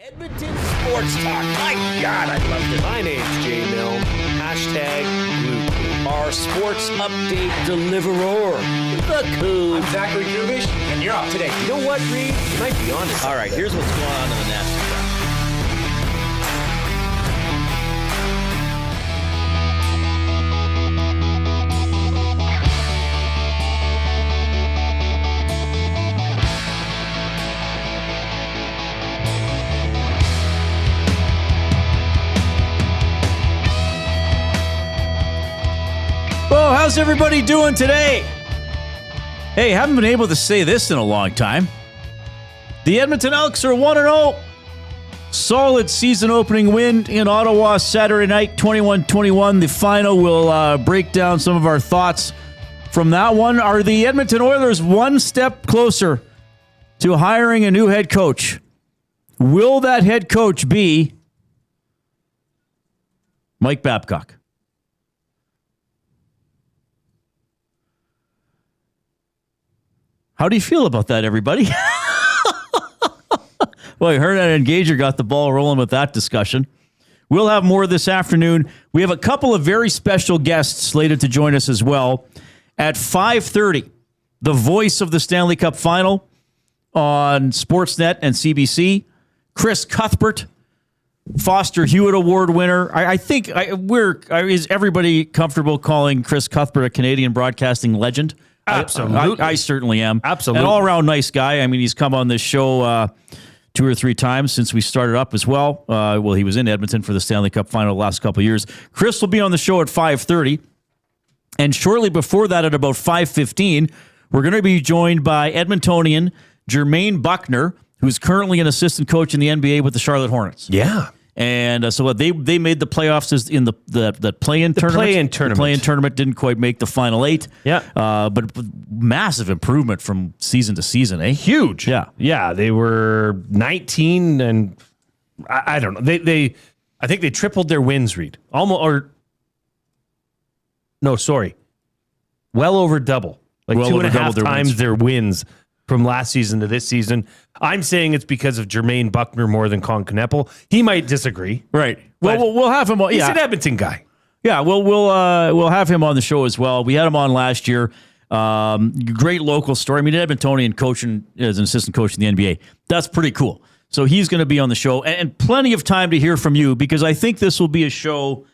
Edmonton Sports Talk. My God, I loved it. My name's Jay Milne. #Blue Cool. Our sports update deliverer, the Cool. I'm Zachary Kubish, and you're up today. You know what, Reid? You might be honest. All right, here's what's going on in the Nasty Cup. Well, how's everybody doing today? Hey, haven't been able to say this in a long time. The Edmonton Elks are 1-0. Solid season opening win in Ottawa Saturday night, 21-21. The final will break down some of our thoughts from that one. Are the Edmonton Oilers one step closer to hiring a new head coach? Will that head coach be Mike Babcock? How do you feel about that, everybody? Well, I heard that Engager got the ball rolling with that discussion. We'll have more this afternoon. We have a couple of very special guests slated to join us as well. At 5:30, the voice of the Stanley Cup Final on Sportsnet and CBC, Chris Cuthbert, Foster Hewitt Award winner. I think is everybody comfortable calling Chris Cuthbert a Canadian broadcasting legend? Absolutely. I certainly am. Absolutely. An all-around nice guy. I mean, he's come on this show 2 or 3 times since we started up as well. Well, he was in Edmonton for the Stanley Cup Final the last couple of years. Chris will be on the show at 5:30. And shortly before that, at about 5:15, we're going to be joined by Edmontonian Jermaine Bucknor, who's currently an assistant coach in the NBA with the Charlotte Hornets. Yeah. And so they made the playoffs in the play-in tournament. The play-in tournament didn't quite make the final 8. Yeah. But massive improvement from season to season, eh? Huge. Yeah. Yeah, they were 19 and I don't know. I think they tripled their wins, Reid. Well over double. Like well 2.5 times wins. their wins from last season to this season. I'm saying it's because of Jermaine Bucknor more than Con Kneppel. He might disagree. Right. Well, we'll have him on. He's an Edmonton guy. Yeah, we'll have him on the show as well. We had him on last year. Great local story. I mean, Edmontonian coaching as an assistant coach in the NBA. That's pretty cool. So he's going to be on the show, and plenty of time to hear from you, because I think this will be a show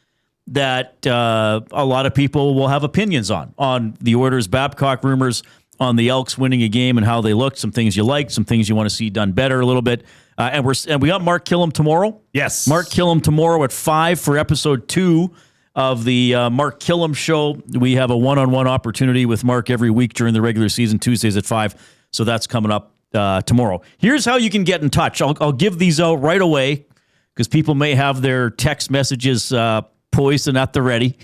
that a lot of people will have opinions on the Oilers Babcock rumors, on the Elks winning a game and how they looked, some things you like, some things you want to see done better a little bit. And we got Mark Killam tomorrow. Yes. Mark Killam tomorrow at 5 for episode 2 of the Mark Killam Show. We have a one-on-one opportunity with Mark every week during the regular season, Tuesdays at 5. So that's coming up tomorrow. Here's how you can get in touch. I'll give these out right away because people may have their text messages poised and at the ready,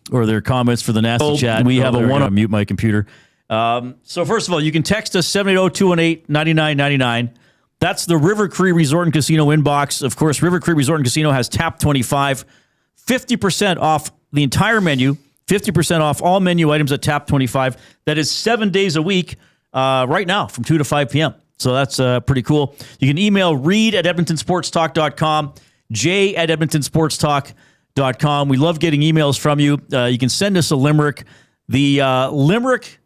or their comments for the nasty chat. We have a one. Mute my computer. So first of all, you can text us 780-218-9999. That's the River Cree Resort and Casino inbox. Of course, River Cree Resort and Casino has Tap 25, 50% off the entire menu, 50% off all menu items at Tap 25. That is 7 days a week right now from 2 to 5 p.m. So that's pretty cool. You can email Reid at EdmontonSportsTalk.com, Jay at EdmontonSportsTalk.com. We love getting emails from you. You can send us a limerick. The limerick,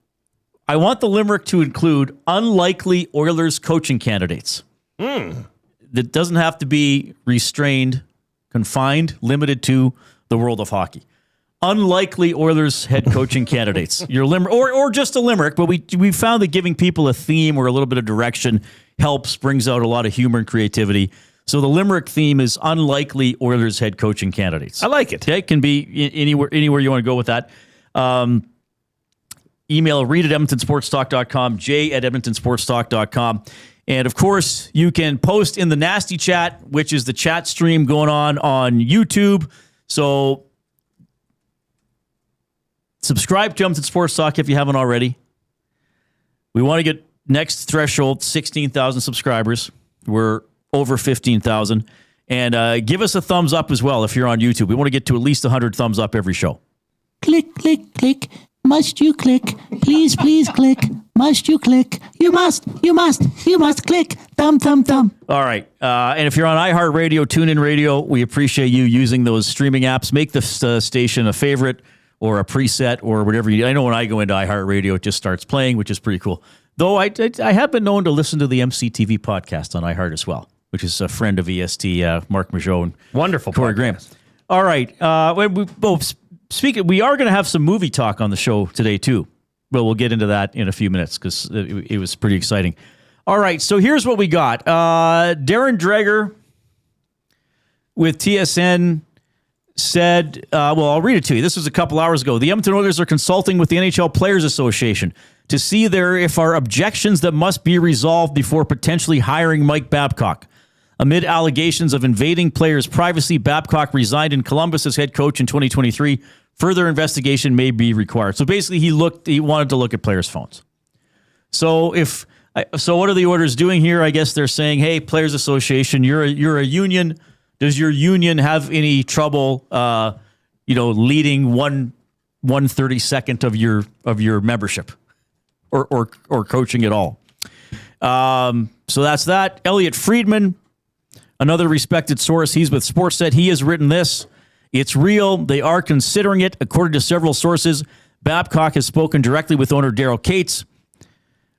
I want the limerick to include unlikely Oilers coaching candidates. That doesn't have to be restrained, confined, limited to the world of hockey. Unlikely Oilers head coaching candidates. Your limerick, or just a limerick, but we found that giving people a theme or a little bit of direction helps, brings out a lot of humor and creativity. So the limerick theme is unlikely Oilers head coaching candidates. I like it. Okay, it can be anywhere you want to go with that. Email Reid at EdmontonSportsTalk.com, Jay at EdmontonSportsTalk.com. And, of course, you can post in the Nasty Chat, which is the chat stream going on YouTube. So subscribe to Edmonton Sports Talk if you haven't already. We want to get next threshold, 16,000 subscribers. We're over 15,000. And give us a thumbs up as well if you're on YouTube. We want to get to at least 100 thumbs up every show. Click, click, click. Must you click? Please, please click. Must you click? You must click. Thumb, thumb, thumb. All right. And if you're on iHeartRadio, TuneIn Radio, we appreciate you using those streaming apps. Make the station a favorite or a preset or whatever. I know when I go into iHeartRadio, it just starts playing, which is pretty cool. Though I have been known to listen to the MCTV podcast on iHeart as well, which is a friend of EST, Mark Majot and Wonderful Corey podcast. Graham. All right. Speaking, we are going to have some movie talk on the show today too. Well, we'll get into that in a few minutes because it was pretty exciting. All right, so here's what we got. Darren Dreger with TSN said, I'll read it to you. This was a couple hours ago. The Edmonton Oilers are consulting with the NHL Players Association to see if our objections that must be resolved before potentially hiring Mike Babcock. Amid allegations of invading players' privacy, Babcock resigned in Columbus as head coach in 2023. Further investigation may be required. So basically, he wanted to look at players' phones. So what are the Oilers doing here? I guess they're saying, "Hey, Players Association, you're a union. Does your union have any trouble, leading 1/32 of your membership, or coaching at all?" So that's that. Elliot Friedman, another respected source, he's with Sportsnet. He has written this. It's real. They are considering it. According to several sources, Babcock has spoken directly with owner Daryl Cates.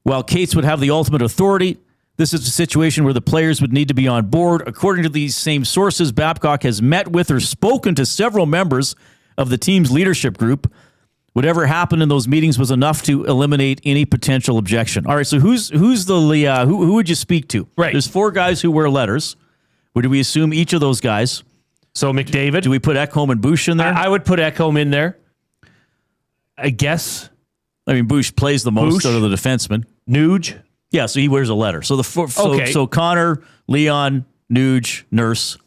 While Cates would have the ultimate authority, this is a situation where the players would need to be on board. According to these same sources, Babcock has met with or spoken to several members of the team's leadership group. Whatever happened in those meetings was enough to eliminate any potential objection. All right, so who would you speak to? Right. There's 4 guys who wear letters. Would we assume each of those guys? So McDavid. Do we put Ekholm and Bush in there? I would put Ekholm in there. I guess. I mean, Bush plays the most out of the defensemen. Nuge. Yeah, so he wears a letter. So so Connor, Leon, Nuge, Nurse.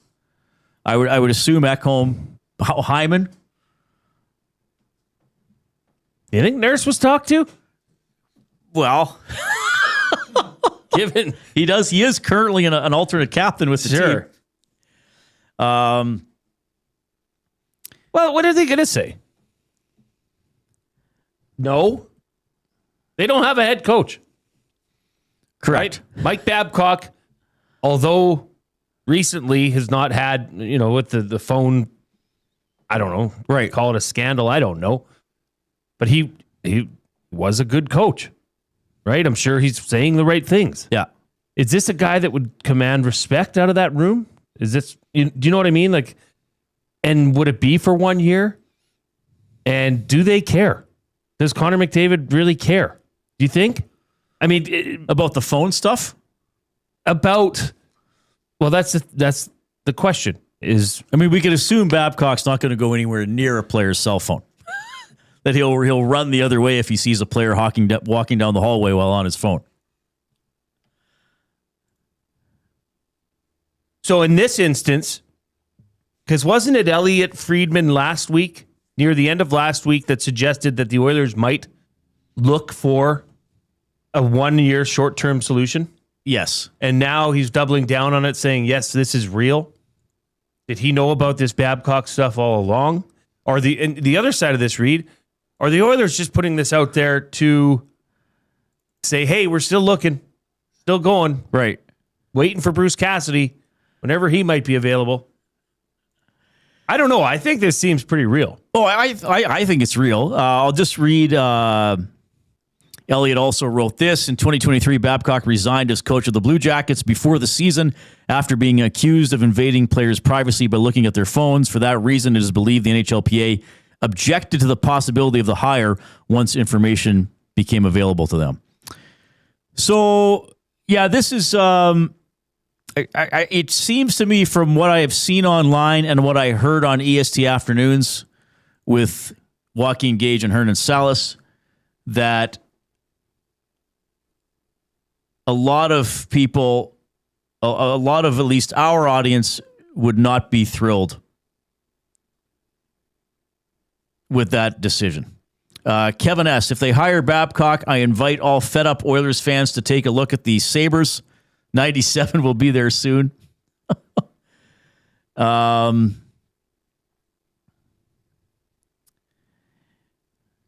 I would assume Ekholm, Hyman. You think Nurse was talked to? Well, given he is currently an alternate captain with the team. Well, what are they going to say? No. They don't have a head coach. Correct. Right? Mike Babcock, although recently has not had, with the phone, I don't know. Right. Call it a scandal. I don't know. But he was a good coach. Right? I'm sure he's saying the right things. Yeah. Is this a guy that would command respect out of that room? Is this, do you know what I mean? Like, and would it be for 1 year? And do they care? Does Connor McDavid really care? Do you think? I mean, about the phone stuff? Well, that's the question. We could assume Babcock's not going to go anywhere near a player's cell phone. That he'll run the other way if he sees a player walking down the hallway while on his phone. So in this instance, because wasn't it Elliot Friedman last week, near the end of last week, that suggested that the Oilers might look for a 1-year short-term solution? Yes. And now he's doubling down on it, saying, yes, this is real. Did he know about this Babcock stuff all along? Or the other side of this, Reid, are the Oilers just putting this out there to say, hey, we're still looking, still going. Right. Waiting for Bruce Cassidy whenever he might be available. I don't know. I think this seems pretty real. Oh, I think it's real. I'll just read. Elliot also wrote this. In 2023, Babcock resigned as coach of the Blue Jackets before the season after being accused of invading players' privacy by looking at their phones. For that reason, it is believed the NHLPA objected to the possibility of the hire once information became available to them. So, yeah, this is... it seems to me from what I have seen online and what I heard on EST Afternoons with Joaquin Gage and Hernan Salas that a lot of people, a lot of at least our audience would not be thrilled with that decision. Kevin S., if they hire Babcock, I invite all fed-up Oilers fans to take a look at the Sabres. 97 will be there soon.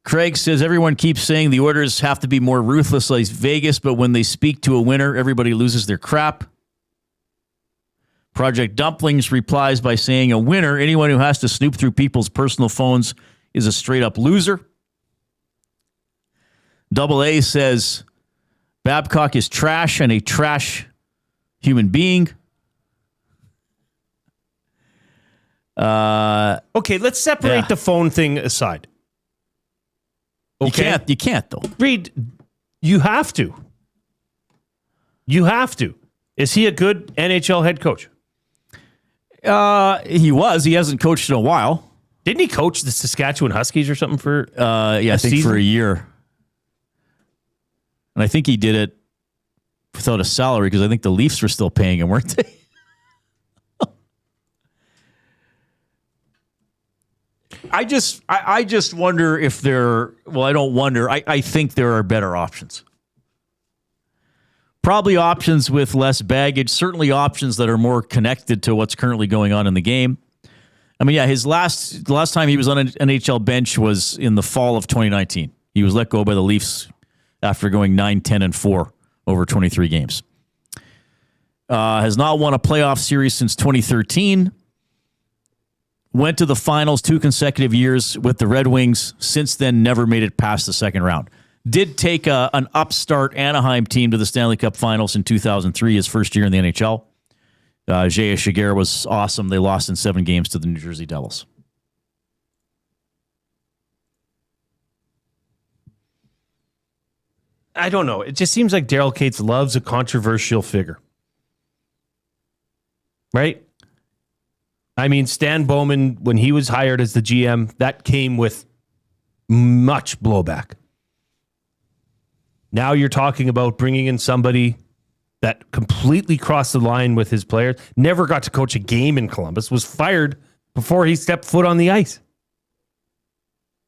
Craig says, everyone keeps saying the Oilers have to be more ruthless like Vegas, but when they speak to a winner, everybody loses their crap. Project Dumplings replies by saying, a winner, anyone who has to snoop through people's personal phones is a straight-up loser. Double A says, Babcock is trash and a trash human being. Okay, let's separate the phone thing aside. Okay? You can't though. Reid, you have to. You have to. Is he a good NHL head coach? He was. He hasn't coached in a while. Didn't he coach the Saskatchewan Huskies or something for I think season? for a year. And I think he did it without a salary because I think the Leafs were still paying him, weren't they? I just wonder if there. Well, I don't wonder. I think there are better options. Probably options with less baggage. Certainly options that are more connected to what's currently going on in the game. I mean, yeah, the last time he was on an NHL bench was in the fall of 2019. He was let go by the Leafs after going 9-10-4 over 23 games. Has not won a playoff series since 2013. Went to the finals 2 consecutive years with the Red Wings. Since then, never made it past the second round. Did take an upstart Anaheim team to the Stanley Cup Finals in 2003, his first year in the NHL. J.A. Shiger was awesome. They lost in 7 games to the New Jersey Devils. I don't know. It just seems like Daryl Katz loves a controversial figure. Right? I mean, Stan Bowman, when he was hired as the GM, that came with much blowback. Now you're talking about bringing in somebody that completely crossed the line with his players, never got to coach a game in Columbus, was fired before he stepped foot on the ice.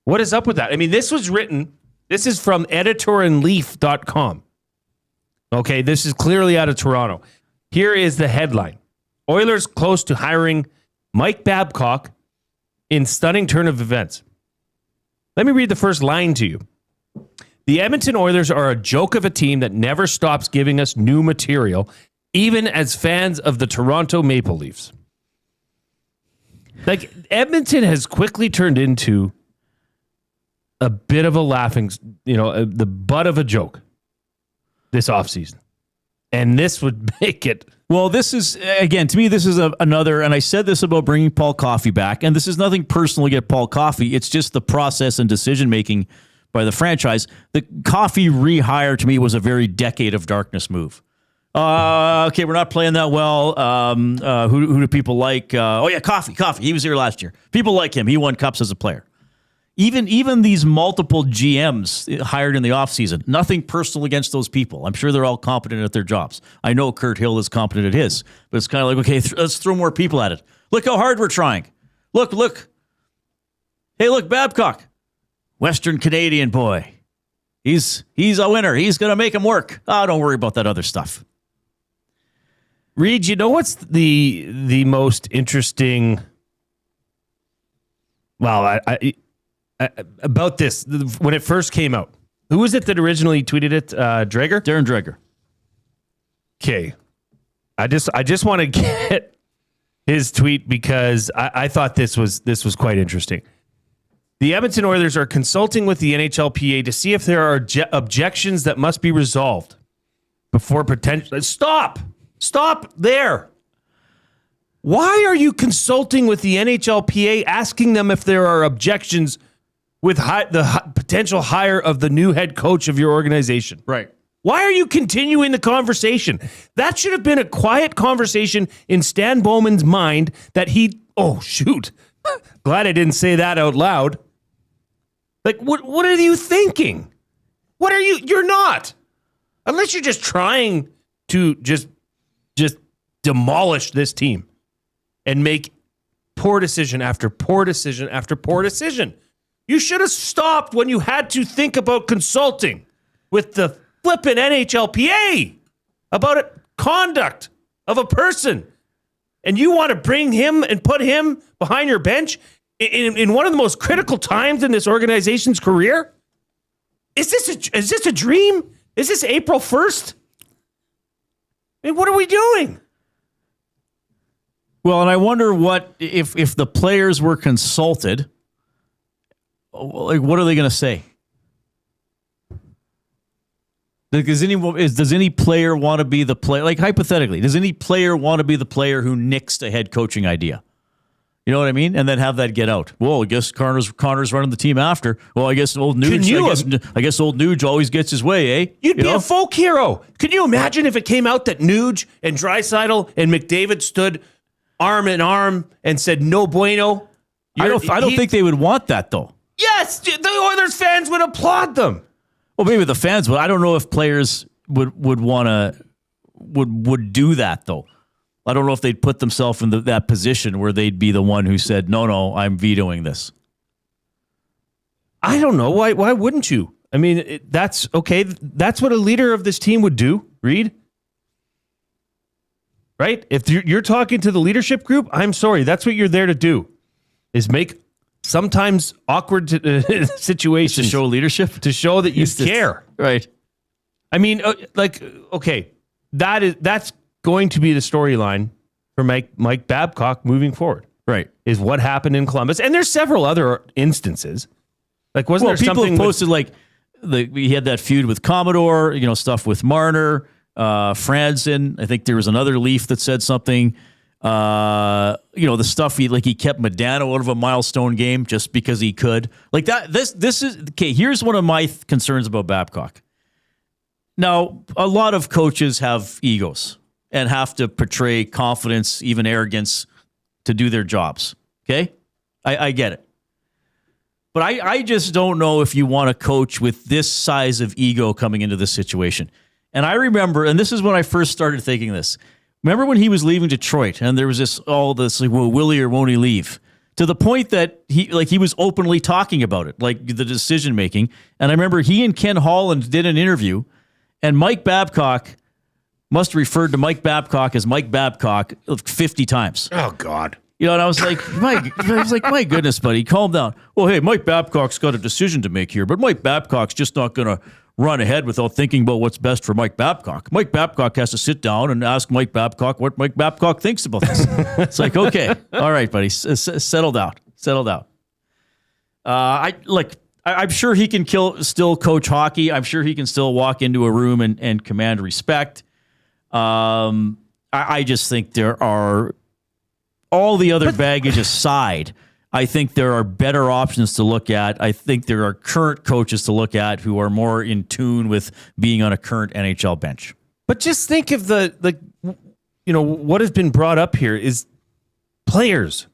What is up with that? I mean, this was written, this is from editoranleaf.com. Okay, this is clearly out of Toronto. Here is the headline. Oilers close to hiring Mike Babcock in stunning turn of events. Let me read the first line to you. The Edmonton Oilers are a joke of a team that never stops giving us new material, even as fans of the Toronto Maple Leafs. Like, Edmonton has quickly turned into a bit of a laughing, the butt of a joke this offseason. And this would make it. Well, this is, again, to me, this is another, and I said this about bringing Paul Coffey back, and this is nothing personal against Paul Coffey. It's just the process and decision-making by the franchise. The Coffey rehire, to me, was a very decade of darkness move. Okay, we're not playing that well. Who do people like? Coffey. He was here last year. People like him. He won cups as a player. Even these multiple GMs hired in the offseason, nothing personal against those people. I'm sure they're all competent at their jobs. I know Kurt Hill is competent at his, but it's kind of like, okay, let's throw more people at it. Look how hard we're trying. Look. Hey, look, Babcock. Western Canadian boy. He's a winner. He's going to make him work. Oh, don't worry about that other stuff. Reid, you know what's the most interesting? Well, I about this when it first came out. Who was it that originally tweeted it? Dreger? Darren Dreger. Okay. I just want to get his tweet because I thought this was quite interesting. The Edmonton Oilers are consulting with the NHLPA to see if there are objections that must be resolved before potential. Stop there. Why are you consulting with the NHLPA, asking them if there are objections with the potential hire of the new head coach of your organization? Right. Why are you continuing the conversation? That should have been a quiet conversation in Stan Bowman's mind that oh, shoot. Glad I didn't say that out loud. Like, what are you thinking? You're not. Unless you're just trying to just demolish this team and make poor decision after poor decision after poor decision. You should have stopped when you had to think about consulting with the flippin' NHLPA about a conduct of a person. And you want to bring him and put him behind your bench? in one of the most critical times in this organization's career? Is this a dream? Is this April 1st? I mean, what are we doing? Well, and I wonder what if the players were consulted, like what are they going to say? Does any player want to be the player? Like hypothetically, does any player want to be the player who nixed a head coaching idea? You know what I mean? And then have that get out. Well, I guess Connor's running the team after. Well, I guess old Nuge. I guess old Nuge always gets his way, eh? You'd be a folk hero. Can you imagine if it came out that Nuge and Draisaitl and McDavid stood arm in arm and said no bueno? I don't think they would want that though. Yes, the Oilers fans would applaud them. Well, maybe the fans, but I don't know if players would do that though. I don't know if they'd put themselves in that position where they'd be the one who said, no, I'm vetoing this. I don't know. Why wouldn't you? I mean, that's okay. That's what a leader of this team would do, Reid. Right? If you're talking to the leadership group, I'm sorry. That's what you're there to do, is make sometimes awkward situations. To show leadership? To show that you care. Right. I mean, okay, that's going to be the storyline for Mike Babcock moving forward. Right. Is what happened in Columbus. And there's several other instances. Like, wasn't there people something have posted we had that feud with Commodore, stuff with Marner, Franzen. I think there was another Leaf that said something. The stuff he kept Modano out of a milestone game just because he could. Like that. This is okay. Here's one of my concerns about Babcock. Now, a lot of coaches have egos and have to portray confidence, even arrogance, to do their jobs. Okay? I get it. But I just don't know if you want to coach with this size of ego coming into this situation. And I remember, and this is when I first started thinking this. Remember when he was leaving Detroit and there was well, will he or won't he leave? To the point that he was openly talking about it, like the decision making. And I remember he and Ken Holland did an interview, and Mike Babcock must have referred to Mike Babcock as Mike Babcock 50 times. Oh, God. And I was like, my goodness, buddy, calm down. Well, hey, Mike Babcock's got a decision to make here, but Mike Babcock's just not going to run ahead without thinking about what's best for Mike Babcock. Mike Babcock has to sit down and ask Mike Babcock what Mike Babcock thinks about this. It's like, okay, all right, buddy, settle down. I'm sure he can still coach hockey. I'm sure he can still walk into a room and command respect. I just think there are, all the other baggage aside, I think there are better options to look at. I think there are current coaches to look at who are more in tune with being on a current NHL bench. But just think of what has been brought up here is players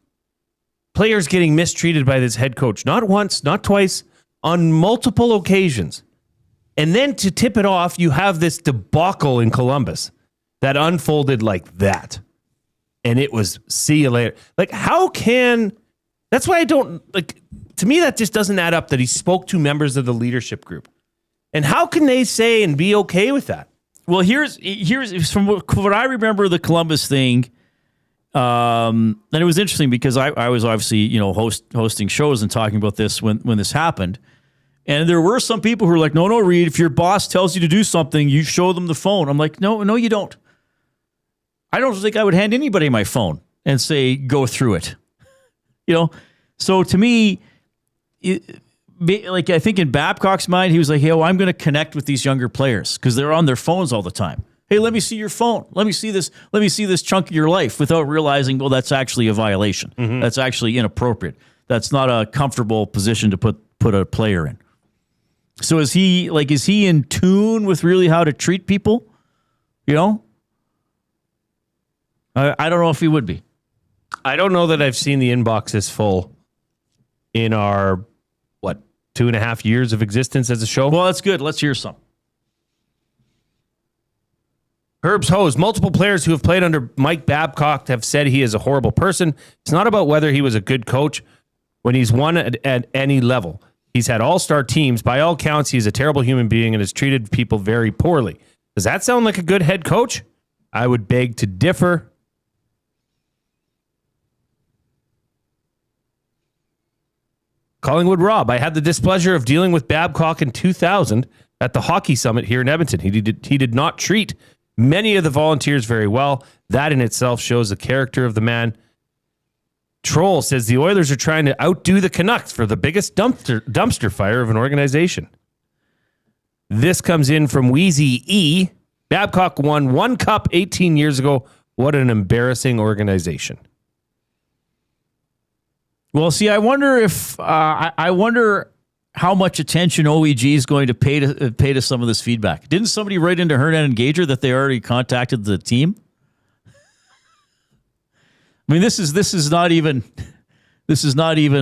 getting mistreated by this head coach, not once, not twice, on multiple occasions. And then to tip it off, you have this debacle in Columbus that unfolded like that. And it was, see you later. Like, that's why I don't, to me, that just doesn't add up that he spoke to members of the leadership group. And how can they say and be okay with that? Well, here's from what I remember the Columbus thing. And it was interesting because I was obviously, hosting shows and talking about this when this happened. And there were some people who were like, no, Reid, if your boss tells you to do something, you show them the phone. I'm like, no, you don't. I don't think I would hand anybody my phone and say, go through it. So to me, I think in Babcock's mind, he was like, hey, I'm going to connect with these younger players because they're on their phones all the time. Hey, let me see your phone. Let me see this chunk of your life, without realizing, well, that's actually a violation. Mm-hmm. That's actually inappropriate. That's not a comfortable position to put a player in. So is he in tune with really how to treat people? I don't know if he would be. I don't know that I've seen the inbox this full in our, 2.5 years of existence as a show. Well, that's good. Let's hear some. Herb's Hose. Multiple players who have played under Mike Babcock have said he is a horrible person. It's not about whether he was a good coach when he's won at any level. He's had all-star teams. By all counts, he's a terrible human being and has treated people very poorly. Does that sound like a good head coach? I would beg to differ. Collingwood Rob, I had the displeasure of dealing with Babcock in 2000 at the hockey summit here in Edmonton. He did not treat many of the volunteers very well. That in itself shows the character of the man. Troll says the Oilers are trying to outdo the Canucks for the biggest dumpster fire of an organization. This comes in from Wheezy E. Babcock won one cup 18 years ago. What an embarrassing organization. Well, see, I wonder if I wonder how much attention OEG is going to pay to some of this feedback. Didn't somebody write into Hernan and Gager that they already contacted the team? I mean, this is not even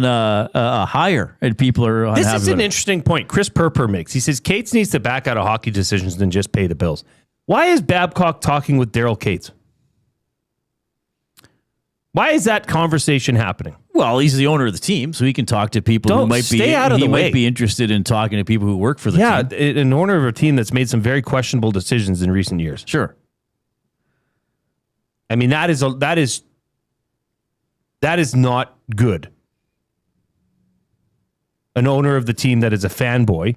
a hire, and people are unhappy. This is an interesting point. Chris Perper makes. He says Cates needs to back out of hockey decisions than just pay the bills. Why is Babcock talking with Daryl Cates? Why is that conversation happening? Well, he's the owner of the team, so he can talk to people who might be interested in talking to people who work for the team. Yeah, an owner of a team that's made some very questionable decisions in recent years. Sure. I mean, that is not good. An owner of the team that is a fanboy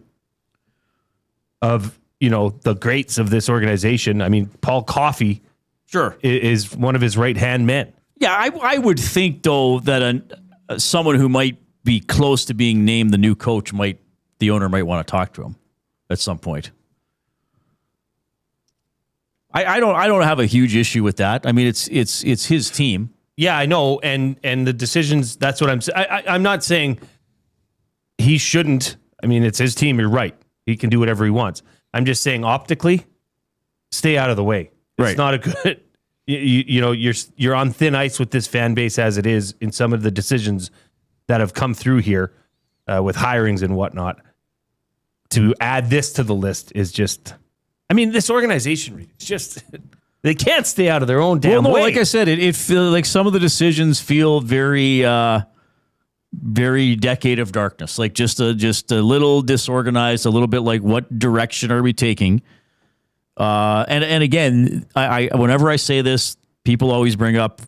of, the greats of this organization. I mean, Paul Coffey is one of his right-hand men. Yeah, I would think, though, that someone who might be close to being named the new coach the owner might want to talk to him at some point. I don't have a huge issue with that. I mean, it's his team. Yeah, I know, and the decisions. That's what I'm saying. I'm not saying he shouldn't. I mean, it's his team. You're right. He can do whatever he wants. I'm just saying, optically, stay out of the way. Right. It's not a good. You're on thin ice with this fan base as it is in some of the decisions that have come through here with hirings and whatnot. To add this to the list is just. I mean, this organization is just. They can't stay out of their own damn way. Like I said, it feels like some of the decisions feel very, very decade of darkness. Like just a little disorganized, a little bit like what direction are we taking? And again, I whenever I say this, people always bring up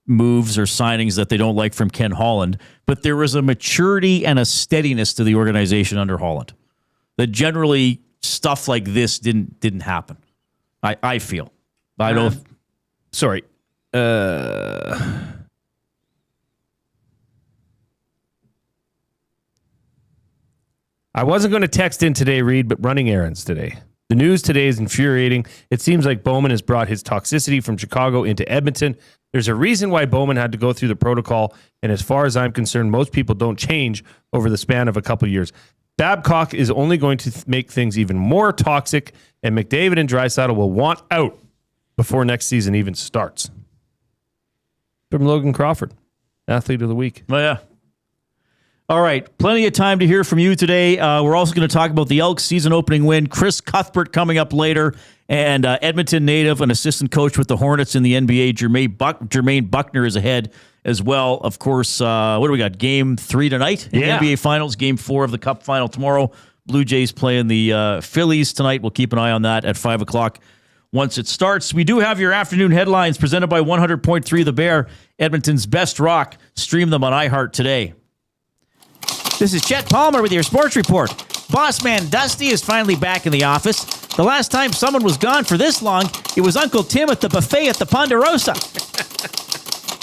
moves or signings that they don't like from Ken Holland. But there was a maturity and a steadiness to the organization under Holland that generally stuff like this didn't happen. I feel. I don't. Sorry. I wasn't going to text in today, Reid, but running errands today. The news today is infuriating. It seems like Bowman has brought his toxicity from Chicago into Edmonton. There's a reason why Bowman had to go through the protocol, and as far as I'm concerned, most people don't change over the span of a couple of years. Babcock is only going to make things even more toxic, and McDavid and Draisaitl will want out before next season even starts. From Logan Crawford, Athlete of the Week. Oh, yeah. All right, plenty of time to hear from you today. We're also going to talk about the Elks season opening win. Chris Cuthbert coming up later, and Edmonton native, an assistant coach with the Hornets in the NBA, Jermaine Bucknor is ahead as well. Of course, what do we got? Game 3 tonight in the NBA Finals. Game 4 of the Cup Final tomorrow. Blue Jays playing the Phillies tonight. We'll keep an eye on that at 5 o'clock once it starts. We do have your afternoon headlines presented by 100.3 The Bear, Edmonton's best rock. Stream them on iHeart today. This is Chet Palmer with your sports report. Boss man Dusty is finally back in the office. The last time someone was gone for this long, it was Uncle Tim at the buffet at the Ponderosa.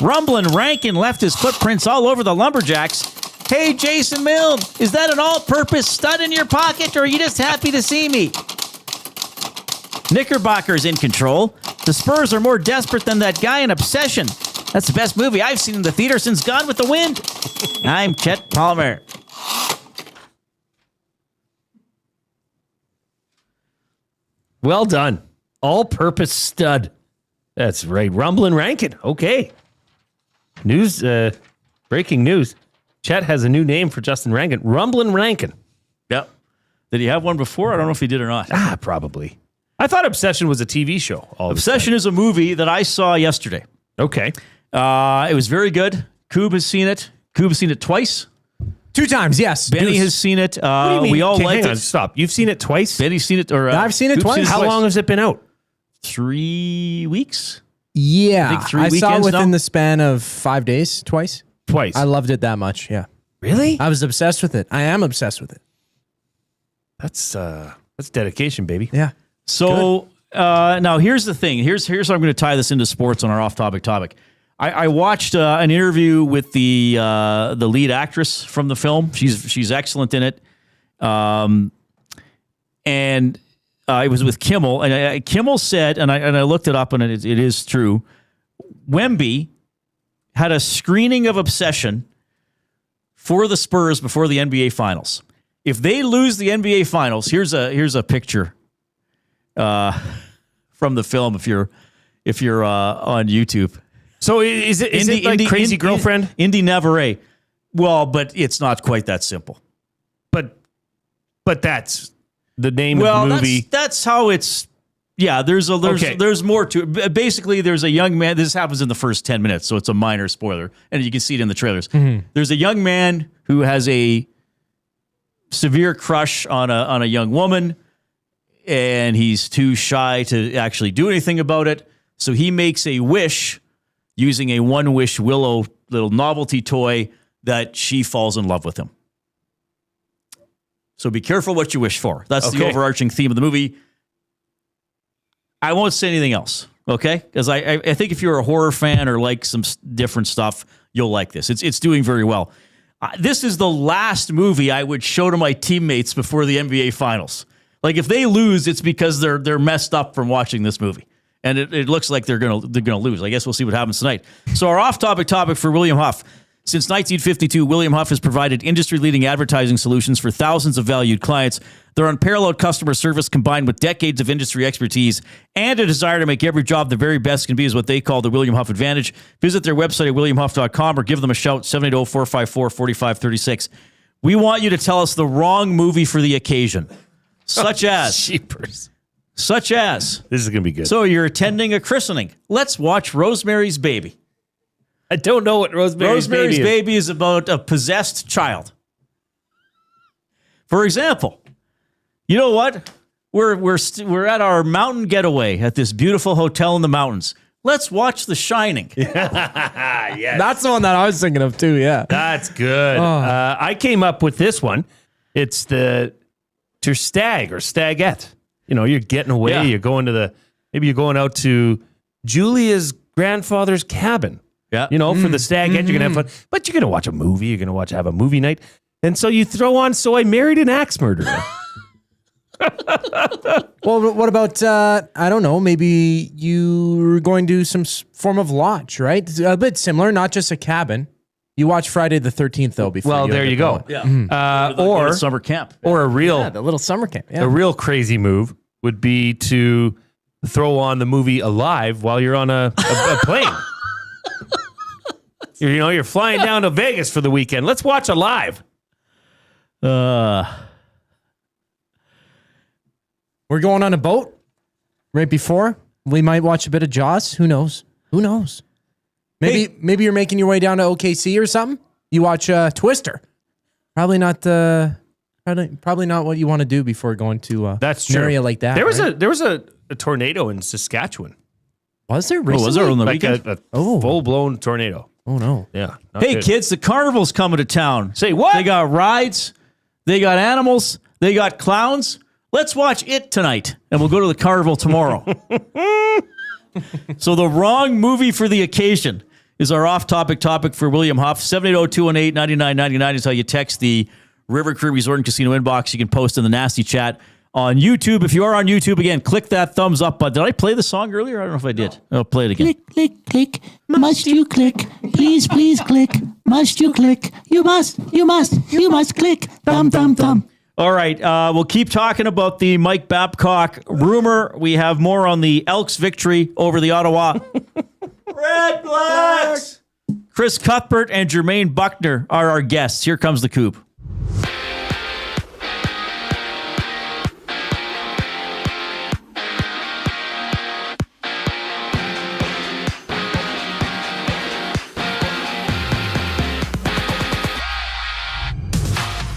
Rumblin' Rankin left his footprints all over the Lumberjacks. Hey, Jason Milne, is that an all-purpose stud in your pocket, or are you just happy to see me? Knickerbocker's in control. The Spurs are more desperate than that guy in Obsession. That's the best movie I've seen in the theater since Gone with the Wind. I'm Chet Palmer. Well done. All-purpose stud. That's right. Rumblin' Rankin. Okay. News. Breaking news. Chet has a new name for Justin Rankin. Rumblin' Rankin. Yep. Did he have one before? I don't know if he did or not. Probably. I thought Obsession was a TV show. Obsession is a movie that I saw yesterday. Okay. It was very good. Coob has seen it. Coob has seen it twice. 2 times, yes. Benny has seen it. What do you mean? We all liked hang on, it. Stop. You've seen it twice? Benny's seen it. Or I've seen it twice. How long has it been out? 3 weeks. Yeah. I think 3 I saw it weekends within now. the span of 5 days twice. Twice. I loved it that much, yeah. Really? I was obsessed with it. I am obsessed with it. That's dedication, baby. Yeah. So now here's the thing. Here's how I'm going to tie this into sports on our off-topic topic. I watched an interview with the lead actress from the film. She's excellent in it. And it was with Kimmel, and Kimmel said, and I looked it up, and it is true. Wemby had a screening of Obsession for the Spurs before the NBA Finals. If they lose the NBA Finals, here's a picture from the film. If you're on YouTube. So is it like Crazy Girlfriend? Indy Navarre. Well, but it's not quite that simple. But that's the name of the movie. That's how it's. Yeah, there's more to it. Basically, there's a young man. This happens in the first 10 minutes, so it's a minor spoiler, and you can see it in the trailers. Mm-hmm. There's a young man who has a severe crush on a young woman, and he's too shy to actually do anything about it. So he makes a wish using a One-Wish Willow little novelty toy that she falls in love with him. So be careful what you wish for. That's the overarching theme of the movie. I won't say anything else, okay? Because I think if you're a horror fan or like some different stuff, you'll like this. It's doing very well. This is the last movie I would show to my teammates before the NBA Finals. Like if they lose, it's because they're messed up from watching this movie. And it looks like they're gonna lose. I guess we'll see what happens tonight. So our off-topic topic for William Huff. Since 1952, William Huff has provided industry-leading advertising solutions for thousands of valued clients. Their unparalleled customer service combined with decades of industry expertise and a desire to make every job the very best can be is what they call the William Huff Advantage. Visit their website at williamhuff.com or give them a shout, 780-454-4536. We want you to tell us the wrong movie for the occasion, such as... Jeepers. Such as... This is going to be good. So you're attending a christening. Let's watch Rosemary's Baby. I don't know what Rosemary's Baby is about a possessed child. For example, you know what? We're at our mountain getaway at this beautiful hotel in the mountains. Let's watch The Shining. Yes. That's the one that I was thinking of too, yeah. That's good. I came up with this one. It's the Ter Stag or Stagette. You know, you're getting away. Yeah. You're going to maybe you're going out to Julia's grandfather's cabin. Yeah. You know, for the Stagette, you're going to have fun. But you're going to watch a movie. You're going to have a movie night. And so you throw on So I Married an Axe Murderer. Well, what about, I don't know, maybe you're going to some form of lodge, right? It's a bit similar, not just a cabin. You watch Friday the 13th, though, before well, there you go. Yeah. Or summer camp. Or a real... the little summer camp. Yeah. A real crazy move would be to throw on the movie Alive while you're on a plane. You're flying down to Vegas for the weekend. Let's watch Alive. We're going on a boat right before. We might watch a bit of Jaws. Who knows? Maybe you're making your way down to OKC or something. You watch Twister. Probably not what you want to do before going to that's an true. area like that. There was a tornado in Saskatchewan. Was there recently? Was there on the like weekend? a full-blown tornado. Oh, no. Yeah. Hey, good. kids, the carnival's coming to town. Say what? They got rides. They got animals. They got clowns. Let's watch it tonight, and we'll go to the carnival tomorrow. So the wrong movie for the occasion is our off-topic topic for William Huff. 780-218-9999 is how you text the River Cree Resort and Casino inbox. You can post in the nasty chat on YouTube. If you are on YouTube, again, click that thumbs up button. Did I play the song earlier? I don't know if I did. I'll play it again. Click, click, click. Must you click? Please, please click. Must you click? You must click. Thumb, thumb, thumb. All right. We'll keep talking about the Mike Babcock rumor. We have more on the Elks victory over the Ottawa REDBLACKS. Chris Cuthbert and Jermaine Bucknor are our guests. Here comes the Coop.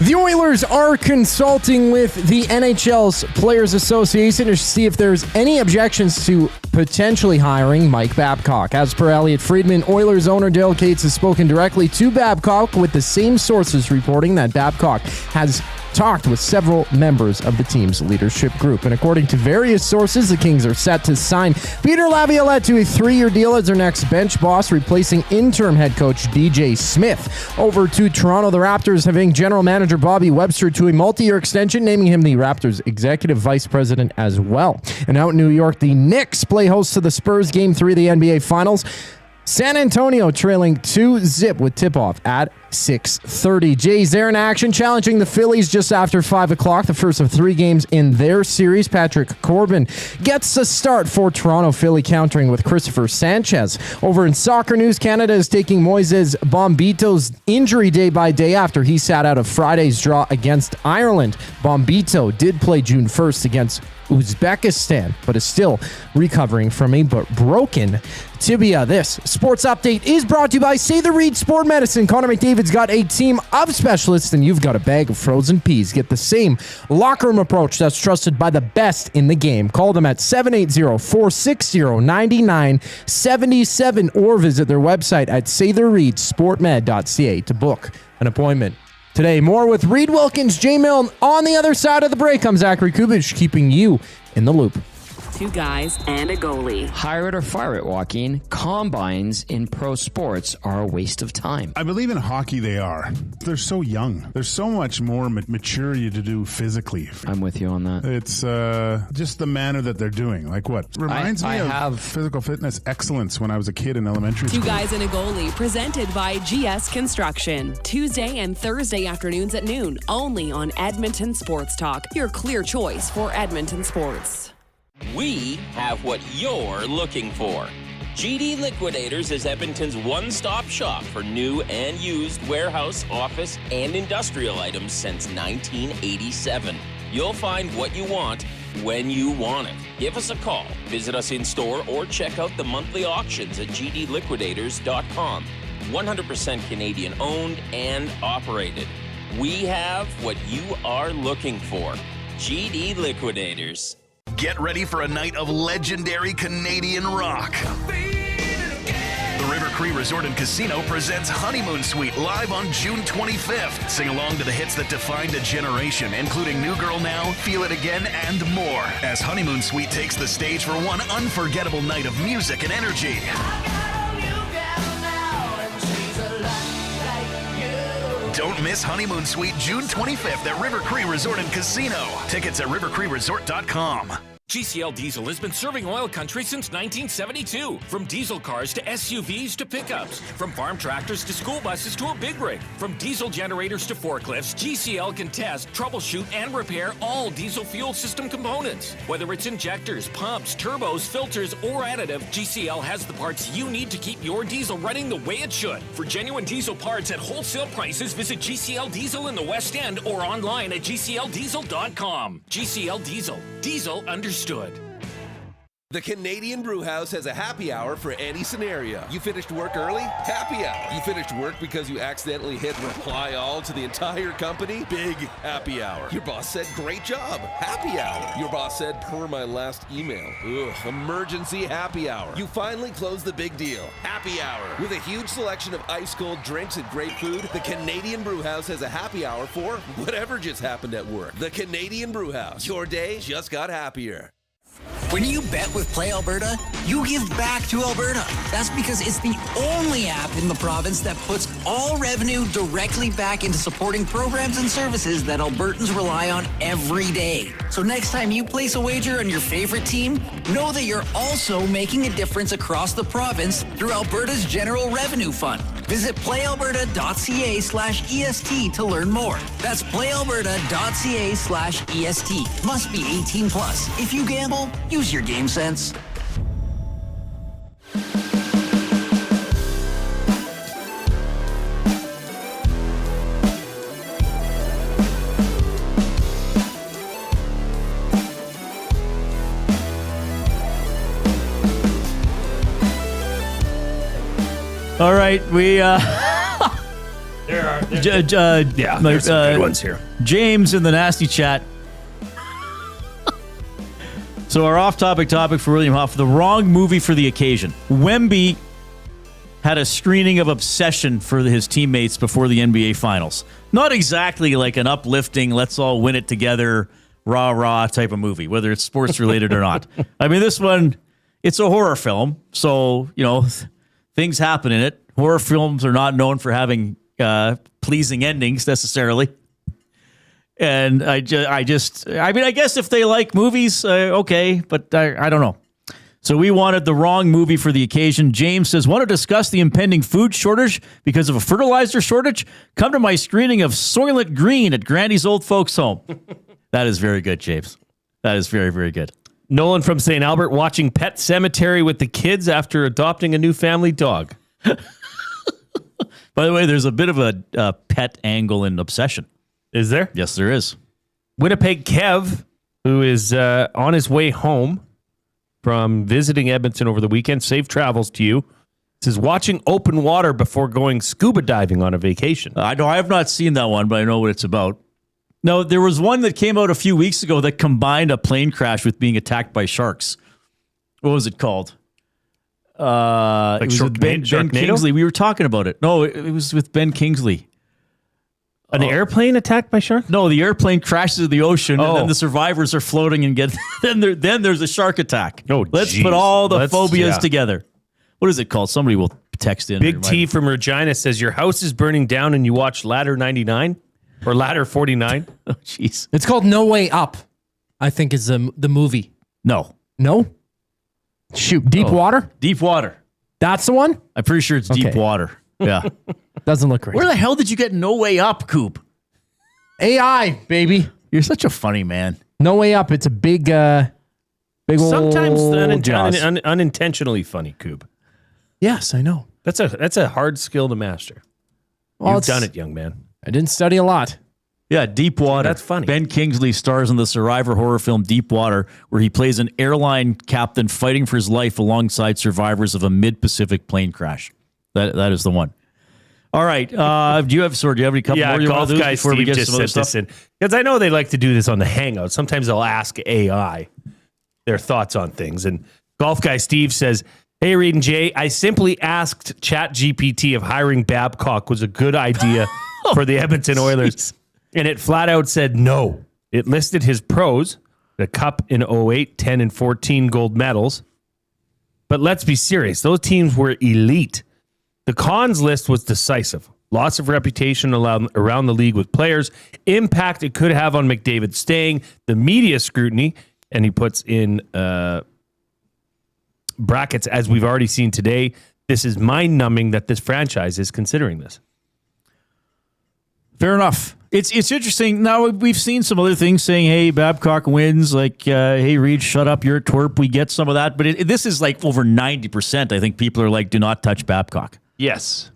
The Oilers are consulting with the NHL's Players Association to see if there's any objections to potentially hiring Mike Babcock. As per Elliot Friedman, Oilers owner Dale Cates has spoken directly to Babcock, with the same sources reporting that Babcock has talked with several members of the team's leadership group. And according to various sources, the Kings are set to sign Peter Laviolette to a 3-year deal as their next bench boss, replacing interim head coach DJ Smith. Over to Toronto, the Raptors having general manager Bobby Webster to a multi-year extension, naming him the Raptors executive vice president as well. And out in New York, the Knicks play host to the Spurs Game 3 of the NBA Finals. San Antonio trailing 2-0 with tip-off at 6:30. Jays there in action, challenging the Phillies just after 5 o'clock, the first of 3 games in their series. Patrick Corbin gets the start for Toronto. Philly countering with Christopher Sanchez. Over in soccer news, Canada is taking Moises Bombito's injury day by day after he sat out of Friday's draw against Ireland. Bombito did play June 1st against Uzbekistan, but is still recovering from a broken tibia. This sports update is brought to you by Say the Reid Sport Medicine. Connor McDavid's got a team of specialists, and you've got a bag of frozen peas. Get the same locker room approach that's trusted by the best in the game. Call them at 780-460-9977 or visit their website at saythereidsportmed.ca to book an appointment. Today, more with Reid Wilkins, J. Milne. On the other side of the break, I'm Zachary Kubich, keeping you in the loop. 2 guys and a goalie. Hire it or fire it, Joaquin. Combines in pro sports are a waste of time. I believe in hockey they are. They're so young. There's so much more maturity to do physically. I'm with you on that. It's just the manner that they're doing. Like what? Reminds me of physical fitness excellence when I was a kid in elementary school. 2 guys and a goalie, presented by GS Construction. Tuesday and Thursday afternoons at noon, only on Edmonton Sports Talk. Your clear choice for Edmonton sports. We have what you're looking for. GD Liquidators is Edmonton's one-stop shop for new and used warehouse, office, and industrial items since 1987. You'll find what you want when you want it. Give us a call, visit us in-store, or check out the monthly auctions at gdliquidators.com. 100% Canadian-owned and operated. We have what you are looking for. GD Liquidators. Get ready for a night of legendary Canadian rock. The River Cree Resort and Casino presents Honeymoon Suite live on June 25th. Sing along to the hits that defined a generation, including New Girl Now, Feel It Again, and more, as Honeymoon Suite takes the stage for one unforgettable night of music and energy. Don't miss Honeymoon Suite June 25th at River Cree Resort and Casino. Tickets at rivercreeresort.com. GCL Diesel has been serving oil country since 1972. From diesel cars to SUVs to pickups. From farm tractors to school buses to a big rig. From diesel generators to forklifts, GCL can test, troubleshoot, and repair all diesel fuel system components. Whether it's injectors, pumps, turbos, filters, or additive, GCL has the parts you need to keep your diesel running the way it should. For genuine diesel parts at wholesale prices, visit GCL Diesel in the West End or online at gcldiesel.com. GCL Diesel. Diesel understood. The Canadian Brewhouse has a happy hour for any scenario. You finished work early? Happy hour. You finished work because you accidentally hit reply all to the entire company? Big happy hour. Your boss said, great job. Happy hour. Your boss said, per my last email. Ugh, emergency happy hour. You finally closed the big deal. Happy hour. With a huge selection of ice cold drinks and great food, the Canadian Brewhouse has a happy hour for whatever just happened at work. The Canadian Brewhouse. Your day just got happier. When you bet with Play Alberta, you give back to Alberta. That's because it's the only app in the province that puts all revenue directly back into supporting programs and services that Albertans rely on every day. So next time you place a wager on your favorite team, know that you're also making a difference across the province through Alberta's General Revenue Fund. Visit playalberta.ca/EST to learn more. That's playalberta.ca/EST. Must be 18 plus. If you gamble, use your game sense. All right, we There are there's some good ones here. James in the nasty chat So our off-topic topic for William Huff, the wrong movie for the occasion. Wemby had a screening of Obsession for his teammates before the NBA Finals. Not exactly like an uplifting, let's all win it together, rah-rah type of movie, whether it's sports-related or not. I mean, this one, it's a horror film, so, things happen in it. Horror films are not known for having pleasing endings necessarily. And I guess if they like movies, okay, but I don't know. So we wanted the wrong movie for the occasion. James says, want to discuss the impending food shortage because of a fertilizer shortage? Come to my screening of Soylent Green at Grandy's Old Folks Home. That is very good, James. That is very, very good. Nolan from St. Albert watching Pet Cemetery with the kids after adopting a new family dog. By the way, there's a bit of a pet angle in Obsession. Is there? Yes, there is. Winnipeg Kev, who is on his way home from visiting Edmonton over the weekend, safe travels to you, says watching open water before going scuba diving on a vacation. I know I have not seen that one, but I know what it's about. No, there was one that came out a few weeks ago that combined a plane crash with being attacked by sharks. What was it called? It was with Ben Kingsley. We were talking about it. No, it was with Ben Kingsley. An airplane attacked by sharks? No, the airplane crashes in the ocean, and then the survivors are floating and get. then there's a shark attack. Oh, let's put all the phobias together. What is it called? Somebody will text in. Big T from Regina says your house is burning down and you watch Ladder 99 or Ladder 49. Oh, jeez. It's called No Way Up. I think is the movie. No. Shoot, Deep Water. Deep Water. That's the one. I'm pretty sure it's Deep Water. Yeah. Doesn't look right. Where the hell did you get No Way Up, Coop? AI, baby. You're such a funny man. No Way Up. It's a big sometimes old unintentionally funny, Coop. Yes, I know. That's a hard skill to master. Well, You've done it, young man. I didn't study a lot. Yeah, Deep Water. That's funny. Ben Kingsley stars in the survivor horror film Deep Water, where he plays an airline captain fighting for his life alongside survivors of a mid-Pacific plane crash. That is the one. All right. Do you have any couple more you want to do before we get to some other stuff? Because I know they like to do this on the Hangout. Sometimes they'll ask AI their thoughts on things. And Golf Guy Steve says, hey, Reid and Jay, I simply asked ChatGPT if hiring Babcock was a good idea for the Edmonton Oilers. And it flat out said no. It listed his pros, the Cup in 08, 10 and 14 gold medals. But let's be serious. Those teams were elite. The cons list was decisive. Loss of reputation around the league with players, impact it could have on McDavid staying, the media scrutiny, and he puts in brackets, as we've already seen today. This is mind-numbing that this franchise is considering this. Fair enough. It's interesting. Now, we've seen some other things saying, hey, Babcock wins, like, hey, Reid, shut up, you're a twerp. We get some of that. But this is like over 90%. I think people are like, do not touch Babcock. Yes.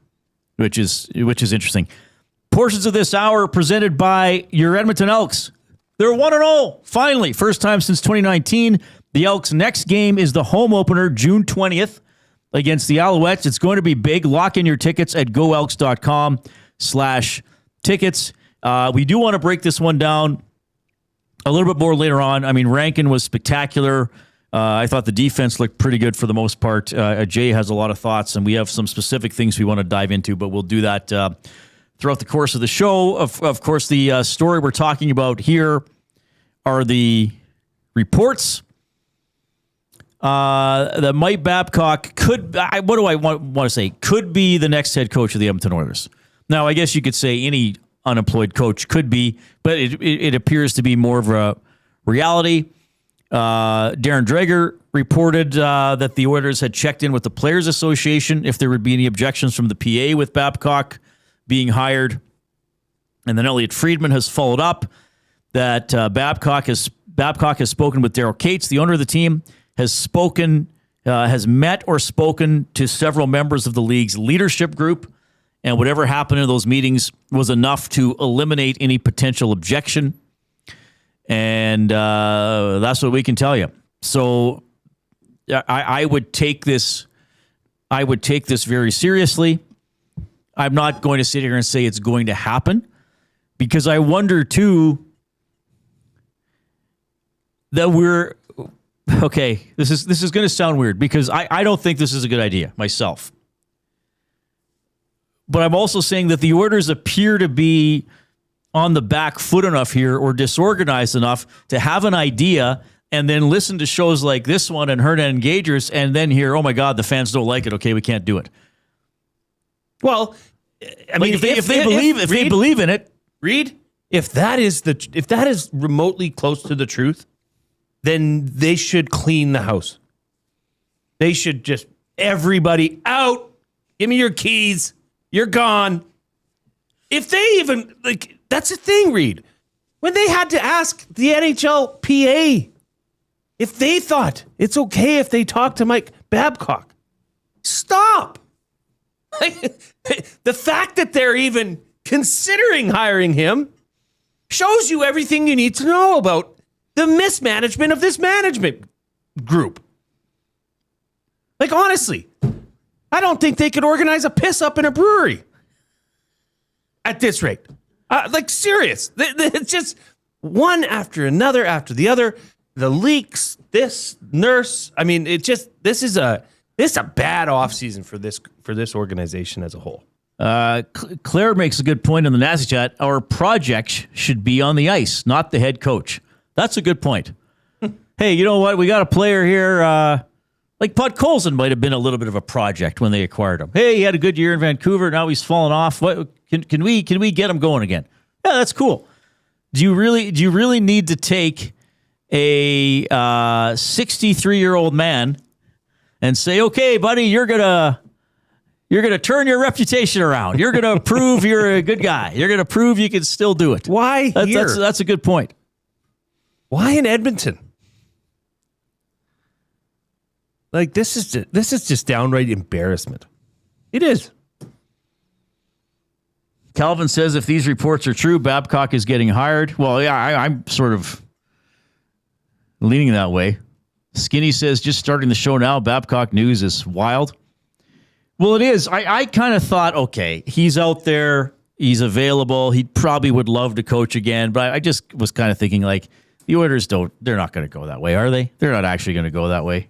Which is interesting. Portions of this hour presented by your Edmonton Elks. They're 1-0, finally. First time since 2019. The Elks' next game is the home opener, June 20th, against the Alouettes. It's going to be big. Lock in your tickets at goelks.com/tickets. We do want to break this one down a little bit more later on. I mean, Rankin was spectacular. I thought the defense looked pretty good for the most part. Jay has a lot of thoughts, and we have some specific things we want to dive into, but we'll do that throughout the course of the show. Of course, the story we're talking about here are the reports that Mike Babcock could be the next head coach of the Edmonton Oilers. Now, I guess you could say any unemployed coach could be, but it appears to be more of a reality. Darren Dreger reported that the Oilers had checked in with the Players Association if there would be any objections from the PA with Babcock being hired. And then Elliot Friedman has followed up that Babcock has spoken with Daryl Cates, the owner of the team, has met or spoken to several members of the league's leadership group. And whatever happened in those meetings was enough to eliminate any potential objection. And that's what we can tell you. So I would take this. I would take this very seriously. I'm not going to sit here and say it's going to happen, because I wonder too that okay, this is going to sound weird because I don't think this is a good idea myself. But I'm also saying that the Oilers appear to be on the back foot enough here or disorganized enough to have an idea and then listen to shows like this one and Hernan Engagers and then hear, oh my God, the fans don't like it. Okay, we can't do it. Well, I mean, if they believe in it, Reid, if that is remotely close to the truth, then they should clean the house. They should just everybody out. Give me your keys. You're gone. If they even that's the thing, Reid. When they had to ask the NHL PA if they thought it's okay if they talk to Mike Babcock, stop. The fact that they're even considering hiring him shows you everything you need to know about the mismanagement of this management group. Honestly, I don't think they could organize a piss up in a brewery at this rate. Serious. It's just one after another after the other. The leaks, this nurse. I mean, this is a bad offseason for this organization as a whole. Claire makes a good point in the Nasty Chat. Our project should be on the ice, not the head coach. That's a good point. Hey, you know what? We got a player here. Like Bud Colson might have been a little bit of a project when they acquired him. Hey, he had a good year in Vancouver. Now he's fallen off. What can we get him going again? Yeah, that's cool. Do you really need to take a 63-year-old man and say, okay, buddy, you're gonna turn your reputation around. You're gonna prove you're a good guy. You're gonna prove you can still do it. Why here? That's a good point. Why in Edmonton? This is just downright embarrassment. It is. Calvin says if these reports are true, Babcock is getting hired. Well, yeah, I'm sort of leaning that way. Skinny says just starting the show now. Babcock news is wild. Well, it is. I kind of thought, okay, he's out there. He's available. He probably would love to coach again. But I just was kind of thinking the Oilers they're not going to go that way, are they? They're not actually going to go that way.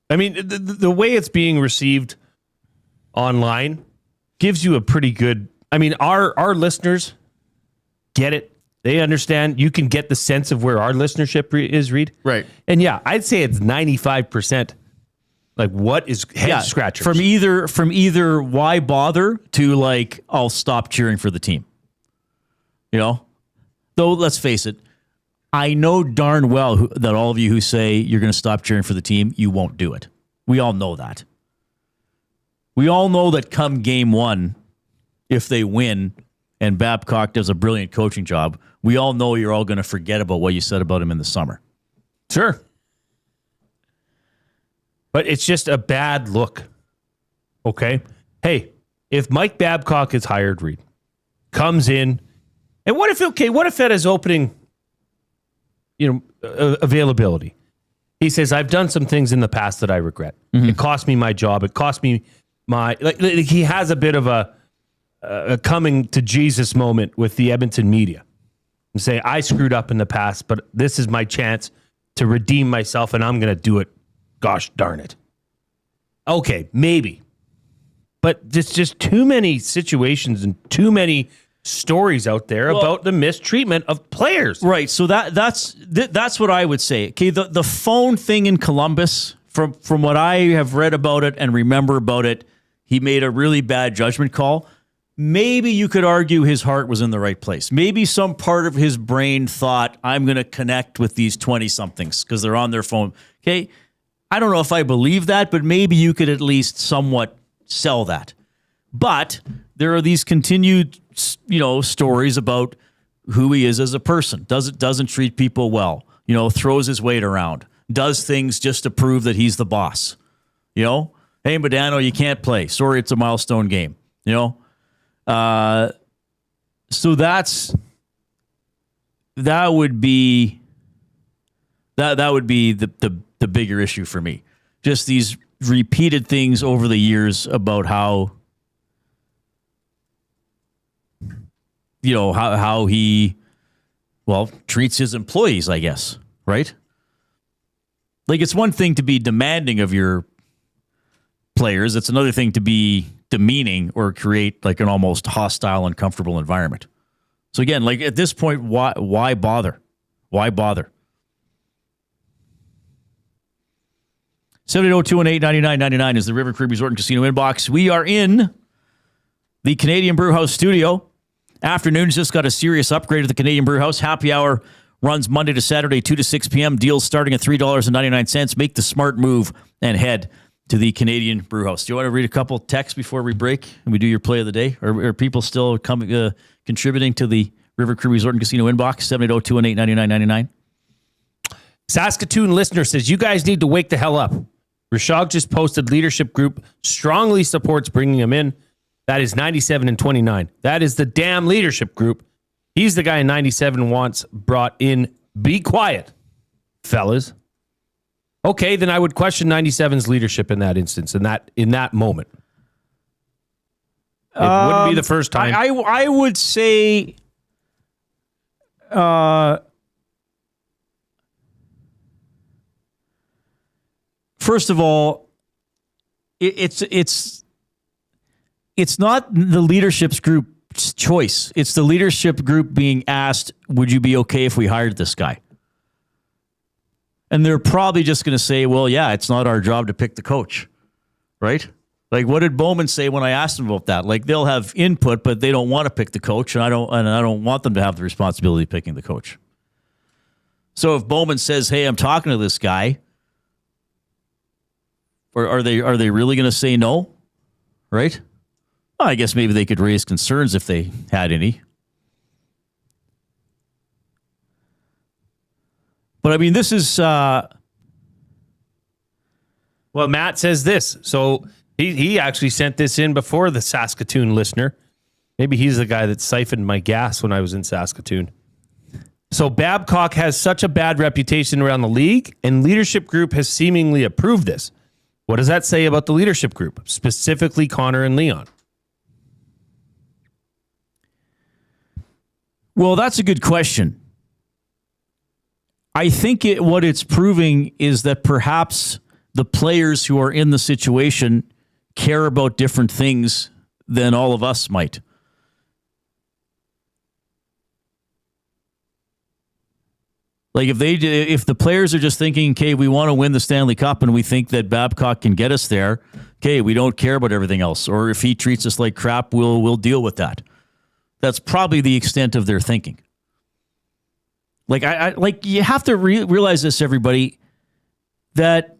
I mean, the way it's being received online gives you a pretty good... I mean, our listeners get it. They understand. You can get the sense of where our listenership is, Reid. Right. And yeah, I'd say it's 95%. What is head scratchers? From either why bother to I'll stop cheering for the team. You know? Though, let's face it, I know darn well that all of you who say you're going to stop cheering for the team, you won't do it. We all know that. We all know that come game one, if they win and Babcock does a brilliant coaching job, we all know you're all going to forget about what you said about him in the summer. Sure. But it's just a bad look. Okay? Hey, if Mike Babcock is hired, Reid, comes in, and what if at his opening availability, he says, I've done some things in the past that I regret. Mm-hmm. It cost me my job. It cost me my... he has a bit of a coming to Jesus moment with the Edmonton media. And say, I screwed up in the past, but this is my chance to redeem myself, and I'm going to do it. Gosh darn it. Okay, maybe. But it's just too many situations and too many stories out there about the mistreatment of players. Right. So that's what I would say. Okay, the phone thing in Columbus, from what I have read about it and remember about it, he made a really bad judgment call. Maybe you could argue his heart was in the right place. Maybe some part of his brain thought, I'm going to connect with these 20-somethings because they're on their phone. Okay, I don't know if I believe that, but maybe you could at least somewhat sell that. But there are these continued stories about who he is as a person. Doesn't treat people well. Throws his weight around. Does things just to prove that he's the boss. Hey, Modano, you can't play. Sorry, it's a milestone game. So that would be the bigger issue for me. Just these repeated things over the years about how how he treats his employees, I guess, right? Like, it's one thing to be demanding of your players. It's another thing to be demeaning or create like an almost hostile, uncomfortable environment. So again, like at this point, why bother? Why bother? 780-218-9999 is the River Cree Resort and Casino inbox. We are in the Canadian Brewhouse studio. Afternoons just got a serious upgrade at the Canadian Brewhouse. Happy hour runs Monday to Saturday, 2 to 6 p.m. Deals starting at $3.99. Make the smart move and head to the Canadian Brewhouse. Do you want to read a couple texts before we break and we do your play of the day? Or are people still contributing to the River Cree Resort and Casino inbox? 780-218-9999. Saskatoon listener says, you guys need to wake the hell up. Rashog just posted leadership group strongly supports bringing him in. That is 97 and 29. That is the damn leadership group. He's the guy in 97 wants brought in. Be quiet, fellas. Okay, then I would question 97's leadership in that instance, in that moment. It wouldn't be the first time. I would say first of all, it's not the leadership's group's choice. It's the leadership group being asked, would you be okay if we hired this guy? And they're probably just going to say, well, yeah, it's not our job to pick the coach, right? Like, what did Bowman say when I asked him about that? Like, they'll have input, but they don't want to pick the coach, and I don't want them to have the responsibility of picking the coach. So if Bowman says, hey, I'm talking to this guy, or are they really going to say no? Right? Well, I guess maybe they could raise concerns if they had any. But I mean, this is well, Matt says this. So he actually sent this in before the Saskatoon listener. Maybe he's the guy that siphoned my gas when I was in Saskatoon. So Babcock has such a bad reputation around the league, and leadership group has seemingly approved this. What does that say about the leadership group, specifically Connor and Leon? Well, that's a good question. I think what it's proving is that perhaps the players who are in the situation care about different things than all of us might. Like if the players are just thinking, okay, we want to win the Stanley Cup and we think that Babcock can get us there, okay, we don't care about everything else. Or if he treats us like crap, we'll deal with that. That's probably the extent of their thinking. Like like you have to realize this, everybody, that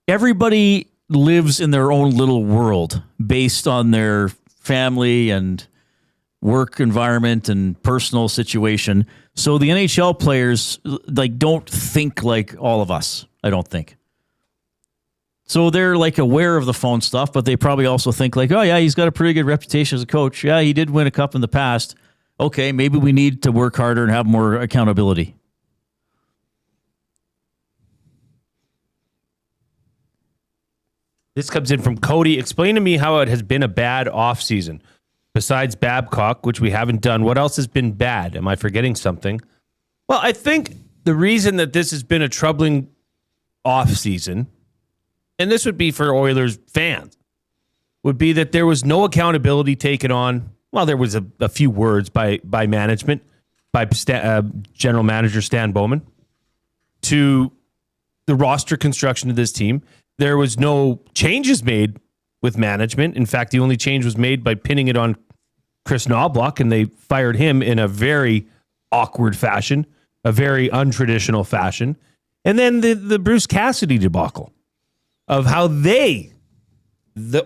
everybody lives in their own little world based on their family and work environment and personal situation. So the NHL players like don't think like all of us, I don't think. So they're like aware of the phone stuff, but they probably also think like, oh yeah, he's got a pretty good reputation as a coach. Yeah, he did win a cup in the past. Okay, maybe we need to work harder and have more accountability. This comes in from Cody. Explain to me how it has been a bad offseason. Besides Babcock, which we haven't done, what else has been bad? Am I forgetting something? Well, I think the reason that this has been a troubling offseason, and this would be for Oilers fans, would be that there was no accountability taken on. Well, there was a few words by management, by general manager Stan Bowman, to the roster construction of this team. There was no changes made with management. In fact, the only change was made by pinning it on Chris Knobloch, and they fired him in a very awkward fashion, a very untraditional fashion. And then the Bruce Cassidy debacle of how the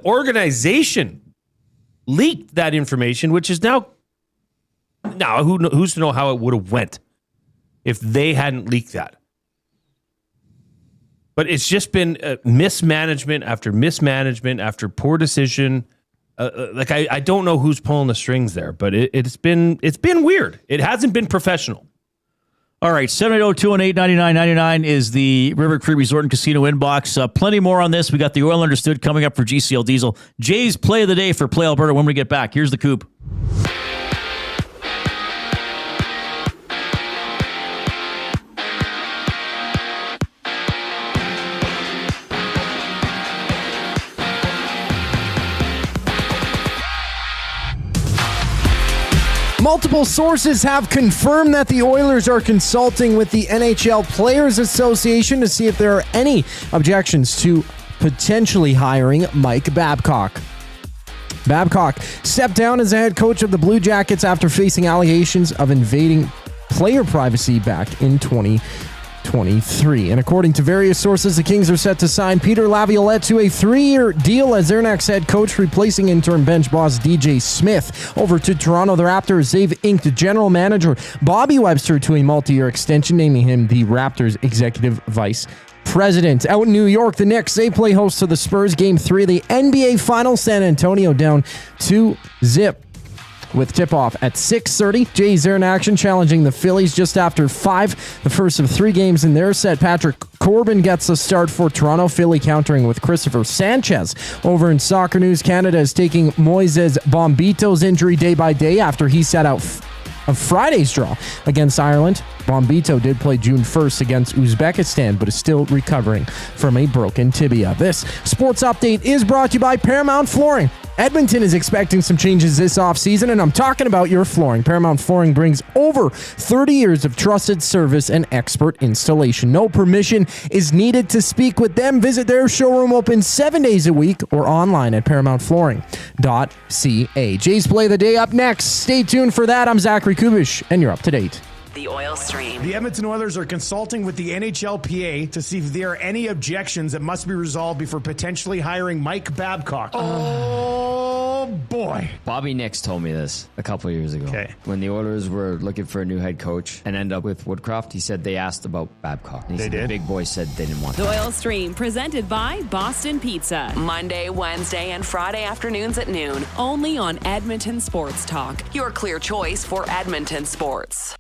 organization, leaked that information, which is now who's to know how it would have went if they hadn't leaked that. But it's just been mismanagement after poor decision. I don't know who's pulling the strings there, but it's been weird. It hasn't been professional. All right, 780-218-9999 is the River Cree Resort and Casino inbox. Plenty more on this. We got the Oil Understood coming up for GCL Diesel. Jay's play of the day for Play Alberta when we get back. Here's the Coop. Multiple sources have confirmed that the Oilers are consulting with the NHL Players Association to see if there are any objections to potentially hiring Mike Babcock. Babcock stepped down as the head coach of the Blue Jackets after facing allegations of invading player privacy back in 2023. And according to various sources, the Kings are set to sign Peter Laviolette to a 3-year deal as their next head coach, replacing interim bench boss DJ Smith. Over to Toronto, the Raptors, they've inked general manager Bobby Webster to a multi-year extension, naming him the Raptors executive vice president. Out in New York, the Knicks, they play host to the Spurs. Game 3 of the NBA Finals. San Antonio down 2-0. With tip-off at 6:30. Jays are in action, challenging the Phillies just after 5. The first of 3 games in their set. Patrick Corbin gets a start for Toronto. Philly countering with Christopher Sanchez. Over in soccer news, Canada is taking Moises Bombito's injury day by day after he sat out of Friday's draw against Ireland. Bombito did play June 1st against Uzbekistan, but is still recovering from a broken tibia. This sports update is brought to you by Paramount Flooring. Edmonton is expecting some changes this offseason, and I'm talking about your flooring. Paramount Flooring brings over 30 years of trusted service and expert installation. No permission is needed to speak with them. Visit their showroom, open 7 days a week, or online at ParamountFlooring.ca. Jays play the day up next. Stay tuned for that. I'm Zachary Kubish, and you're up to date. The Oil Stream. The Edmonton Oilers are consulting with the NHLPA to see if there are any objections that must be resolved before potentially hiring Mike Babcock. Oh, boy. Bobby Nix told me this a couple of years ago. Okay. When the Oilers were looking for a new head coach and ended up with Woodcroft, he said they asked about Babcock. And he said the big boys said they didn't want The him. Oil Stream, presented by Boston Pizza. Monday, Wednesday, and Friday afternoons at noon. Only on Edmonton Sports Talk. Your clear choice for Edmonton sports.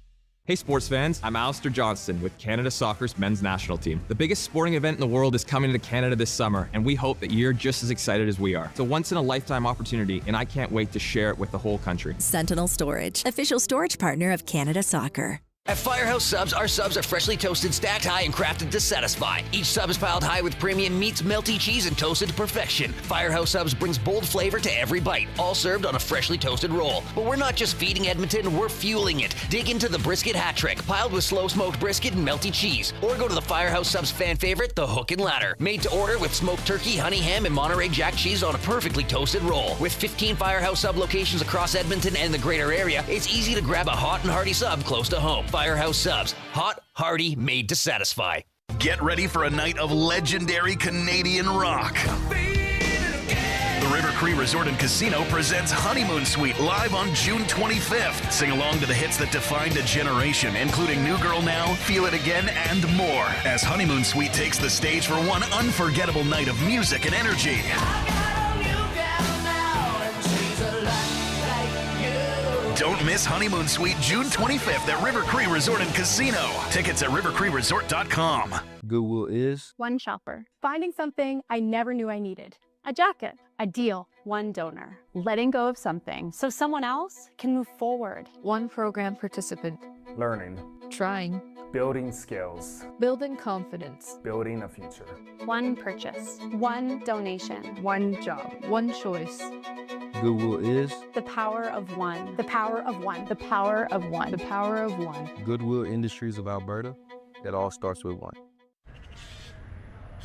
Hey sports fans, I'm Alistair Johnston with Canada Soccer's men's national team. The biggest sporting event in the world is coming to Canada this summer, and we hope that you're just as excited as we are. It's a once-in-a-lifetime opportunity, and I can't wait to share it with the whole country. Sentinel Storage, official storage partner of Canada Soccer. At Firehouse Subs, our subs are freshly toasted, stacked high, and crafted to satisfy. Each sub is piled high with premium meats, melty cheese, and toasted to perfection. Firehouse Subs brings bold flavor to every bite, all served on a freshly toasted roll. But we're not just feeding Edmonton, we're fueling it. Dig into the brisket hat trick, piled with slow-smoked brisket and melty cheese. Or go to the Firehouse Subs fan favorite, the Hook and Ladder. Made to order with smoked turkey, honey ham, and Monterey Jack cheese on a perfectly toasted roll. With 15 Firehouse Sub locations across Edmonton and the greater area, it's easy to grab a hot and hearty sub close to home. Firehouse Subs. Hot, hearty, made to satisfy. Get ready for a night of legendary Canadian rock. The River Cree Resort and Casino presents Honeymoon Suite live on June 25th. Sing along to the hits that defined a generation, including New Girl Now, Feel It Again, and more, as Honeymoon Suite takes the stage for one unforgettable night of music and energy. Don't miss Honeymoon Suite June 25th at River Cree Resort and Casino. Tickets at rivercreeresort.com. Goodwill is one shopper, finding something I never knew I needed. A jacket, a deal, one donor, letting go of something so someone else can move forward. One program participant, learning, trying, building skills, building confidence, building a future. One purchase, one donation, one job, one choice. Goodwill is the power of one, the power of one, the power of one, the power of one. Goodwill Industries of Alberta. It all starts with one.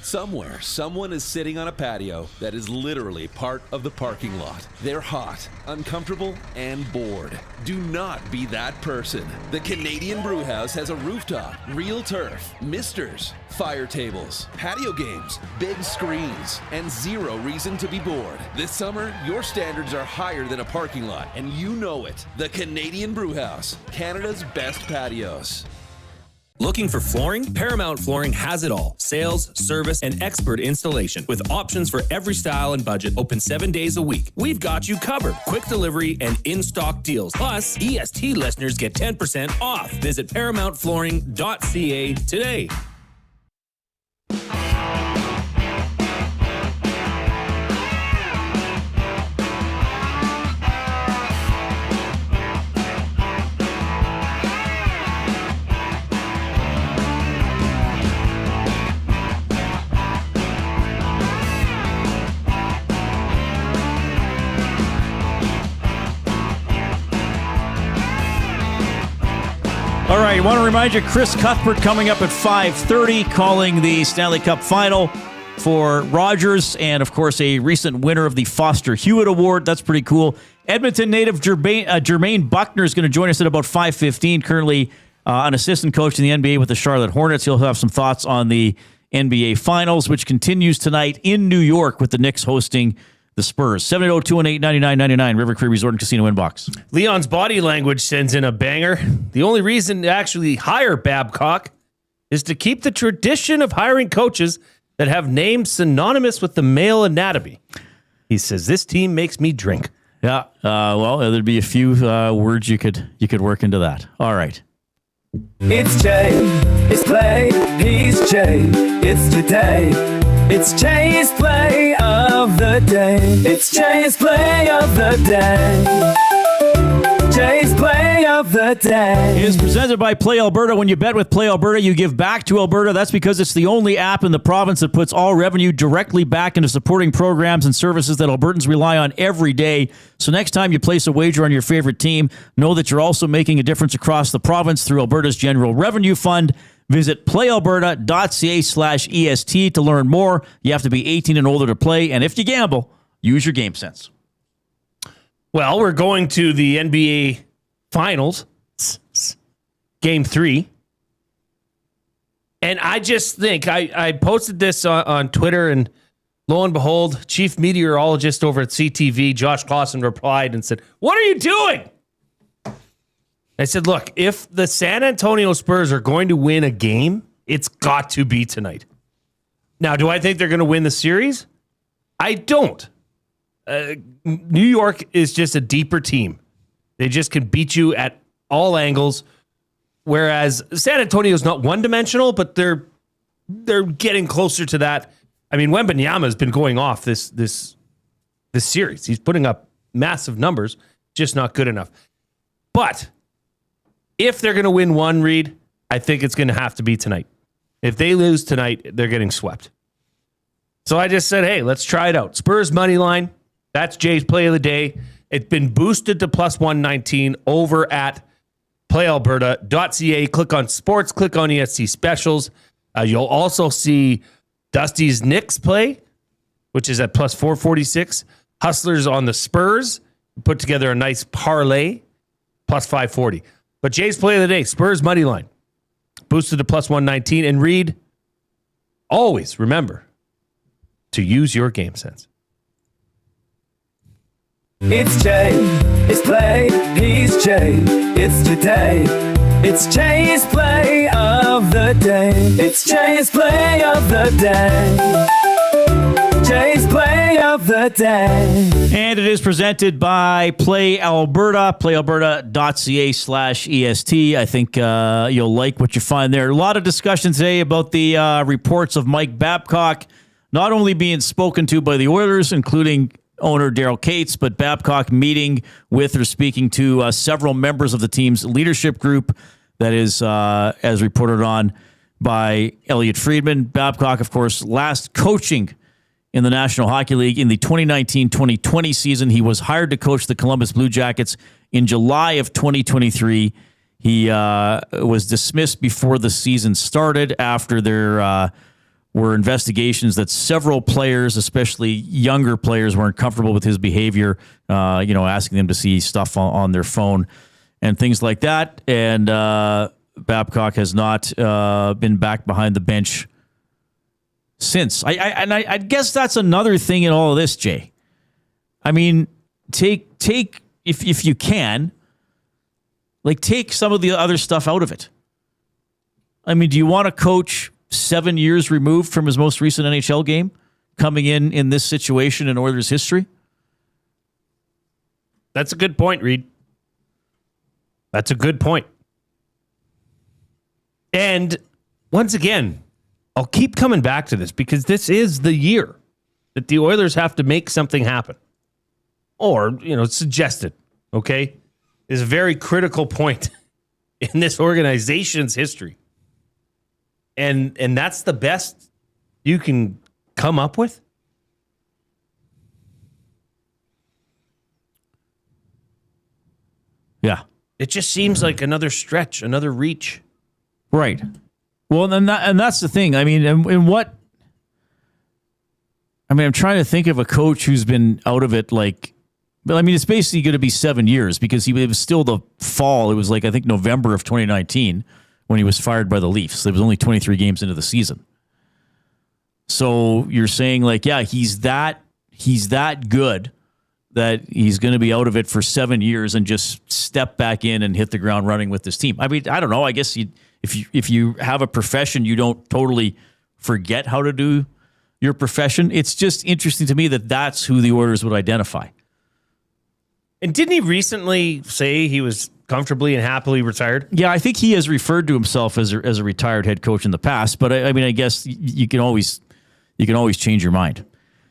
Somewhere, someone is sitting on a patio that is literally part of the parking lot. They're hot, uncomfortable, and bored. Do not be that person. The Canadian Brewhouse has a rooftop, real turf, misters, fire tables, patio games, big screens, and zero reason to be bored. This summer, your standards are higher than a parking lot, and you know it. The Canadian Brewhouse, Canada's best patios. Looking for flooring? Paramount Flooring has it all. Sales, service, and expert installation. With options for every style and budget, open 7 days a week. We've got you covered. Quick delivery and in-stock deals. Plus, EST listeners get 10% off. Visit ParamountFlooring.ca today. All right, I want to remind you, Chris Cuthbert coming up at 5:30, calling the Stanley Cup Final for Rogers, and of course a recent winner of the Foster Hewitt Award. That's pretty cool. Edmonton native Jermaine Bucknor is going to join us at about 5:15. Currently an assistant coach in the NBA with the Charlotte Hornets. He'll have some thoughts on the NBA Finals, which continues tonight in New York with the Knicks hosting the Spurs. 780-218-9999, River Cree Resort and Casino inbox. Leon's body language sends in a banger. The only reason to actually hire Babcock is to keep the tradition of hiring coaches that have names synonymous with the male anatomy. He says, this team makes me drink. Yeah, well, there'd be a few words you could work into that. All right. It's Jay, it's play, he's Jay, it's today. It's Jay's play of the day. It's Jay's play of the day. Jay's play of the day is presented by Play Alberta. When you bet with Play Alberta, you give back to Alberta. That's because it's the only app in the province that puts all revenue directly back into supporting programs and services that Albertans rely on every day. So next time you place a wager on your favorite team, know that you're also making a difference across the province through Alberta's General Revenue Fund. Visit playalberta.ca/EST to learn more. You have to be 18 and older to play, and if you gamble, use your game sense. Well, we're going to the NBA Finals, Game 3. And I just think, I posted this on Twitter, and lo and behold, chief meteorologist over at CTV, Josh Clausen, replied and said, "What are you doing?" I said, look, if the San Antonio Spurs are going to win a game, it's got to be tonight. Now, do I think they're going to win the series? I don't. New York is just a deeper team. They just can beat you at all angles, whereas San Antonio is not one-dimensional, but they're getting closer to that. I mean, Wembanyama has been going off this series. He's putting up massive numbers, just not good enough. But if they're going to win one, Reid, I think it's going to have to be tonight. If they lose tonight, they're getting swept. So I just said, hey, let's try it out. Spurs money line. That's Jay's play of the day. It's been boosted to plus 119 over at playalberta.ca. Click on sports, click on ESC specials. You'll also see Dusty's Knicks play, which is at plus 446. Hustlers on the Spurs put together a nice parlay, plus 540. But Jay's play of the day, Spurs money line, boosted to plus 119. And Reid, always remember to use your game sense. It's Jay, it's play, he's Jay, it's today. It's Jay's play of the day. It's Jay's play of the day. Jay's play of the day. And it is presented by Play Alberta, playalberta.ca/EST. I think you'll like what you find there. A lot of discussion today about the reports of Mike Babcock not only being spoken to by the Oilers, including owner Daryl Cates, but Babcock meeting with or speaking to several members of the team's leadership group. That is, as reported on by Elliot Friedman. Babcock, of course, last coaching in the National Hockey League in the 2019-2020 season. He was hired to coach the Columbus Blue Jackets in July of 2023. He was dismissed before the season started after there were investigations that several players, especially younger players, weren't comfortable with his behavior, asking them to see stuff on their phone and things like that. And Babcock has not been back behind the bench since. I guess that's another thing in all of this, Jay. I mean, take if you can, take some of the other stuff out of it. I mean, do you want to coach 7 years removed from his most recent NHL game, coming in this situation in Oilers history? That's a good point, Reid. That's a good point. And once again, I'll keep coming back to this because this is the year that the Oilers have to make something happen. Or, suggest it, okay? Is a very critical point in this organization's history. And that's the best you can come up with? Yeah. it just seems like another stretch, another reach. Right. Well, and that's the thing. I mean, and what? I mean, I'm trying to think of a coach who's been out of it but I mean, it's basically going to be 7 years because it was still the fall. It was I think November of 2019 when he was fired by the Leafs. It was only 23 games into the season. So you're saying he's that good that he's going to be out of it for 7 years and just step back in and hit the ground running with this team. I mean, I don't know. I guess if you have a profession, you don't totally forget how to do your profession. It's just interesting to me that that's who the Oilers would identify. And didn't he recently say he was comfortably and happily retired? Yeah, I think he has referred to himself as a retired head coach in the past, but I mean, I guess you can always change your mind.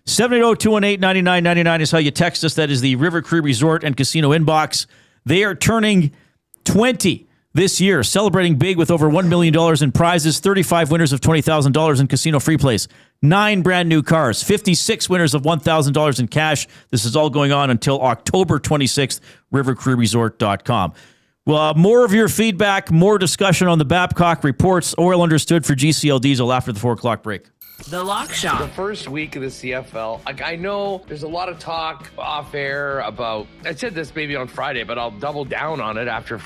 780-218-9999 is how you text us. That is the River Cree Resort and Casino inbox. They are turning 20 this year, celebrating big with over $1 million in prizes, 35 winners of $20,000 in casino free plays, 9 brand new cars, 56 winners of $1,000 in cash. This is all going on until October 26th, rivercreeresort.com. Well, more of your feedback, more discussion on the Babcock reports. Oil understood for GCL Diesel after the 4 o'clock break. The Lock Shop. The first week of the CFL, I know there's a lot of talk off air about, I said this maybe on Friday, but I'll double down on it after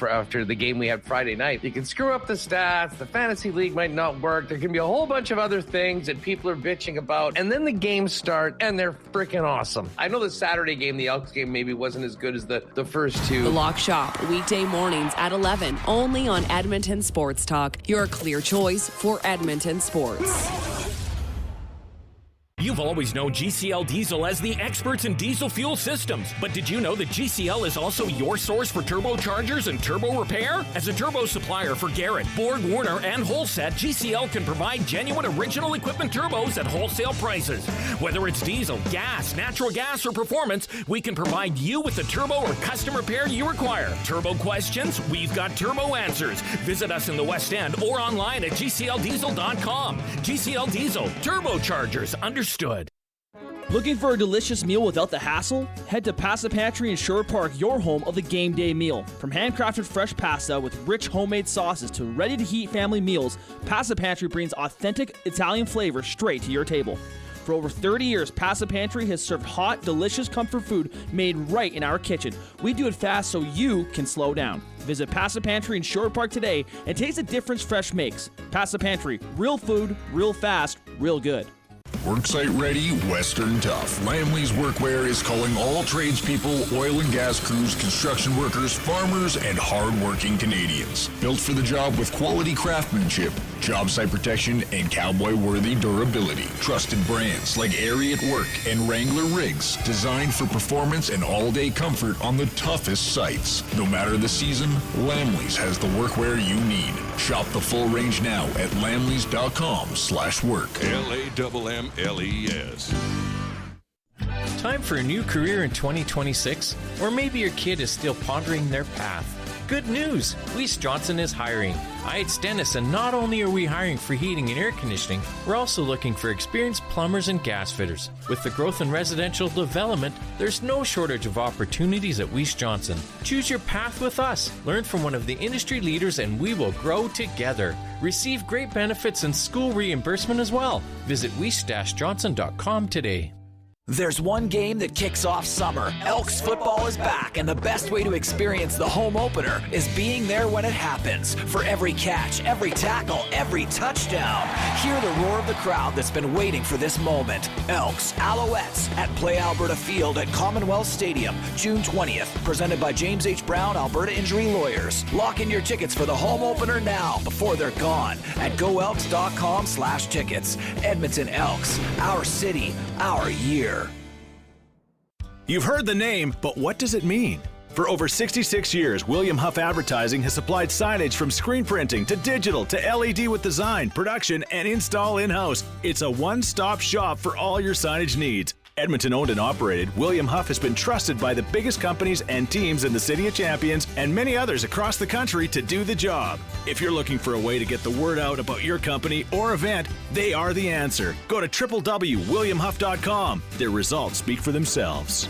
the game we had Friday night. You can screw up the stats, the fantasy league might not work, there can be a whole bunch of other things that people are bitching about, and then the games start, and they're freaking awesome. I know the Saturday game, the Elks game, maybe wasn't as good as the first two. The Lock Shop, weekday mornings at 11, only on Edmonton Sports Talk, your clear choice for Edmonton sports. You've always known GCL Diesel as the experts in diesel fuel systems, but did you know that GCL is also your source for turbochargers and turbo repair? As a turbo supplier for Garrett, Borg Warner, and Holset, GCL can provide genuine original equipment turbos at wholesale prices. Whether it's diesel, gas, natural gas, or performance, we can provide you with the turbo or custom repair you require. Turbo questions? We've got turbo answers. Visit us in the West End or online at GCLDiesel.com. GCL Diesel, turbochargers, understood. Looking for a delicious meal without the hassle? Head to Pasta Pantry in Sherwood Park, your home of the game day meal. From handcrafted fresh pasta with rich homemade sauces to ready-to-heat family meals, Pasta Pantry brings authentic Italian flavor straight to your table. For over 30 years, Pasta Pantry has served hot, delicious comfort food made right in our kitchen. We do it fast so you can slow down. Visit Pasta Pantry in Sherwood Park today and taste the difference fresh makes. Pasta Pantry, real food, real fast, real good. Worksite ready, Western tough. Lamley's Workwear is calling all tradespeople, oil and gas crews, construction workers, farmers, and hard-working Canadians. Built for the job with quality craftsmanship, job site protection, and cowboy-worthy durability. Trusted brands like Ariat Work and Wrangler Rigs, designed for performance and all-day comfort on the toughest sites. No matter the season, Lamley's has the workwear you need. Shop the full range now at lamleys.com/work. LAMMLES. Time for a new career in 2026? Or maybe your kid is still pondering their path. Good news! Weiss Johnson is hiring. It's Dennis, and not only are we hiring for heating and air conditioning, we're also looking for experienced plumbers and gas fitters. With the growth in residential development, there's no shortage of opportunities at Weiss Johnson. Choose your path with us. Learn from one of the industry leaders, and we will grow together. Receive great benefits and school reimbursement as well. Visit weiss-johnson.com today. There's one game that kicks off summer. Elks football is back, and the best way to experience the home opener is being there when it happens. For every catch, every tackle, every touchdown, hear the roar of the crowd that's been waiting for this moment. Elks, Alouettes at Play Alberta Field at Commonwealth Stadium, June 20th. Presented by James H. Brown, Alberta Injury Lawyers. Lock in your tickets for the home opener now before they're gone at goelks.com/tickets. Edmonton Elks, our city, our year. You've heard the name, but what does it mean? For over 66 years, William Huff Advertising has supplied signage from screen printing to digital to LED with design, production, and install in-house. It's a one-stop shop for all your signage needs. Edmonton owned and operated, William Huff has been trusted by the biggest companies and teams in the City of Champions and many others across the country to do the job. If you're looking for a way to get the word out about your company or event, they are the answer. Go to www.williamhuff.com. Their results speak for themselves.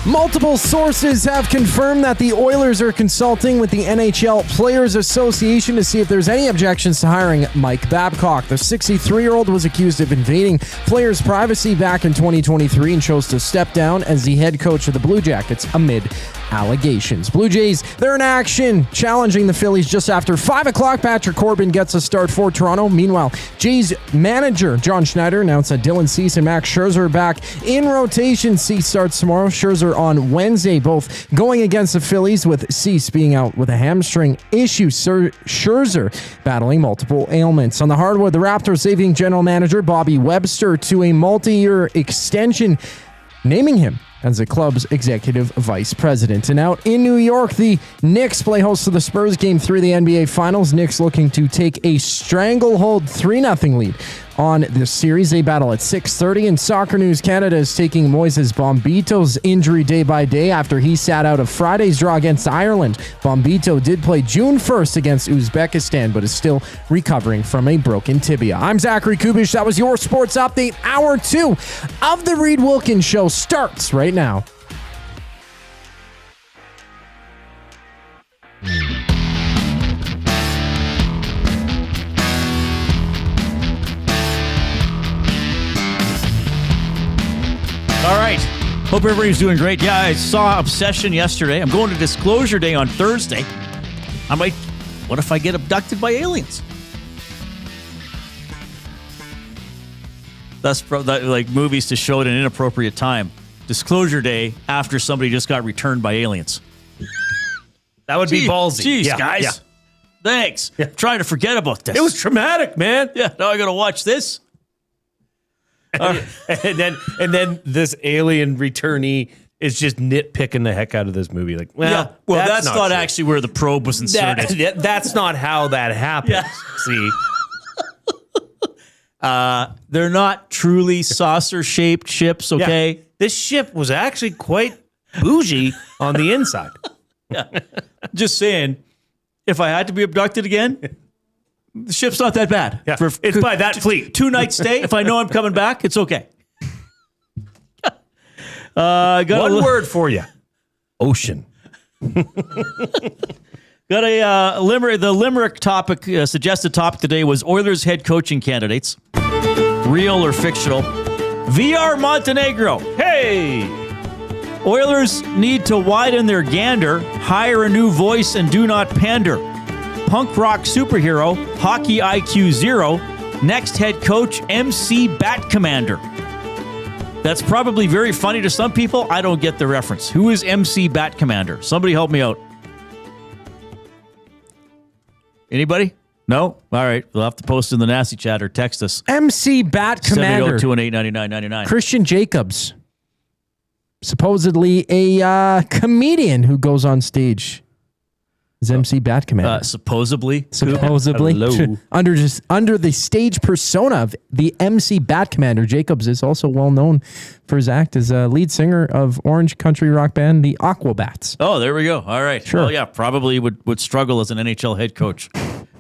Multiple sources have confirmed that the Oilers are consulting with the NHL Players Association to see if there's any objections to hiring Mike Babcock. The 63-year-old was accused of invading players' privacy back in 2023 and chose to step down as the head coach of the Blue Jackets amid allegations. Blue Jays, they're in action, challenging the Phillies just after 5 o'clock. Patrick Corbin gets a start for Toronto. Meanwhile, Jays manager John Schneider announced that Dylan Cease and Max Scherzer are back in rotation. Cease starts tomorrow, Scherzer on Wednesday, both going against the Phillies, with Cease being out with a hamstring issue. Scherzer battling multiple ailments. On the hardwood, the Raptors saving general manager Bobby Webster to a multi-year extension, naming him as the club's executive vice president. And out in New York, the Knicks play host to the Spurs Game 3 of the NBA Finals. Knicks looking to take a stranglehold 3-0 lead on this series. They battle at 6:30. In soccer news, Canada is taking Moises Bombito's injury day by day after he sat out of Friday's draw against Ireland. Bombito did play June 1st against Uzbekistan, but is still recovering from a broken tibia. I'm Zachary Kubish. That was your sports update. Hour 2 of the Reid Wilkins Show starts right now. All right. Hope everybody's doing great. Yeah, I saw Obsession yesterday. I'm going to Disclosure Day on Thursday. What if I get abducted by aliens? That's like movies to show at an inappropriate time. Disclosure Day after somebody just got returned by aliens. That would be ballsy. Jeez, guys. Yeah. Thanks. Yeah. Trying to forget about this. It was traumatic, man. Yeah, now I got to watch this. And then this alien returnee is just nitpicking the heck out of this movie. Like, that's not actually where the probe was inserted. That's not how that happens. Yeah. See, they're not truly saucer-shaped ships. Okay, yeah. This ship was actually quite bougie on the inside. Yeah, just saying. If I had to be abducted again. The ship's not that bad. Yeah. It's by that fleet. 2-night stay. If I know I'm coming back, it's okay. One word for you. Ocean. Got a limerick. The limerick topic, suggested topic today was Oilers head coaching candidates. Real or fictional. VR Montenegro. Hey! Oilers need to widen their gander, hire a new voice, and do not pander. Punk rock superhero, hockey IQ 0, next head coach, MC Bat Commander. That's probably very funny to some people. I don't get the reference. Who is MC Bat Commander? Somebody help me out. Anybody? No? All right. We'll have to post in the Nasty Chat or text us. MC Bat Commander. 780-218-9999. Christian Jacobs. Supposedly a comedian who goes on stage. Is MC Bat Commander. Supposedly. Hello. Under the stage persona of the MC Bat Commander, Jacobs is also well known for his act as a lead singer of orange country rock band, the Aquabats. Oh, there we go. All right. Sure. Well, yeah, probably would struggle as an NHL head coach.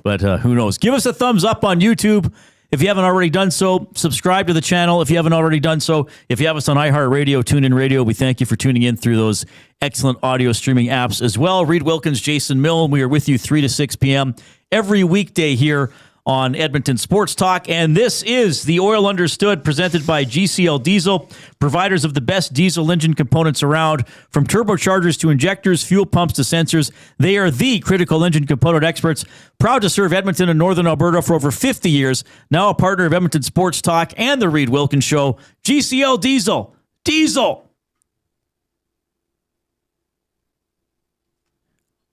But who knows? Give us a thumbs up on YouTube. If you haven't already done so, subscribe to the channel. If you haven't already done so, if you have us on iHeartRadio, TuneIn Radio, we thank you for tuning in through those excellent audio streaming apps as well. Reid Wilkins, Jason Milne, we are with you 3 to 6 p.m. every weekday here on Edmonton Sports Talk. And this is the Oil Understood, presented by GCL Diesel, providers of the best diesel engine components around. From turbochargers to injectors, fuel pumps to sensors, they are the critical engine component experts. Proud to serve Edmonton and Northern Alberta for over 50 years. Now a partner of Edmonton Sports Talk and the Reid Wilkins Show. GCL Diesel. Diesel.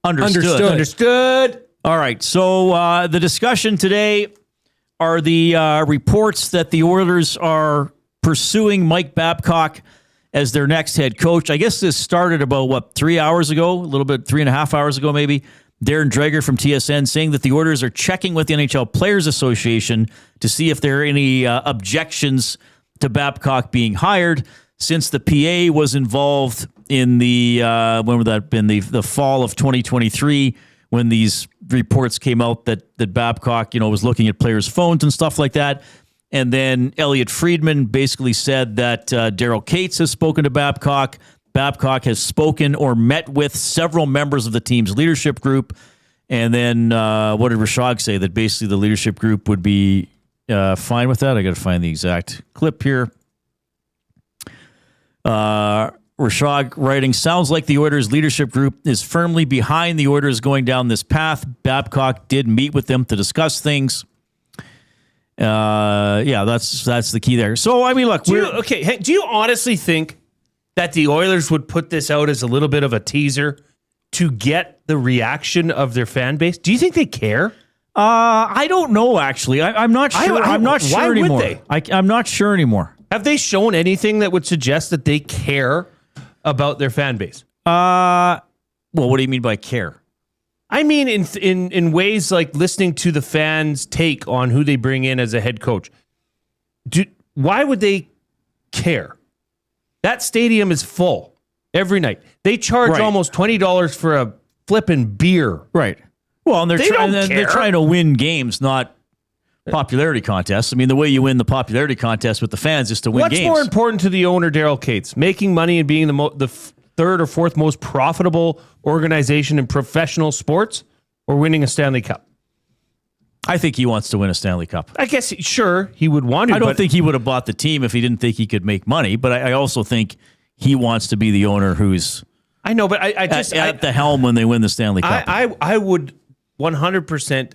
Understood. All right, so the discussion today are the reports that the Oilers are pursuing Mike Babcock as their next head coach. I guess this started about, 3 hours ago, a little bit, 3.5 hours ago maybe. Darren Dreger from TSN saying that the Oilers are checking with the NHL Players Association to see if there are any objections to Babcock being hired, since the PA was involved in the, when would that have been, the fall of 2023, when these reports came out that Babcock, was looking at players' phones and stuff like that. And then Elliot Friedman basically said that Daryl Cates has spoken to Babcock Babcock has spoken or met with several members of the team's leadership group. And then what did Rashog say? That basically the leadership group would be fine with that. I got to find the exact clip here. Rashog writing, sounds like the Oilers leadership group is firmly behind the Oilers going down this path. Babcock did meet with them to discuss things. That's the key there. So, I mean, look. Do you honestly think that the Oilers would put this out as a little bit of a teaser to get the reaction of their fan base? Do you think they care? I don't know, actually. I'm not sure. I'm not sure anymore. Why would they? I'm not sure anymore. Have they shown anything that would suggest that they care about their fan base? Well, what do you mean by care? I mean, in ways like listening to the fans' take on who they bring in as a head coach. Why would they care? That stadium is full every night. They charge almost $20 for a flipping beer. Right. Well, and they're trying to win games, not popularity contests. I mean, the way you win the popularity contest with the fans is to win games. What's more important to the owner, Daryl Cates? Making money and being the third or fourth most profitable organization in professional sports, or winning a Stanley Cup? I think he wants to win a Stanley Cup. I guess, sure, he would want to. I don't think he would have bought the team if he didn't think he could make money, but I also think he wants to be the owner who's I know, but I just at the helm when they win the Stanley Cup. I would 100%.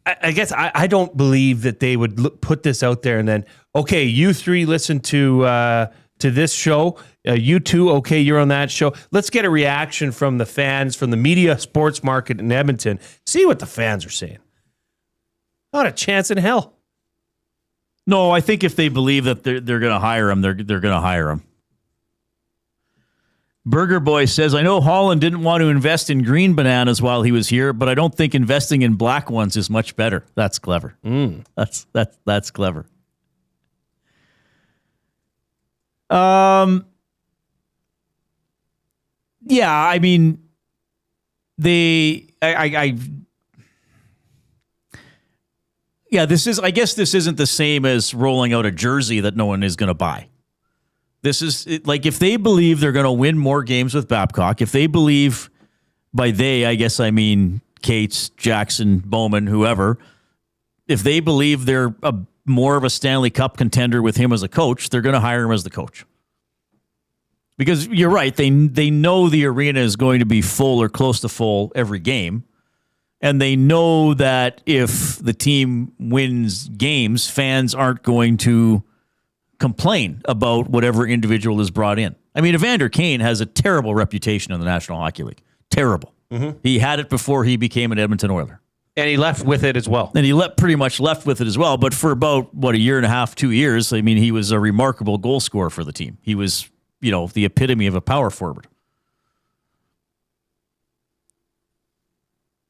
I guess I don't believe that they would put this out there and then, okay, you three listen to this show. You two, okay, you're on that show. Let's get a reaction from the fans, from the media sports market in Edmonton. See what the fans are saying. Not a chance in hell. No, I think if they believe that they're going to hire him, they're going to hire him. Burger Boy says, I know Holland didn't want to invest in green bananas while he was here, but I don't think investing in black ones is much better. That's clever. That's clever. Yeah, I mean, I guess this isn't the same as rolling out a jersey that no one is going to buy. This is like if they believe they're going to win more games with Babcock, if they believe, by they, I guess I mean Cates, Jackson, Bowman, whoever, if they believe they're more of a Stanley Cup contender with him as a coach, they're going to hire him as the coach. Because you're right, they know the arena is going to be full or close to full every game. And they know that if the team wins games, fans aren't going to complain about whatever individual is brought in. I mean, Evander Kane has a terrible reputation in the National Hockey League. Terrible. Mm-hmm. He had it before he became an Edmonton Oiler. And he left with it as well. And he pretty much left with it as well. But for about, a year and a half, 2 years, I mean, he was a remarkable goal scorer for the team. He was, the epitome of a power forward.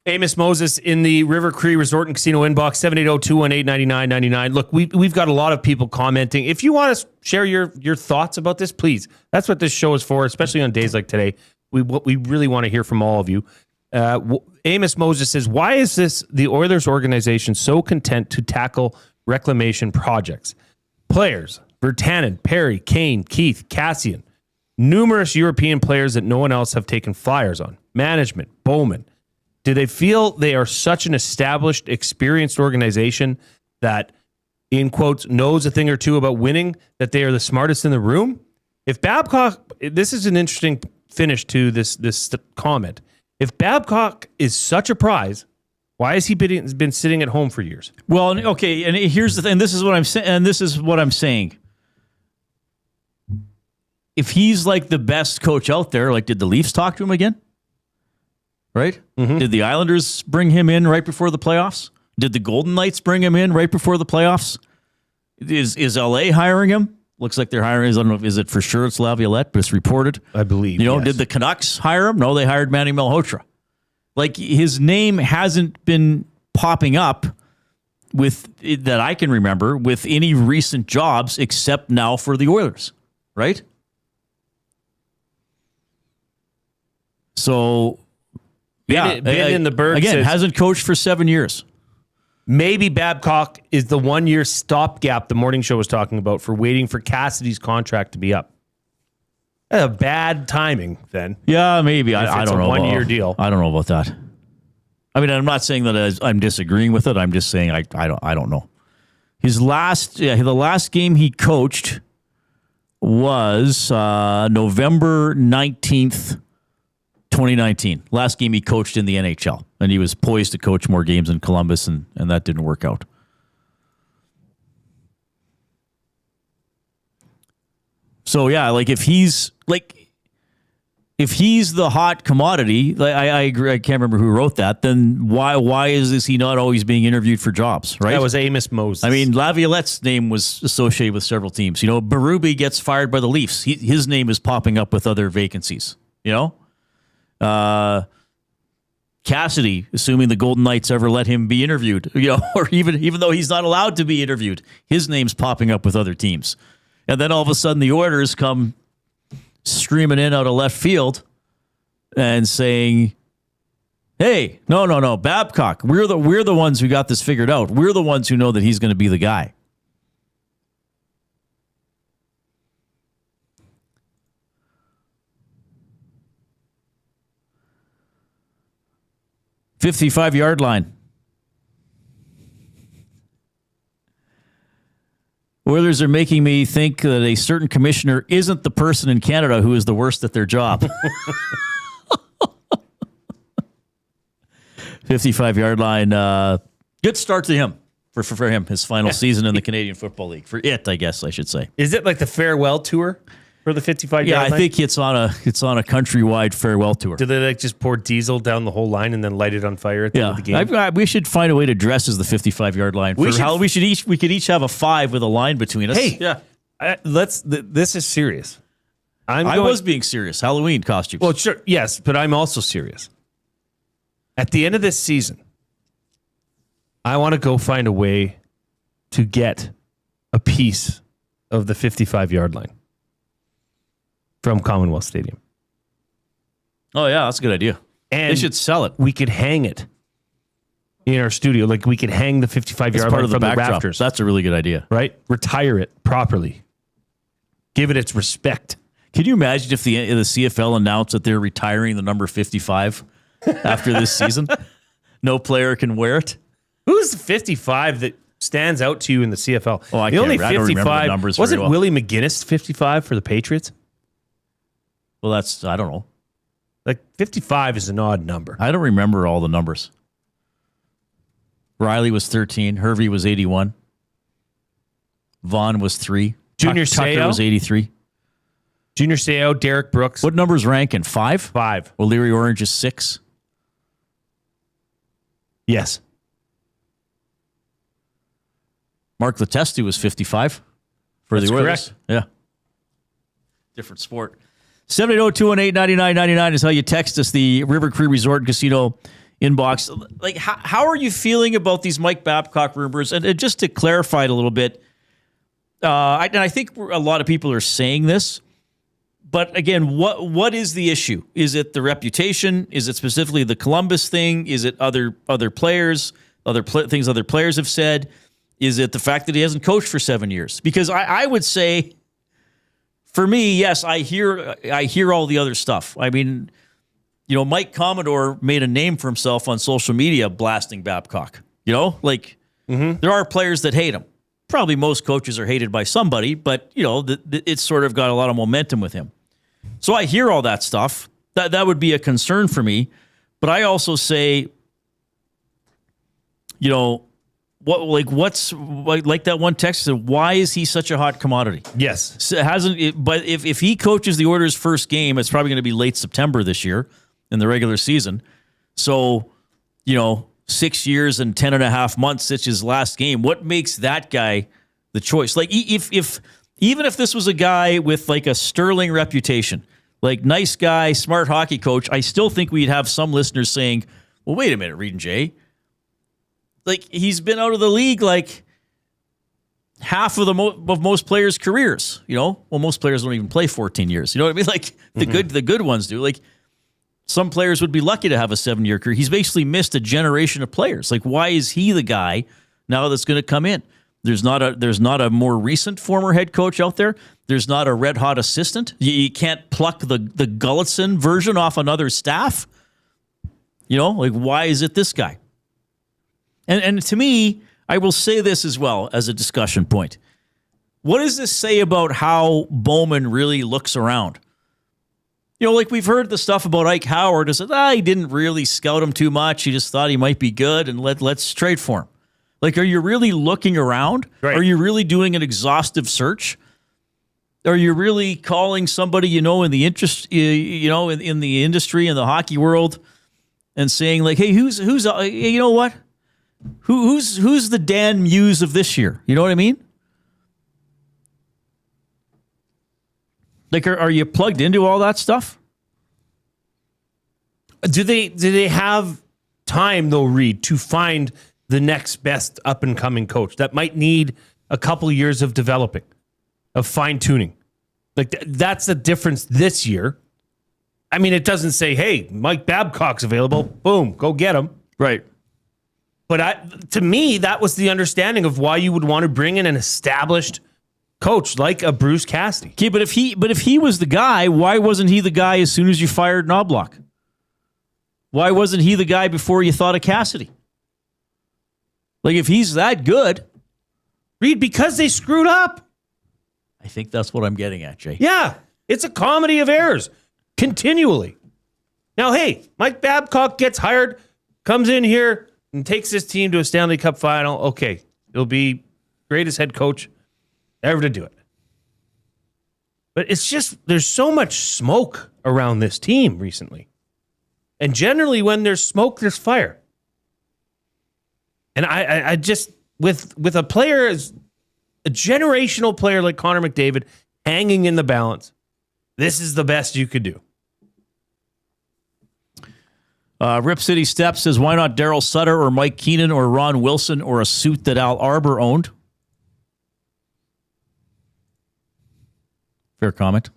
Amos Moses in the River Cree Resort and Casino inbox, 780-218-9999. Look, we've got a lot of people commenting. If you want to share your thoughts about this, please. That's what this show is for, especially on days like today. We really want to hear from all of you. Amos Moses says, why is the Oilers organization so content to tackle reclamation projects? Players, Virtanen, Perry, Kane, Keith, Cassian, numerous European players that no one else have taken flyers on. Management, Bowman. Do they feel they are such an established, experienced organization that, in quotes, knows a thing or two about winning, that they are the smartest in the room? If Babcock, this is an interesting finish to this comment. If Babcock is such a prize, why has he been sitting at home for years? Well, okay, and here's the thing. This is what I'm saying. And this is what I'm saying. If he's like the best coach out there, like, did the Leafs talk to him again? Right? Mm-hmm. Did the Islanders bring him in right before the playoffs? Did the Golden Knights bring him in right before the playoffs? Is LA hiring him? Looks like they're hiring. I don't know if is it for sure it's Laviolette, but it's reported. I believe. Yes. Did the Canucks hire him? No, they hired Manny Malhotra. Like, his name hasn't been popping up with that I can remember with any recent jobs except now for the Oilers, right? So. Ben in the Berg again, says, hasn't coached for 7 years. Maybe Babcock is the 1 year stopgap the morning show was talking about for waiting for Cassidy's contract to be up. Bad timing then. Yeah, maybe. I don't know. 1 year deal. I don't know about that. I mean, I'm not saying that I'm disagreeing with it. I'm just saying I don't know. The last game he coached was November 19th, 2019. Last game he coached in the NHL. And he was poised to coach more games in Columbus, and that didn't work out. So, yeah, like if he's the hot commodity, I agree. I can't remember who wrote that. Then why is he not always being interviewed for jobs? Right? That was Amos Moses. I mean, Laviolette's name was associated with several teams. You know, Berube gets fired by the Leafs. His name is popping up with other vacancies. You know, Cassidy, assuming the Golden Knights ever let him be interviewed, you know, or even though he's not allowed to be interviewed, his name's popping up with other teams. And then all of a sudden, the Oilers come screaming in out of left field and saying, hey, no, Babcock, we're the ones who got this figured out. We're the ones who know that he's going to be the guy. "55-yard line. Oilers are making me think that a certain commissioner isn't the person in Canada who is the worst at their job." 55-yard line. Good start to him for him. His final season in the Canadian Football League. For it, I guess I should say. Is it like the farewell tour for the 55-yard line? Yeah, I think it's on a countrywide farewell tour. Do they like just pour diesel down the whole line and then light it on fire at the end of the game? We should find a way to dress as the 55-yard line. We could each have a 5 with a line between us. Hey, yeah. This is serious. I was being serious. Halloween costumes. Well, sure, yes, but I'm also serious. At the end of this season, I want to go find a way to get a piece of the 55-yard line from Commonwealth Stadium. Oh, yeah, that's a good idea. And they should sell it. We could hang it in our studio. Like, we could hang the 55-yard line from the rafters. That's a really good idea. Right? Retire it properly. Give it its respect. Can you imagine if the CFL announced that they're retiring the number 55 after this season? No player can wear it. Who's the 55 that stands out to you in the CFL? Oh, I don't remember the numbers. Was it Willie McGinnis 55 for the Patriots? Well, I don't know. Like 55 is an odd number. I don't remember all the numbers. Riley was 13. Hervey was 81. Vaughn was 3. Junior Tucker Seau was 83. Junior Seau, Derek Brooks. What numbers ranking? 5? 5. O'Leary Orange is 6. Yes. Mark Letestu was 55 for That's the Oilers. Correct. Yeah. Different sport. 780-218-9999 is how you text us, the River Cree Resort and Casino inbox. Like, how are you feeling about these Mike Babcock rumors? And just to clarify it a little bit, I think a lot of people are saying this, but again, what is the issue? Is it the reputation? Is it specifically the Columbus thing? Is it other players, things other players have said? Is it the fact that he hasn't coached for 7 years? Because I would say, for me, yes, I hear all the other stuff. I mean, you know, Mike Commodore made a name for himself on social media blasting Babcock. You know, like there are players that hate him. Probably most coaches are hated by somebody, but you know, it's sort of got a lot of momentum with him. So I hear all that stuff. That would be a concern for me. But I also say, you know, what's that one text said, why is he such a hot commodity? Yes. So but if he coaches the Oilers' first game, it's probably going to be late September this year in the regular season. So, you know, 6 years and 10.5 months since his last game. What makes that guy the choice? Like, even if this was a guy with like a sterling reputation, like nice guy, smart hockey coach, I still think we'd have some listeners saying, well, wait a minute, Reid and Jay. Like, he's been out of the league like half of most players' careers. You know, well, most players don't even play 14 years. You know what I mean? Like the good ones do. Like, Some players would be lucky to have a 7-year career. He's basically missed a generation of players. Like, why is he the guy now that's going to come in? There's not a more recent former head coach out there. There's not a red hot assistant. You can't pluck the Gulletson version off another staff. You know, like, why is it this guy? And to me, I will say this as well as a discussion point. What does this say about how Bowman really looks around? You know, like, we've heard the stuff about Ike Howard. Is that he didn't really scout him too much. He just thought he might be good, and let's trade for him. Like, are you really looking around? Right. Are you really doing an exhaustive search? Are you really calling somebody in the in the industry, in the hockey world, and saying, like, hey, who's you know what? Who's the Dan Muse of this year? You know what I mean? Like, are you plugged into all that stuff? Do they have time, though, Reid, to find the next best up-and-coming coach that might need a couple of years of developing, of fine-tuning? Like, that's the difference this year. I mean, it doesn't say, hey, Mike Babcock's available. Boom, go get him. Right. But to me, that was the understanding of why you would want to bring in an established coach like a Bruce Cassidy. Okay, but if he was the guy, why wasn't he the guy as soon as you fired Knobloch? Why wasn't he the guy before you thought of Cassidy? Like, if he's that good, Reid, because they screwed up. I think that's what I'm getting at, Jay. Yeah, it's a comedy of errors continually. Now, hey, Mike Babcock gets hired, comes in here and takes this team to a Stanley Cup Final. Okay, he'll be greatest head coach ever to do it. But it's just, there's so much smoke around this team recently. And generally when there's smoke, there's fire. And I just, with a player, as a generational player like Connor McDavid hanging in the balance, this is the best you could do. Rip City Step says, why not Daryl Sutter or Mike Keenan or Ron Wilson or a suit that Al Arbor owned? Fair comment.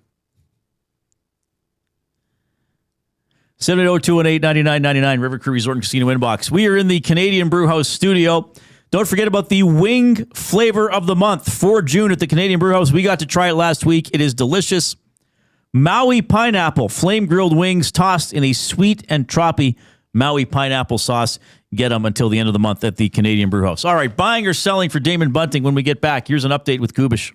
780-218-9999, River Crew Resort and Casino inbox. We are in the Canadian Brewhouse studio. Don't forget about the wing flavor of the month for June at the Canadian Brewhouse. We got to try it last week. It is delicious. Maui pineapple, flame-grilled wings tossed in a sweet and troppy Maui pineapple sauce. Get them until the end of the month at the Canadian Brewhouse. All right, buying or selling for Damon Bunting when we get back. Here's an update with Kubish.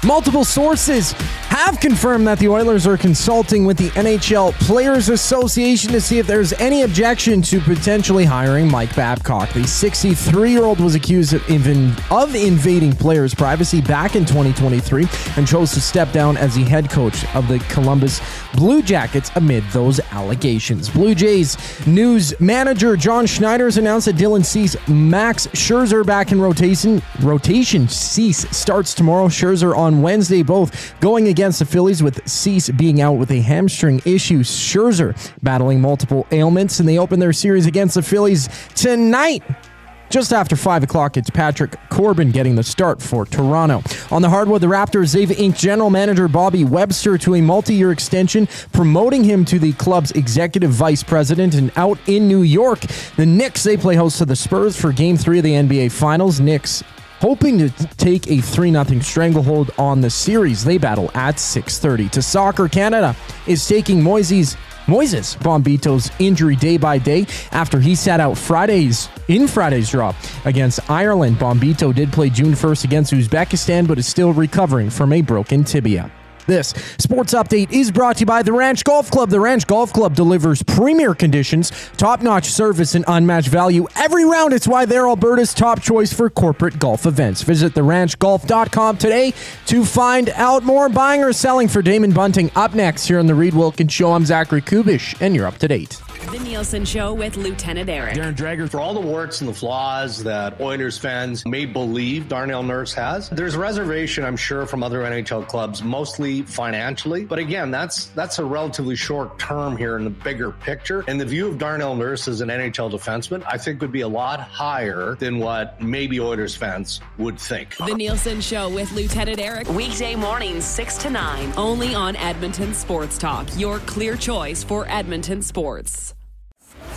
Multiple sources have confirmed that the Oilers are consulting with the NHL Players Association to see if there's any objection to potentially hiring Mike Babcock. The 63-year-old was accused of invading players' privacy back in 2023 and chose to step down as the head coach of the Columbus Blue Jackets amid those allegations. Blue Jays news manager John Schneider has announced that Dylan Cease, Max Scherzer back in rotation. Cease starts tomorrow, Scherzer on Wednesday, both going against the Phillies, with Cease being out with a hamstring issue. Scherzer battling multiple ailments, and they open their series against the Phillies tonight. Just after 5 o'clock, it's Patrick Corbin getting the start for Toronto. On the hardwood, the Raptors, they've inked general manager Bobby Webster to a multi-year extension, promoting him to the club's executive vice president. And out in New York, the Knicks, they play host to the Spurs for Game 3 of the NBA Finals. Knicks hoping to take a 3-0 stranglehold on the series. They battle at 6:30. To soccer, Canada is taking Moises Bombito's injury day by day after he sat out Friday's draw against Ireland. Bombito did play June 1st against Uzbekistan, but is still recovering from a broken tibia. This sports update is brought to you by the Ranch Golf Club. The Ranch Golf Club delivers premier conditions, top-notch service, and unmatched value every round. It's why they're Alberta's top choice for corporate golf events. Visit theranchgolf.com today to find out more. Buying or selling for Damon Bunting. Up next here on the Reid Wilkins Show, I'm Zachary Kubish, and you're up to date. The Nielsen Show with Lieutenant Eric. Darren Dreger. For all the warts and the flaws that Oilers fans may believe Darnell Nurse has, there's a reservation, I'm sure, from other NHL clubs, mostly financially. But again, that's a relatively short term here in the bigger picture. And the view of Darnell Nurse as an NHL defenseman, I think, would be a lot higher than what maybe Oilers fans would think. The Nielsen Show with Lieutenant Eric. Weekday mornings 6 to 9. Only on Edmonton Sports Talk. Your clear choice for Edmonton sports.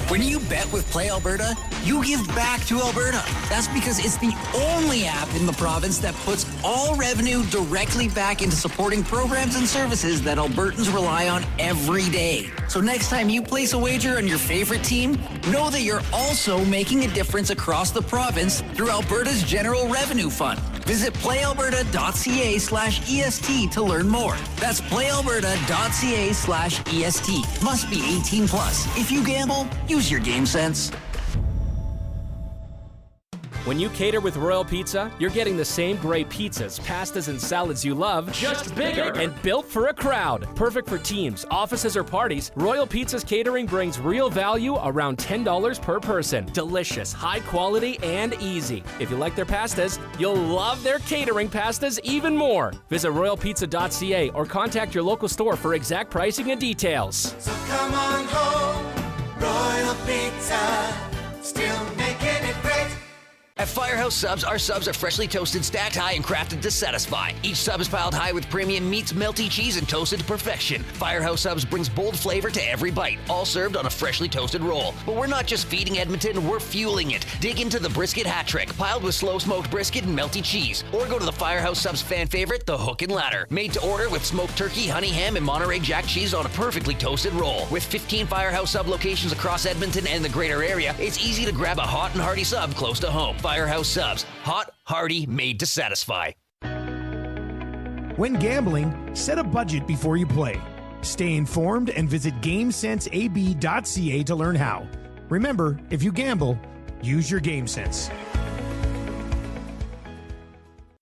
When you bet with Play Alberta, you give back to Alberta. That's because it's the only app in the province that puts all revenue directly back into supporting programs and services that Albertans rely on every day. So next time you place a wager on your favorite team, know that you're also making a difference across the province through Alberta's General Revenue Fund. Visit playalberta.ca/EST to learn more. That's playalberta.ca/EST. Must be 18 plus. If you gamble, use your game sense. When you cater with Royal Pizza, you're getting the same great pizzas, pastas, and salads you love, just bigger and built for a crowd. Perfect for teams, offices, or parties, Royal Pizza's catering brings real value around $10 per person. Delicious, high quality, and easy. If you like their pastas, you'll love their catering pastas even more. Visit royalpizza.ca or contact your local store for exact pricing and details. So come on home, Royal Pizza, still making it great. At Firehouse Subs, our subs are freshly toasted, stacked high, and crafted to satisfy. Each sub is piled high with premium meats, melty cheese, and toasted to perfection. Firehouse Subs brings bold flavor to every bite, all served on a freshly toasted roll. But we're not just feeding Edmonton, we're fueling it. Dig into the brisket hat trick, piled with slow-smoked brisket and melty cheese. Or go to the Firehouse Subs fan favorite, the Hook and Ladder. Made to order with smoked turkey, honey ham, and Monterey Jack cheese on a perfectly toasted roll. With 15 Firehouse Sub locations across Edmonton and the greater area, it's easy to grab a hot and hearty sub close to home. Firehouse Subs. Hot, hearty, made to satisfy. When gambling, set a budget before you play. Stay informed and visit GameSenseAB.ca to learn how. Remember, if you gamble, use your game sense.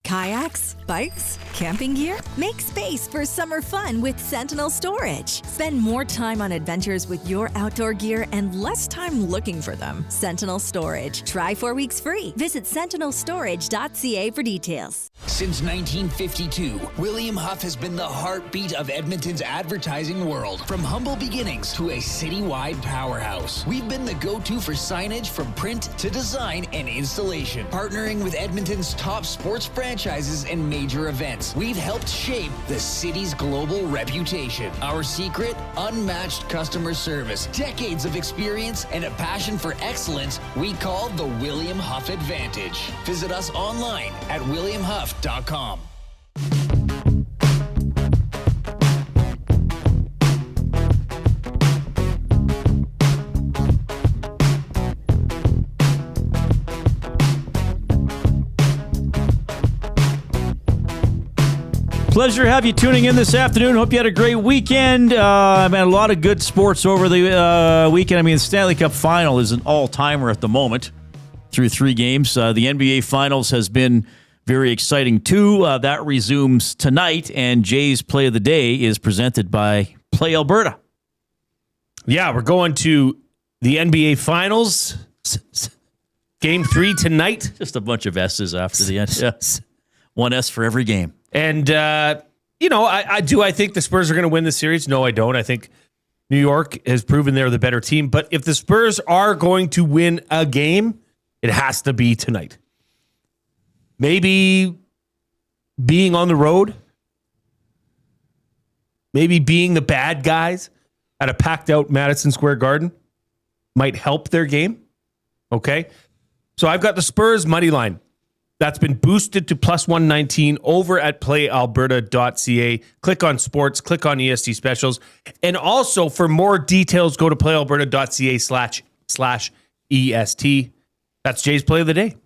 Kayaks, bikes, camping gear? Make space for summer fun with Sentinel Storage. Spend more time on adventures with your outdoor gear and less time looking for them. Sentinel Storage. Try 4 weeks free. Visit sentinelstorage.ca for details. Since 1952, William Huff has been the heartbeat of Edmonton's advertising world. From humble beginnings to a citywide powerhouse, we've been the go-to for signage from print to design and installation. Partnering with Edmonton's top sports franchises and major events, we've helped shape the city's global reputation. Our secret? Unmatched customer service, decades of experience, and a passion for excellence we call the William Huff Advantage. Visit us online at williamhuff.com. Pleasure to have you tuning in this afternoon. Hope you had a great weekend. I've had a lot of good sports over the weekend. I mean, the Stanley Cup Final is an all-timer at the moment through 3 games. The NBA Finals has been very exciting, too. That resumes tonight, and Jay's Play of the Day is presented by Play Alberta. Yeah, we're going to the NBA Finals. Game 3 tonight. Just a bunch of S's after the end. Yes. 1 S for every game. And, I think the Spurs are going to win the series? No, I don't. I think New York has proven they're the better team. But if the Spurs are going to win a game, it has to be tonight. Maybe being on the road. Maybe being the bad guys at a packed out Madison Square Garden might help their game. Okay. So I've got the Spurs money line. That's been boosted to plus 119 over at playalberta.ca. Click on sports, click on EST specials. And also for more details, go to playalberta.ca/EST. That's Jay's Play of the Day.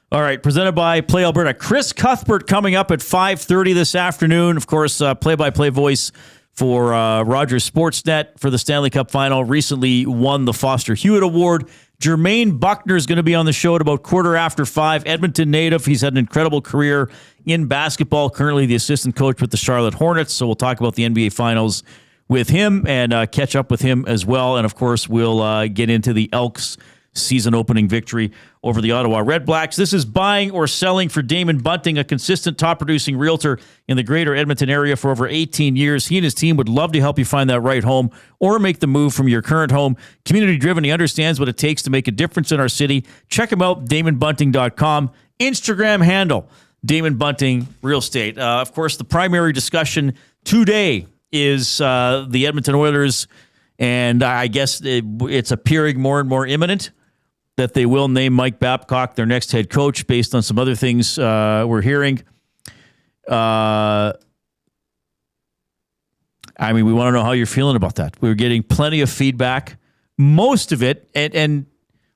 All right, presented by Play Alberta. Chris Cuthbert coming up at 5:30 this afternoon. Of course, play-by-play voice for Rogers Sportsnet for the Stanley Cup Final. Recently won the Foster Hewitt Award. Jermaine Bucknor is going to be on the show at about 5:15. Edmonton native. He's had an incredible career in basketball. Currently the assistant coach with the Charlotte Hornets. So we'll talk about the NBA Finals with him and catch up with him as well. And, of course, we'll get into the Elks' season-opening victory over the Ottawa REDBLACKS. This is Buying or Selling for Damon Bunting, a consistent top-producing realtor in the greater Edmonton area for over 18 years. He and his team would love to help you find that right home or make the move from your current home. Community-driven, he understands what it takes to make a difference in our city. Check him out, DamonBunting.com. Instagram handle, Damon Bunting Real Estate. Of course, the primary discussion today is the Edmonton Oilers, and I guess it's appearing more and more imminent that they will name Mike Babcock their next head coach based on some other things we're hearing. I mean, we want to know how you're feeling about that. We're getting plenty of feedback, most of it. And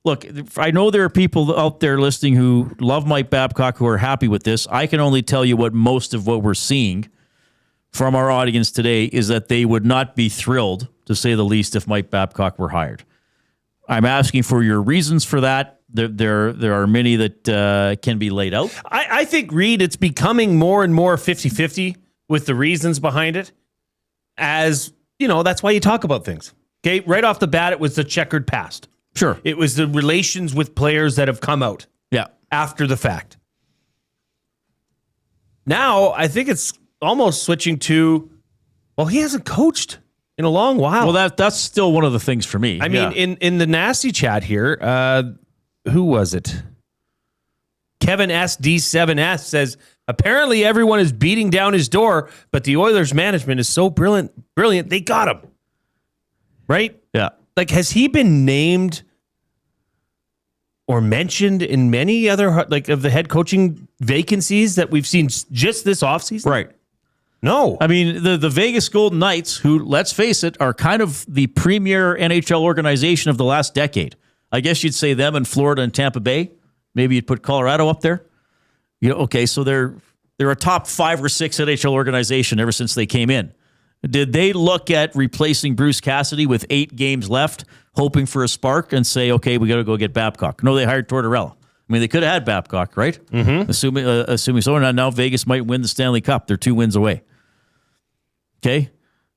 look, I know there are people out there listening who love Mike Babcock who are happy with this. I can only tell you what most of what we're seeing from our audience today is that they would not be thrilled, to say the least, if Mike Babcock were hired. I'm asking for your reasons for that. There are many that can be laid out. I think, Reid, it's becoming more and more 50-50 with the reasons behind it. As, you know, that's why you talk about things. Okay, right off the bat, it was the checkered past. Sure. It was the relations with players that have come out after the fact. Now, I think it's almost switching to, well, he hasn't coached in a long while. Well, that's still one of the things for me. I mean, in the nasty chat here, who was it? Kevin SD7S says, apparently everyone is beating down his door, but the Oilers management is so brilliant, they got him. Right? Yeah. Like, has he been named or mentioned in many other, like, of the head coaching vacancies that we've seen just this offseason? Right. No. I mean, the Vegas Golden Knights, who, let's face it, are kind of the premier NHL organization of the last decade. I guess you'd say them in Florida and Tampa Bay. Maybe you'd put Colorado up there. You know, okay, so they're a top 5 or 6 NHL organization ever since they came in. Did they look at replacing Bruce Cassidy with 8 games left, hoping for a spark, and say, okay, we got to go get Babcock? No, they hired Tortorella. I mean, they could have had Babcock, right? Mm-hmm. Assuming so. Now Vegas might win the Stanley Cup. They're 2 wins away. Okay.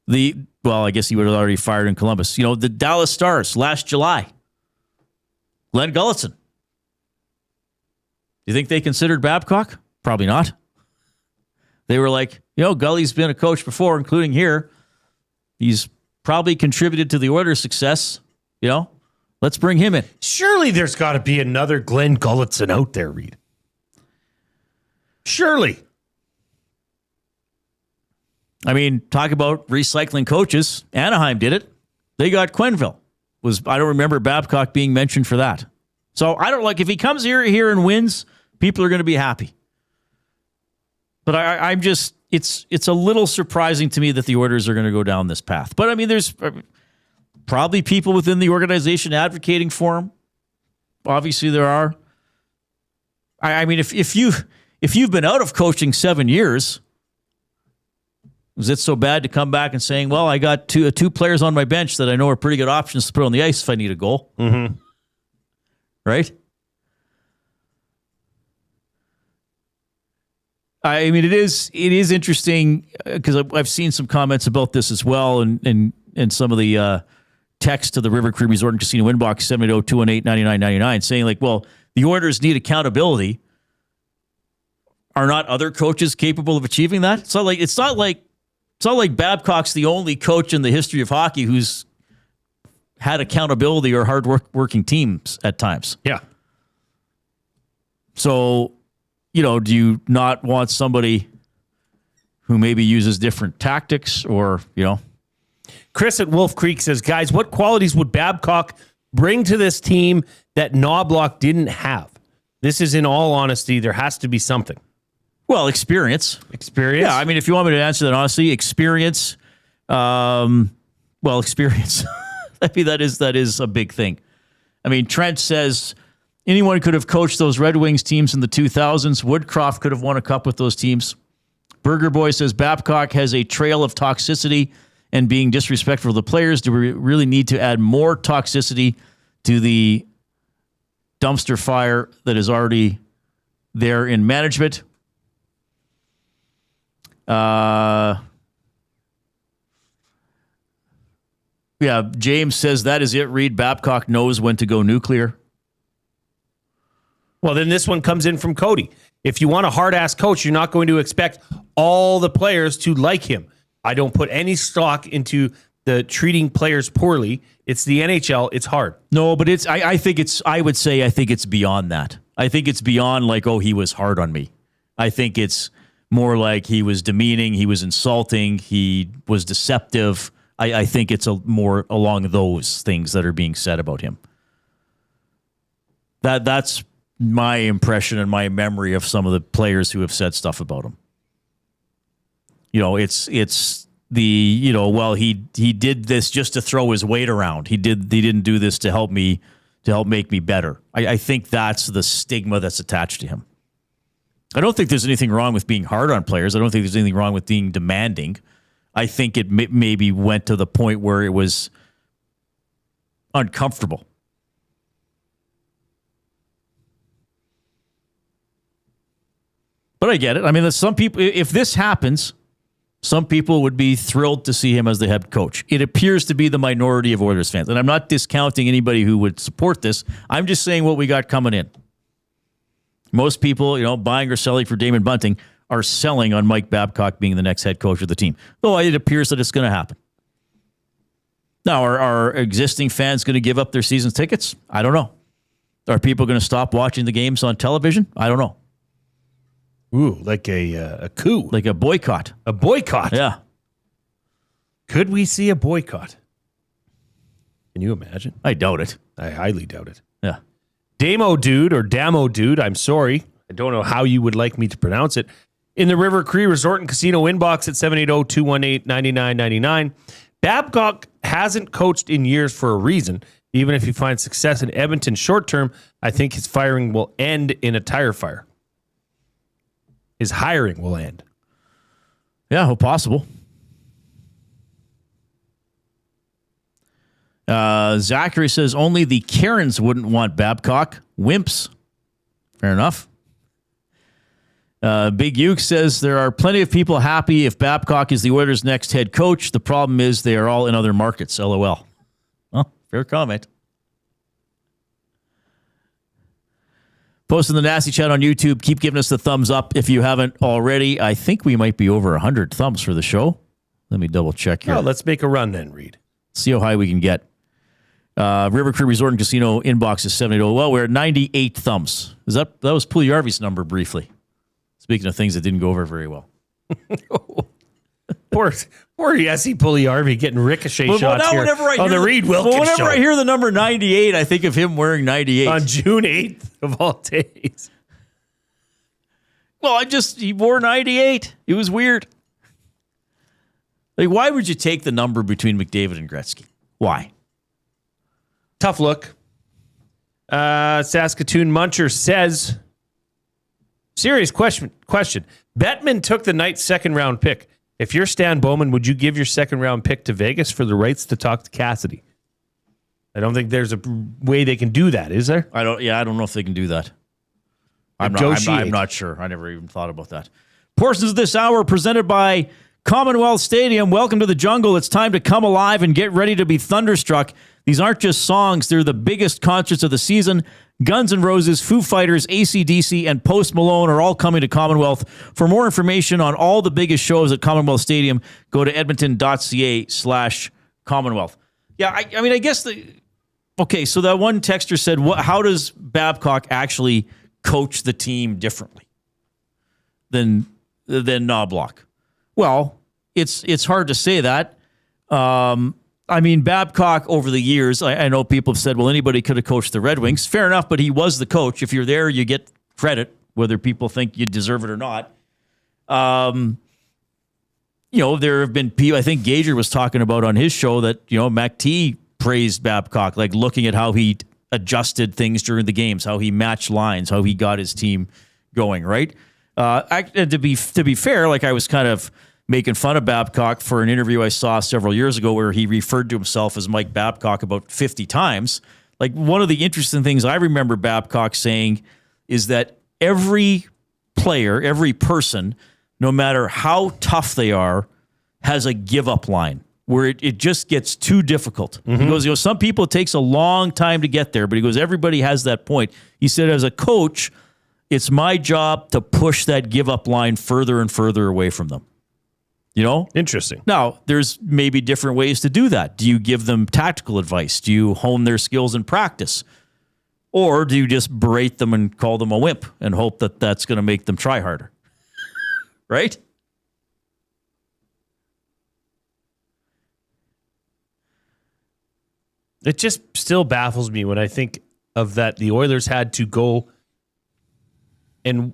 I guess he would have already fired in Columbus. You know, the Dallas Stars last July. Glenn Gulutzan. You think they considered Babcock? Probably not. They were like, you know, Gully's been a coach before, including here. He's probably contributed to the Oilers' success. You know, let's bring him in. Surely there's got to be another Glenn Gulutzan out there, Reid. Surely. I mean, talk about recycling coaches. Anaheim did it. They got Quenneville. I don't remember Babcock being mentioned for that. So I don't if he comes here and wins, people are going to be happy. But I'm just, it's a little surprising to me that the Oilers are going to go down this path. But I mean, there's probably people within the organization advocating for him. Obviously, there are. I mean, if you've been out of coaching 7 years. Is it so bad to come back and saying, well, I got two players on my bench that I know are pretty good options to put on the ice if I need a goal? Mm-hmm. Right? I mean, it is interesting because I've seen some comments about this as well and some of the text to the River Cree Resort and Casino inbox 780-218-9999 saying like, well, the Oilers need accountability. Are not other coaches capable of achieving that? It's not like Babcock's the only coach in the history of hockey who's had accountability or hard-working teams at times. Yeah. So, you know, do you not want somebody who maybe uses different tactics or, you know? Chris at Wolf Creek says, guys, what qualities would Babcock bring to this team that Knobloch didn't have? This is in all honesty. There has to be something. Well, experience. Experience? Yeah, I mean, if you want me to answer that honestly, experience. Experience. I mean, that is a big thing. I mean, Trent says anyone could have coached those Red Wings teams in the 2000s. Woodcroft could have won a cup with those teams. Burger Boy says Babcock has a trail of toxicity and being disrespectful to the players. Do we really need to add more toxicity to the dumpster fire that is already there in management? Yeah, James says that is it, Reid. Babcock knows when to go nuclear. Well, then this one comes in from Cody. If you want a hard-ass coach, you're not going to expect all the players to like him. I don't put any stock into the treating players poorly. It's the NHL. It's hard. No, but I think it's beyond that. I think it's beyond like, oh, he was hard on me. I think it's more like he was demeaning, he was insulting, he was deceptive. I think it's more along those things that are being said about him. That's my impression and my memory of some of the players who have said stuff about him. It's the, well, he did this just to throw his weight around. He didn't do this to help make me better. I think that's the stigma that's attached to him. I don't think there's anything wrong with being hard on players. I don't think there's anything wrong with being demanding. I think it maybe went to the point where it was uncomfortable. But I get it. I mean, some people, if this happens, some people would be thrilled to see him as the head coach. It appears to be the minority of Oilers fans. And I'm not discounting anybody who would support this. I'm just saying what we got coming in. Most people, buying or selling for Damon Bunting are selling on Mike Babcock being the next head coach of the team. Though it appears that it's going to happen. Now, are existing fans going to give up their season tickets? I don't know. Are people going to stop watching the games on television? I don't know. Ooh, like a coup. Like a boycott. A boycott? Yeah. Could we see a boycott? Can you imagine? I doubt it. I highly doubt it. Yeah. Damo Dude, I'm sorry. I don't know how you would like me to pronounce it. In the River Cree Resort and Casino inbox at 780-218-9999. Babcock hasn't coached in years for a reason. Even if he finds success in Edmonton short term, I think his firing will end in a tire fire. His hiring will end. Yeah, well, possible. Zachary says only the Karens wouldn't want Babcock. Wimps. Fair enough. Big Uke says there are plenty of people happy if Babcock is the Oilers' next head coach. The problem is they are all in other markets. LOL. Well, fair comment. Post in the Nasty Chat on YouTube. Keep giving us the thumbs up if you haven't already. I think we might be over 100 thumbs for the show. Let me double check here. Oh, let's make a run then, Reid. See how high we can get. River Cree Resort and Casino inbox is 780. Well, we're at 98 thumbs. That was Puljujärvi's number briefly. Speaking of things that didn't go over very well. Poor Jesse Puljujärvi getting ricochet shots here on the Reid Wilkins whenever show. I hear the number 98, I think of him wearing 98. On June 8th of all days. Well, he wore 98. It was weird. Like, why would you take the number between McDavid and Gretzky? Why? Tough look. Saskatoon Muncher says, serious question. Bettman took the Knights' second-round pick. If you're Stan Bowman, would you give your second-round pick to Vegas for the rights to talk to Cassidy? I don't think there's a way they can do that, is there? I don't know if they can do that. I'm not sure. I never even thought about that. Portions of this hour presented by Commonwealth Stadium. Welcome to the jungle. It's time to come alive and get ready to be thunderstruck. These aren't just songs. They're the biggest concerts of the season. Guns N' Roses, Foo Fighters, AC/DC, and Post Malone are all coming to Commonwealth. For more information on all the biggest shows at Commonwealth Stadium, go to edmonton.ca/Commonwealth. Yeah, I mean, I guess okay, so that one texter said, how does Babcock actually coach the team differently than Knobloch? Well, it's hard to say that. I mean, Babcock over the years, I know people have said, well, anybody could have coached the Red Wings. Fair enough, but he was the coach. If you're there, you get credit, whether people think you deserve it or not. There have been people, I think Gager was talking about on his show that, McT praised Babcock, like looking at how he adjusted things during the games, how he matched lines, how he got his team going, right? And to be fair, like I was kind of making fun of Babcock for an interview I saw several years ago where he referred to himself as Mike Babcock about 50 times. Like, one of the interesting things I remember Babcock saying is that every player, every person, no matter how tough they are, has a give-up line. where it just gets too difficult. He goes, some people it takes a long time to get there, but he goes, everybody has that point. He said, as a coach, it's my job to push that give up line further and further away from them. Interesting. Now, there's maybe different ways to do that. Do you give them tactical advice? Do you hone their skills in practice? Or do you just berate them and call them a wimp and hope that that's going to make them try harder? Right? It just still baffles me when I think of that. The Oilers had to go and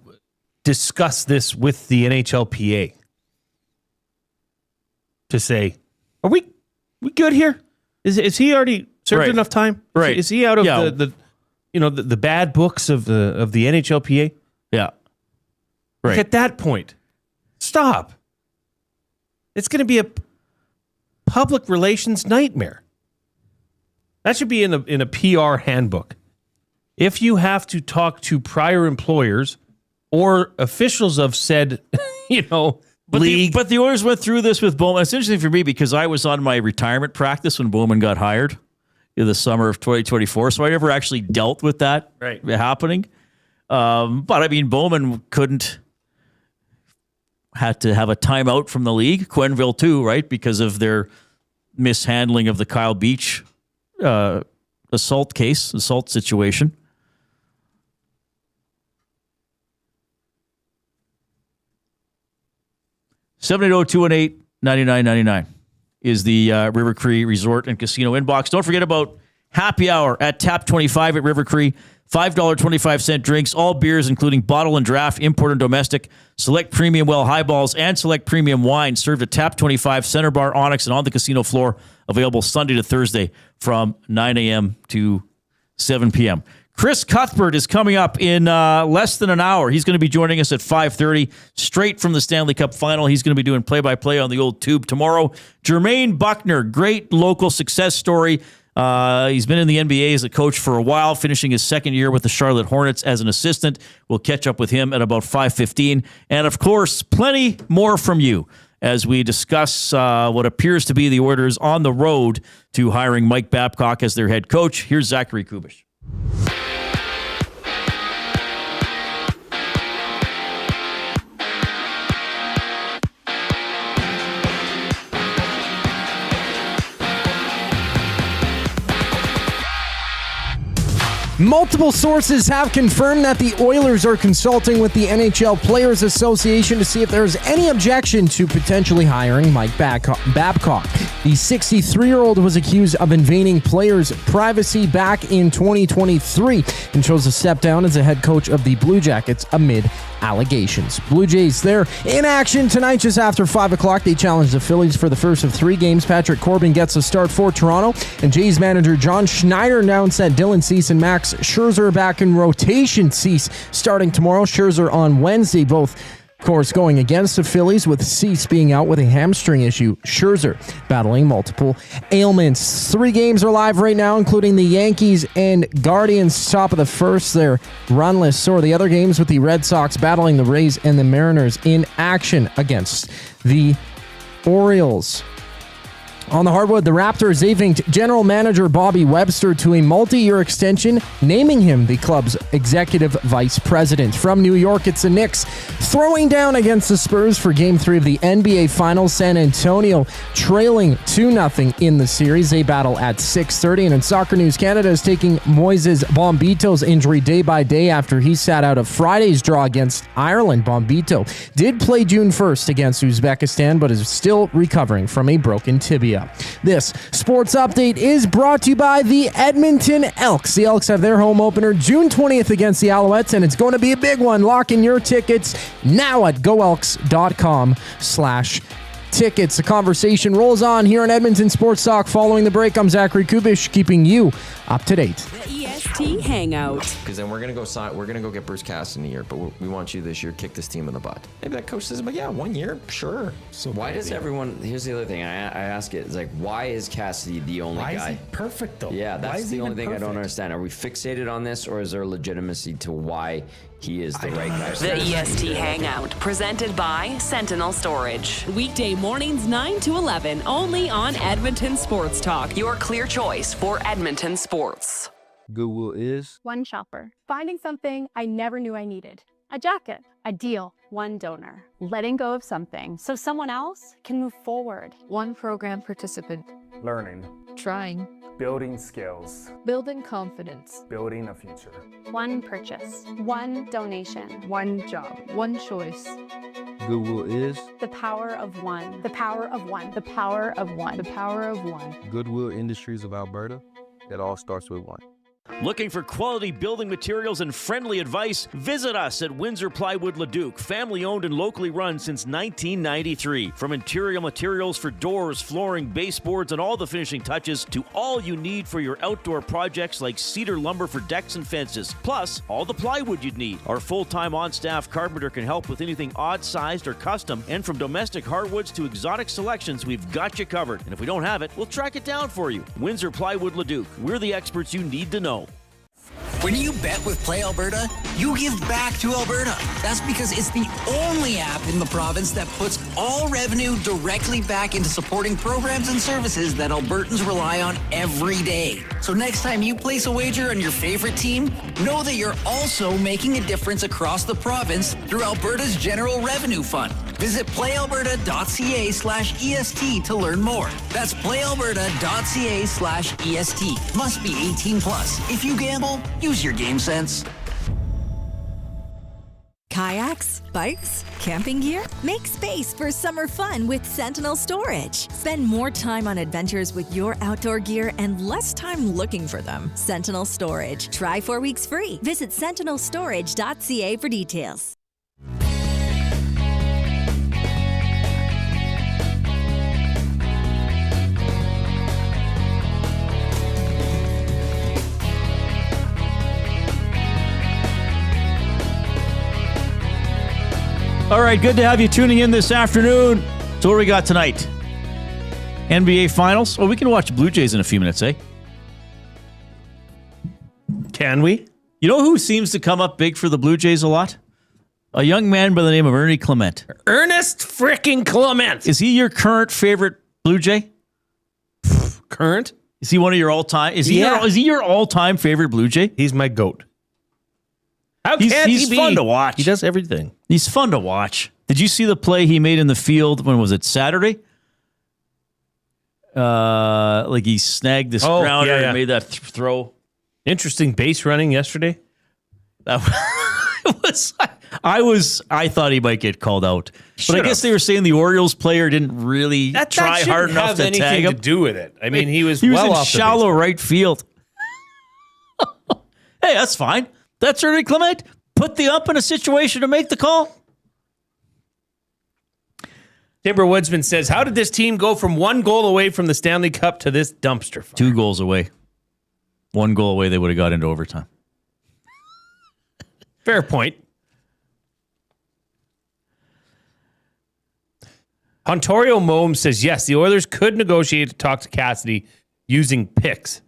discuss this with the NHLPA to say, are we good here? Is he already served enough time? Right. Is he out of the bad books of the NHLPA? Yeah. Right. At that point, stop. It's going to be a public relations nightmare. That should be in a PR handbook. If you have to talk to prior employers or officials of said, league. But the Oilers went through this with Bowman. It's interesting for me because I was on my retirement practice when Bowman got hired in the summer of 2024, so I never actually dealt with that happening. But I mean, Bowman had to have a timeout from the league. Quenneville too, right? Because of their mishandling of the Kyle Beach assault situation. $780-218-9999 is the River Cree Resort and Casino inbox. Don't forget about happy hour at Tap 25 at River Cree. $5.25 drinks, all beers, including bottle and draft, import and domestic, select premium well highballs, and select premium wine served at Tap 25, Center Bar, Onyx, and on the casino floor. Available Sunday to Thursday from 9 a.m. to 7 p.m. Chris Cuthbert is coming up in less than an hour. He's going to be joining us at 5:30, straight from the Stanley Cup Final. He's going to be doing play-by-play on the old tube tomorrow. Jermaine Bucknor, great local success story. He's been in the NBA as a coach for a while, finishing his second year with the Charlotte Hornets as an assistant. We'll catch up with him at about 5:15. And, of course, plenty more from you as we discuss what appears to be the Oilers on the road to hiring Mike Babcock as their head coach. Here's Zachary Kubish. Multiple sources have confirmed that the Oilers are consulting with the NHL Players Association to see if there's any objection to potentially hiring Mike Babcock. The 63-year-old was accused of invading players' privacy back in 2023 and chose to step down as the head coach of the Blue Jackets amid allegations. Blue Jays, they're in action tonight just after 5 o'clock. They challenge the Phillies for the first of 3 games. Patrick Corbin gets a start for Toronto, and Jays manager John Schneider announced that Dylan Cease and Max Scherzer are back in rotation. Cease starting tomorrow, Scherzer on Wednesday. Both, of course, going against the Phillies, with Cease being out with a hamstring issue. Scherzer battling multiple ailments. 3 games are live right now, including the Yankees and Guardians. Top of the first, they're runless. So are the other games, with the Red Sox battling the Rays and the Mariners in action against the Orioles. On the hardwood, the Raptors, they inked general manager Bobby Webster to a multi-year extension, naming him the club's executive vice president. From New York, it's the Knicks throwing down against the Spurs for Game 3 of the NBA Finals. San Antonio trailing 2-0 in the series. They battle at 6:30. And in soccer news, Canada is taking Moises Bombito's injury day by day after he sat out of Friday's draw against Ireland. Bombito did play June 1st against Uzbekistan, but is still recovering from a broken tibia. This sports update is brought to you by the Edmonton Elks. The Elks have their home opener June 20th against the Alouettes, and it's going to be a big one. Lock in your tickets now at goelks.com/tickets. The conversation rolls on here on Edmonton Sports Talk. Following the break, I'm Zachary Kubish, keeping you up to date. The EST EST Hangout. Because then we're gonna go get Bruce Cassidy in a year, but we want you this year, kick this team in the butt. Maybe that coach says, but yeah, 1 year, sure. So why does everyone, here's the other thing, I ask it, it's like, why is Cassidy the only guy? Why is he perfect though? Yeah, that's the only thing I don't understand. Are we fixated on this, or is there legitimacy to why he is the right guy? The EST Hangout, presented by Sentinel Storage. Weekday mornings 9 to 11, only on Edmonton Sports Talk. Your clear choice for Edmonton sports. Goodwill is one shopper. Finding something I never knew I needed. A jacket. A deal. One donor. Letting go of something so someone else can move forward. One program participant. Learning. Trying. Building skills. Building confidence. Building a future. One purchase. One donation. One job. One choice. Goodwill is the power of one. The power of one. The power of one. The power of one. Goodwill Industries of Alberta. It all starts with one. Looking for quality building materials and friendly advice? Visit us at Windsor Plywood Leduc, family owned and locally run since 1993. From interior materials for doors, flooring, baseboards, and all the finishing touches to all you need for your outdoor projects like cedar lumber for decks and fences, plus all the plywood you'd need. Our full-time on-staff carpenter can help with anything odd-sized or custom, and from domestic hardwoods to exotic selections, we've got you covered. And if we don't have it, we'll track it down for you. Windsor Plywood Leduc. We're the experts you need to know. When you bet with Play Alberta, you give back to Alberta. That's because it's the only app in the province that puts all revenue directly back into supporting programs and services that Albertans rely on every day. So next time you place a wager on your favorite team, know that you're also making a difference across the province through Alberta's General Revenue Fund. Visit playalberta.ca/EST to learn more. That's playalberta.ca/EST. Must be 18 plus. If you gamble, use your game sense. Kayaks, bikes, camping gear? Make space for summer fun with Sentinel Storage. Spend more time on adventures with your outdoor gear and less time looking for them. Sentinel Storage. Try 4 weeks free. Visit sentinelstorage.ca for details. All right, good to have you tuning in this afternoon. So what do we got tonight? NBA Finals. Oh, we can watch Blue Jays in a few minutes, eh? Can we? You know who seems to come up big for the Blue Jays a lot? A young man by the name of Ernie Clement. Ernest freaking Clement. Is he your current favorite Blue Jay? Current? Is he one of your all-time? Is he your all-time favorite Blue Jay? He's my GOAT. How He's he be? fun to watch. He does everything. He's fun to watch. Did you see the play he made in the field? When was it? Saturday? Like he snagged this grounder and made that throw. Interesting base running yesterday. That was. I thought he might get called out, but I guess they were saying the Orioles player didn't really try hard enough to tag him. To do with it. I mean, he was in off shallow right field. Hey, that's fine. That's Ernie Clement. Put the ump in a situation to make the call. Timber Woodsman says, how did this team go from 1 goal away from the Stanley Cup to this dumpster fire? 2 goals away. 1 goal away, they would have got into overtime. Fair point. Ontario Mome says, yes, the Oilers could negotiate to talk to Cassidy using picks.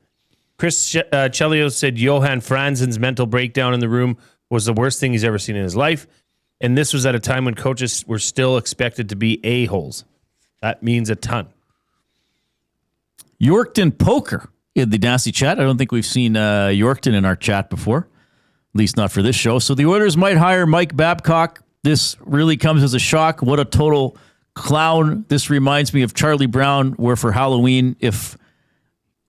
Chris Chelios said Johan Franzen's mental breakdown in the room was the worst thing he's ever seen in his life. And this was at a time when coaches were still expected to be a-holes. That means a ton. Yorkton Poker in the Nasty Chat. I don't think we've seen Yorkton in our chat before, at least not for this show. So the Oilers might hire Mike Babcock. This really comes as a shock. What a total clown. This reminds me of Charlie Brown, where for Halloween, if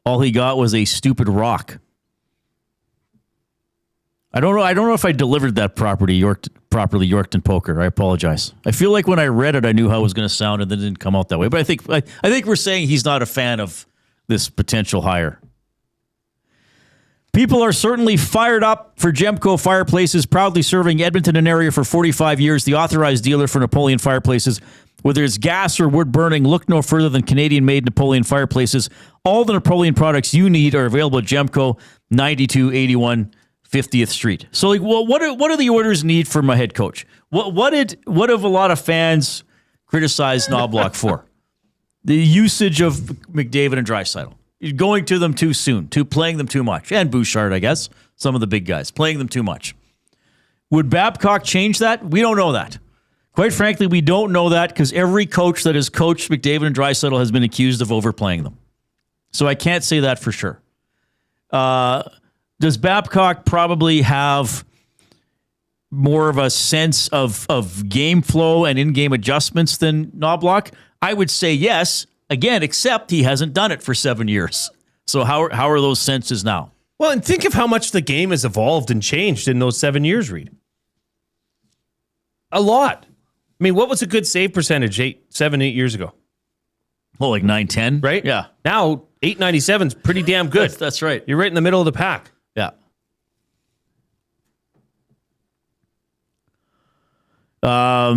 all he got was a stupid rock. I don't know if I delivered that properly, Yorkton Poker. I apologize. I feel like when I read it, I knew how it was going to sound, and then it didn't come out that way. But I think we're saying he's not a fan of this potential hire. People are certainly fired up for Gemco Fireplaces, proudly serving Edmonton and area for 45 years, the authorized dealer for Napoleon Fireplaces. Whether it's gas or wood burning, look no further than Canadian-made Napoleon Fireplaces. All the Napoleon products you need are available at Gemco. 9281 50th Street. So, like, well, what do the Oilers need from a head coach? What have a lot of fans criticized Knobloch for? The usage of McDavid and Draisaitl. Going to them too soon, playing them too much. And Bouchard, I guess. Some of the big guys. Playing them too much. Would Babcock change that? We don't know that. Quite frankly, we don't know that because every coach that has coached McDavid and Draisaitl has been accused of overplaying them. So I can't say that for sure. Does Babcock probably have more of a sense of game flow and in-game adjustments than Knobloch? I would say yes. Again, except he hasn't done it for 7 years. So how are those senses now? Well, and think of how much the game has evolved and changed in those 7 years, Reid. A lot. I mean, what was a good save percentage 7, 8 years ago? Well, like 910, right? Yeah. Now, 897 is pretty damn good. That's right. You're right in the middle of the pack. Yeah. I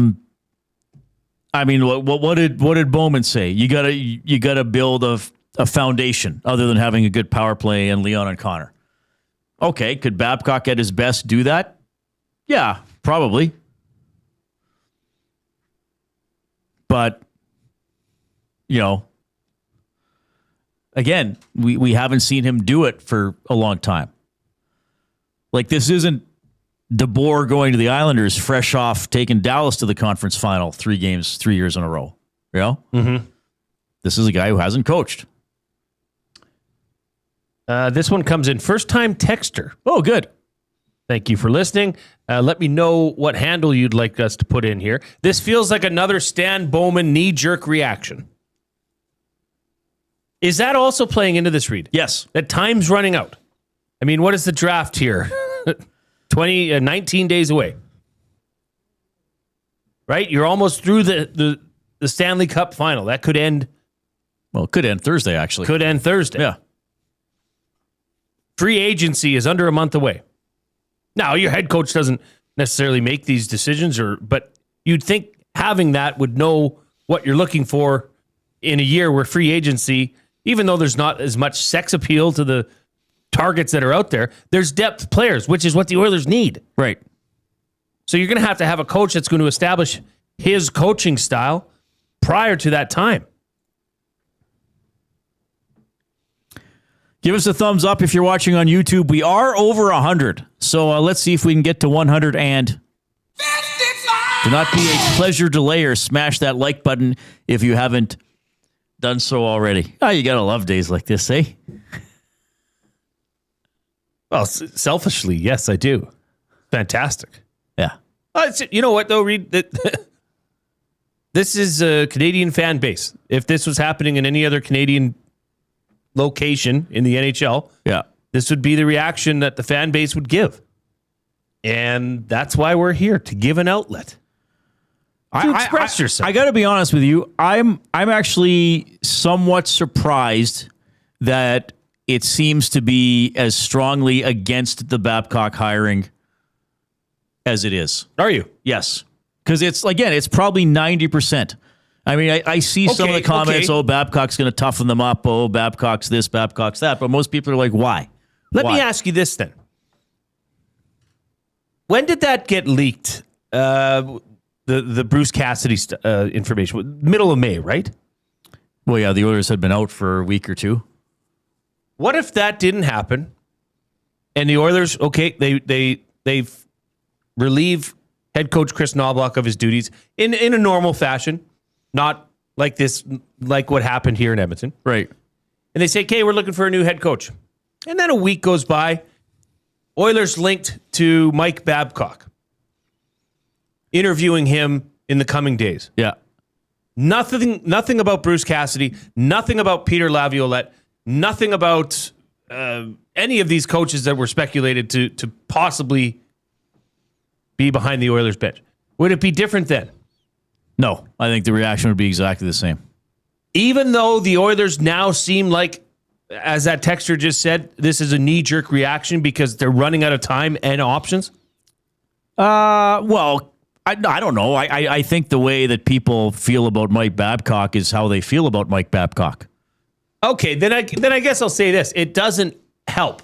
mean, what did Bowman say? You gotta build a foundation other than having a good power play and Leon and Connor. Okay, could Babcock at his best do that? Yeah, probably. But again, we haven't seen him do it for a long time. Like, this isn't DeBoer going to the Islanders fresh off taking Dallas to the conference final 3 years in a row. Mm-hmm. This is a guy who hasn't coached. This one comes in first-time texter. Oh, good. Thank you for listening. Let me know what handle you'd like us to put in here. This feels like another Stan Bowman knee-jerk reaction. Is that also playing into this, Reid? Yes. That time's running out. I mean, what is the draft here? 19 days away. Right? You're almost through the Stanley Cup Final. That could end... Well, it could end Thursday, actually. Could end Thursday. Yeah. Free agency is under a month away. Now, your head coach doesn't necessarily make these decisions, but you'd think having that would know what you're looking for in a year where free agency, even though there's not as much sex appeal to the targets that are out there, there's depth players, which is what the Oilers need. Right. So you're going to have a coach that's going to establish his coaching style prior to that time. Give us a thumbs up if you're watching on YouTube. We are over 100. So let's see if we can get to 100 and... Do not be a pleasure delayer. Smash that like button if you haven't done so already. Oh, you got to love days like this, eh? Well, selfishly, yes, I do. Fantastic. Yeah. You know what, though, Reid? This is a Canadian fan base. If this was happening in any other Canadian location in the NHL, this would be the reaction that the fan base would give. And that's why we're here, to give an outlet. To express yourself. I got to be honest with you. I'm actually somewhat surprised that it seems to be as strongly against the Babcock hiring as it is. Are you? Yes. Because it's probably 90%. I mean, I see some of the comments, oh, Babcock's going to toughen them up. Oh, Babcock's this, Babcock's that. But most people are like, why? Let me ask you this then. When did that get leaked? The Bruce Cassidy information? Middle of May, right? Well, yeah, the Oilers had been out for a week or two. What if that didn't happen and the Oilers, they relieve head coach Chris Knobloch of his duties in a normal fashion, not like this, like what happened here in Edmonton. Right. And they say, okay, we're looking for a new head coach. And then a week goes by, Oilers linked to Mike Babcock, interviewing him in the coming days. Yeah. Nothing about Bruce Cassidy, nothing about Peter Laviolette, nothing about any of these coaches that were speculated to possibly be behind the Oilers bench. Would it be different then? No, I think the reaction would be exactly the same. Even though the Oilers now seem like, as that texter just said, this is a knee-jerk reaction because they're running out of time and options? Well, I don't know. I think the way that people feel about Mike Babcock is how they feel about Mike Babcock. Okay, then I guess I'll say this. It doesn't help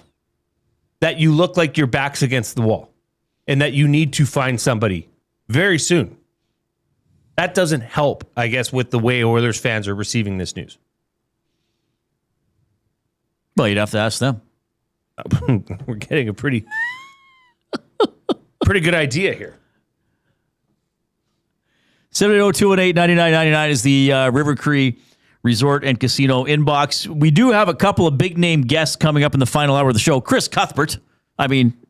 that you look like your back's against the wall and that you need to find somebody very soon. That doesn't help, I guess, with the way Oilers fans are receiving this news. Well, you'd have to ask them. We're getting a pretty good idea here. 780-218-9999 is the River Cree Resort and Casino inbox. We do have a couple of big-name guests coming up in the final hour of the show. Chris Cuthbert,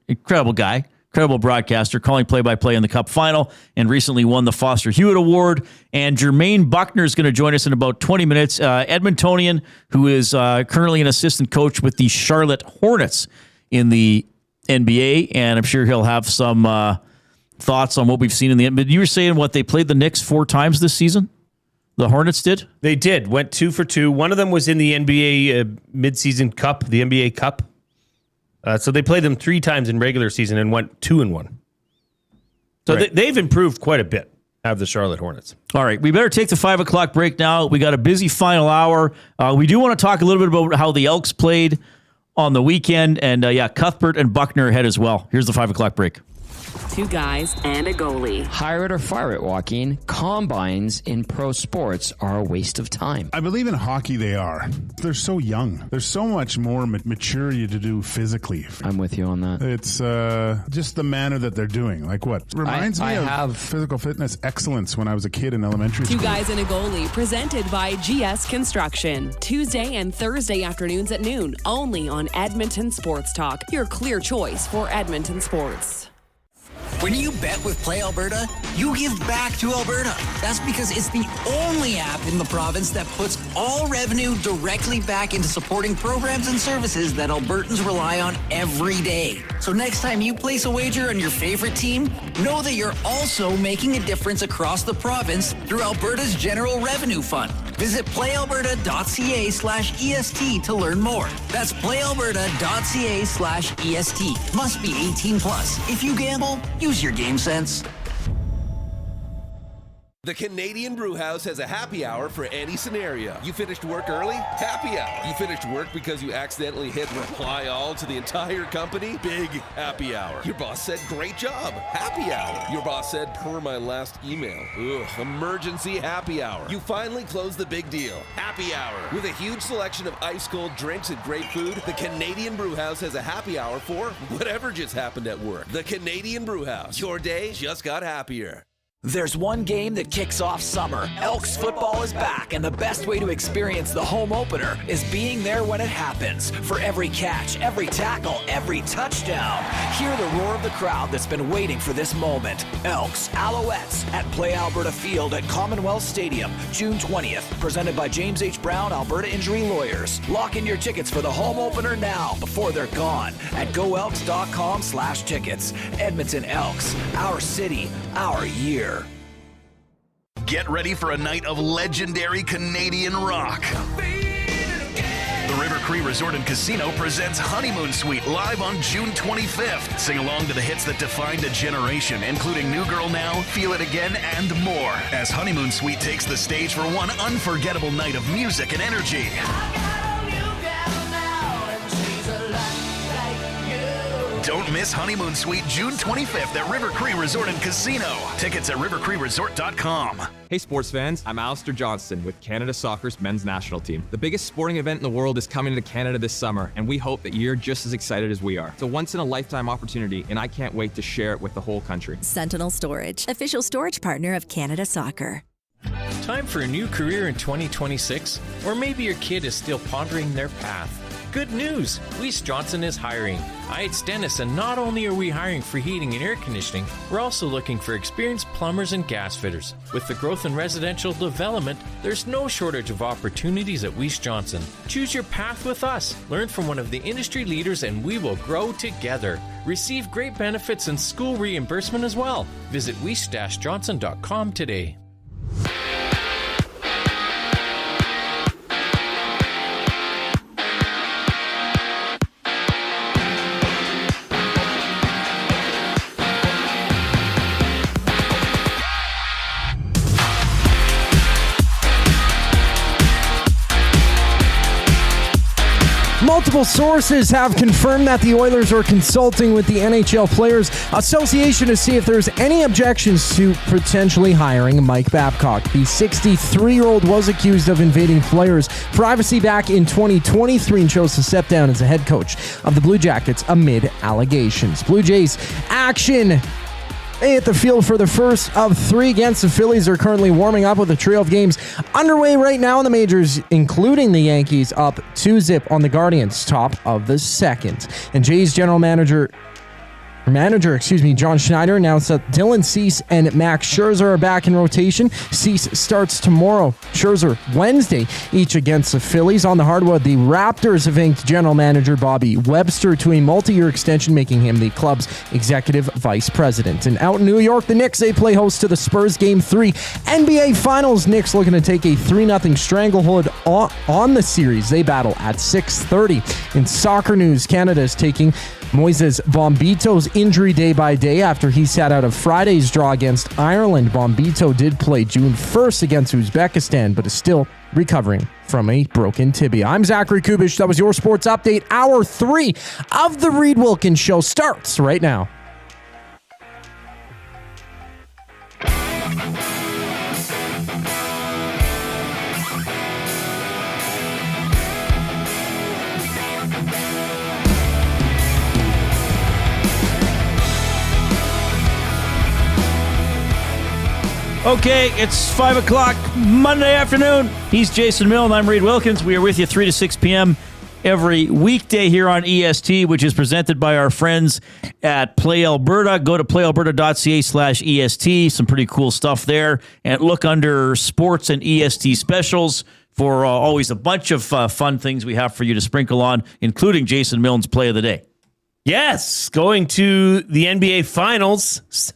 incredible guy, incredible broadcaster, calling play-by-play in the Cup Final, and recently won the Foster Hewitt Award. And Jermaine Bucknor is going to join us in about 20 minutes. Edmontonian, who is currently an assistant coach with the Charlotte Hornets in the NBA, and I'm sure he'll have some thoughts on what we've seen in the end. But you were saying they played the Knicks 4 times this season? The Hornets did? They did. Went 2 for 2. One of them was in the NBA midseason cup, the NBA Cup. So they played them 3 times in regular season and went 2-1. So right. they've improved quite a bit, have the Charlotte Hornets. All right, we better take the 5 o'clock break now. We got a busy final hour. We do want to talk a little bit about how the Elks played on the weekend. And Cuthbert and Bucknor ahead as well. Here's the 5 o'clock break. 2 guys and a goalie. Hire it or fire it, Joaquin. Combines in pro sports are a waste of time. I believe in hockey they are. They're so young. There's so much more maturity to do physically. I'm with you on that. It's just the manner that they're doing. Like what? Reminds me of physical fitness excellence when I was a kid in elementary school. 2 guys and a goalie, presented by GS Construction. Tuesday and Thursday afternoons at noon, only on Edmonton Sports Talk. Your clear choice for Edmonton sports. When you bet with Play Alberta, you give back to Alberta. That's because it's the only app in the province that puts all revenue directly back into supporting programs and services that Albertans rely on every day. So next time you place a wager on your favorite team, know that you're also making a difference across the province through Alberta's General Revenue Fund. Visit playalberta.ca/EST to learn more. That's playalberta.ca/EST. Must be 18 plus. If you gamble, use your game sense. The Canadian Brewhouse has a happy hour for any scenario. You finished work early? Happy hour. You finished work because you accidentally hit reply all to the entire company? Big happy hour. Your boss said, great job. Happy hour. Your boss said, per my last email. Ugh, emergency happy hour. You finally closed the big deal. Happy hour. With a huge selection of ice cold drinks and great food, the Canadian Brewhouse has a happy hour for whatever just happened at work. The Canadian Brewhouse. Your day just got happier. There's one game that kicks off summer. Elks football is back, and the best way to experience the home opener is being there when it happens. For every catch, every tackle, every touchdown, hear the roar of the crowd that's been waiting for this moment. Elks, Alouettes at Play Alberta Field at Commonwealth Stadium, June 20th. Presented by James H. Brown, Alberta Injury Lawyers. Lock in your tickets for the home opener now before they're gone at goelks.com/tickets. Edmonton Elks, our city, our year. Get ready for a night of legendary Canadian rock. The River Cree Resort and Casino presents Honeymoon Suite live on June 25th. Sing along to the hits that defined a generation, including New Girl Now, Feel It Again, and more, as Honeymoon Suite takes the stage for one unforgettable night of music and energy. Don't miss Honeymoon Suite June 25th at River Cree Resort and Casino. Tickets at rivercreeresort.com. Hey sports fans, I'm Alistair Johnston with Canada Soccer's men's national team. The biggest sporting event in the world is coming to Canada this summer, and we hope that you're just as excited as we are. It's a once-in-a-lifetime opportunity, and I can't wait to share it with the whole country. Sentinel Storage, official storage partner of Canada Soccer. Time for a new career in 2026? Or maybe your kid is still pondering their path. Good news! Weiss Johnson is hiring. It's Dennis, and not only are we hiring for heating and air conditioning, we're also looking for experienced plumbers and gas fitters. With the growth in residential development, there's no shortage of opportunities at Weiss Johnson. Choose your path with us. Learn from one of the industry leaders, and we will grow together. Receive great benefits and school reimbursement as well. Visit weiss-johnson.com today. Multiple sources have confirmed that the Oilers are consulting with the NHL Players Association to see if there's any objections to potentially hiring Mike Babcock. The 63-year-old was accused of invading players' privacy back in 2023 and chose to step down as a head coach of the Blue Jackets amid allegations. Blue Jays action at the field for the first of 3 against the Phillies. Are currently warming up with a trio of games underway right now in the majors, including the Yankees up 2-0 on the Guardians, top of the second. And Jays general manager John Schneider announced that Dylan Cease and Max Scherzer are back in rotation. Cease starts tomorrow, Scherzer Wednesday, each against the Phillies. On the hardwood, the Raptors have inked general manager Bobby Webster to a multi-year extension, making him the club's executive vice president. And out in New York, the Knicks, they play host to the Spurs Game 3 NBA Finals. Knicks looking to take a 3-0 stranglehold on the series. They battle at 6:30. In soccer news, Canada is taking Moises Bombito's injury day by day after he sat out of Friday's draw against Ireland. Bombito did play June 1st against Uzbekistan, but is still recovering from a broken tibia. I'm Zachary Kubish. That was your sports update. Hour 3 of the Reid Wilkins Show starts right now. Okay, it's 5 o'clock Monday afternoon. He's Jason Milne. I'm Reid Wilkins. We are with you 3 to 6 p.m. every weekday here on EST, which is presented by our friends at Play Alberta. Go to playalberta.ca/EST. Some pretty cool stuff there. And look under sports and EST specials for always a bunch of fun things we have for you to sprinkle on, including Jason Milne's Play of the Day. Yes, going to the NBA Finals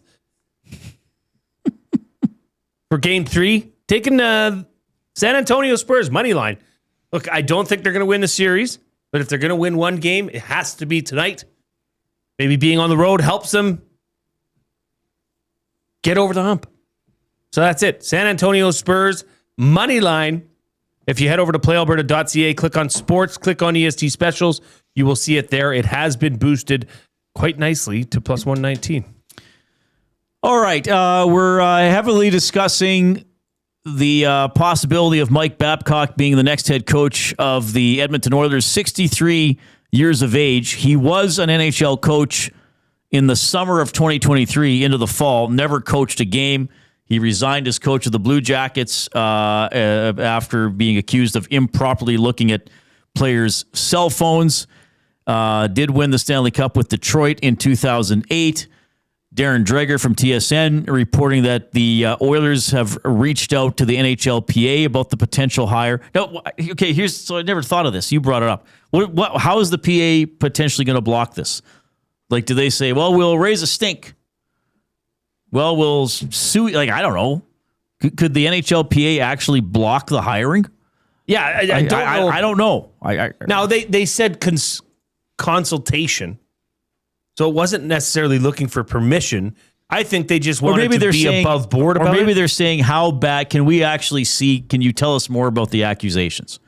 for Game 3, taking San Antonio Spurs money line. Look, I don't think they're going to win the series, but if they're going to win one game, it has to be tonight. Maybe being on the road helps them get over the hump. So that's it. San Antonio Spurs money line. If you head over to playalberta.ca, click on sports, click on EST specials, you will see it there. It has been boosted quite nicely to plus 119. All right, we're heavily discussing the possibility of Mike Babcock being the next head coach of the Edmonton Oilers, 63 years of age. He was an NHL coach in the summer of 2023 into the fall, never coached a game. He resigned as coach of the Blue Jackets after being accused of improperly looking at players' cell phones. Did win the Stanley Cup with Detroit in 2008. Darren Dreger from TSN reporting that the Oilers have reached out to the NHLPA about the potential hire. No, okay, so I never thought of this. You brought it up. How is the PA potentially going to block this? Like, do they say, well, we'll raise a stink? Well, we'll sue. Like, I don't know. Could the NHLPA actually block the hiring? Yeah, I don't know. I don't know. Now, they said consultation. So it wasn't necessarily looking for permission. I think they just wanted to be above board about it. Or maybe they're saying, how bad can we actually see? Can you tell us more about the accusations?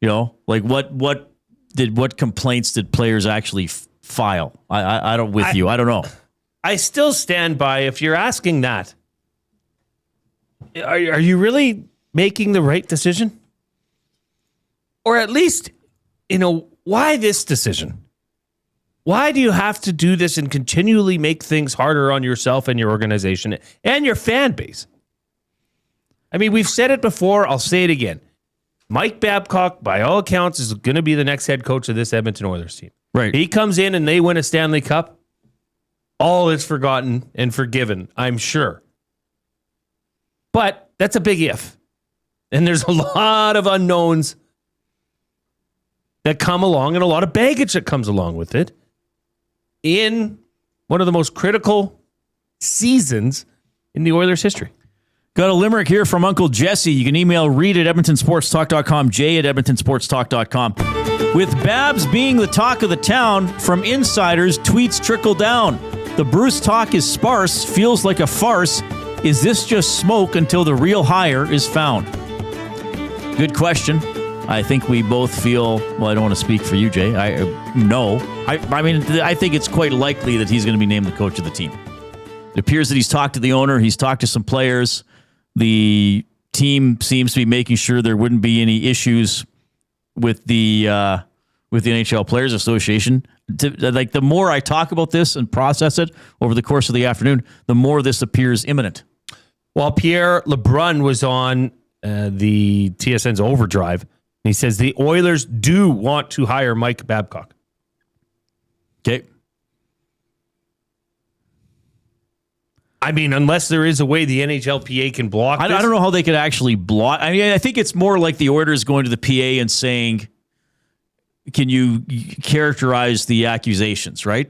You know, like what complaints did players actually file? I don't know. I still stand by, if you're asking that, are you really making the right decision? Or at least, why this decision? Why do you have to do this and continually make things harder on yourself and your organization and your fan base? I mean, we've said it before. I'll say it again. Mike Babcock, by all accounts, is going to be the next head coach of this Edmonton Oilers team. Right. He comes in and they win a Stanley Cup. All is forgotten and forgiven, I'm sure. But that's a big if. And there's a lot of unknowns that come along and a lot of baggage that comes along with it in one of the most critical seasons in the Oilers' history. Got a limerick here from Uncle Jesse. You can email Reid at EdmontonSportsTalk.com, Jay at EdmontonSportsTalk.com. With Babs being the talk of the town, from insiders, tweets trickle down. The Bruce talk is sparse, feels like a farce. Is this just smoke until the real hire is found? Good question. I think we both feel, well, I don't want to speak for you, Jay. I think it's quite likely that he's going to be named the coach of the team. It appears that he's talked to the owner. He's talked to some players. The team seems to be making sure there wouldn't be any issues with the NHL Players Association. The more I talk about this and process it over the course of the afternoon, the more this appears imminent. Well, Pierre LeBrun was on the TSN's Overdrive, and he says the Oilers do want to hire Mike Babcock. Okay. I mean, unless there is a way the NHLPA can block this. I don't know how they could actually block. I mean, I think it's more like the Oilers going to the PA and saying, can you characterize the accusations, right?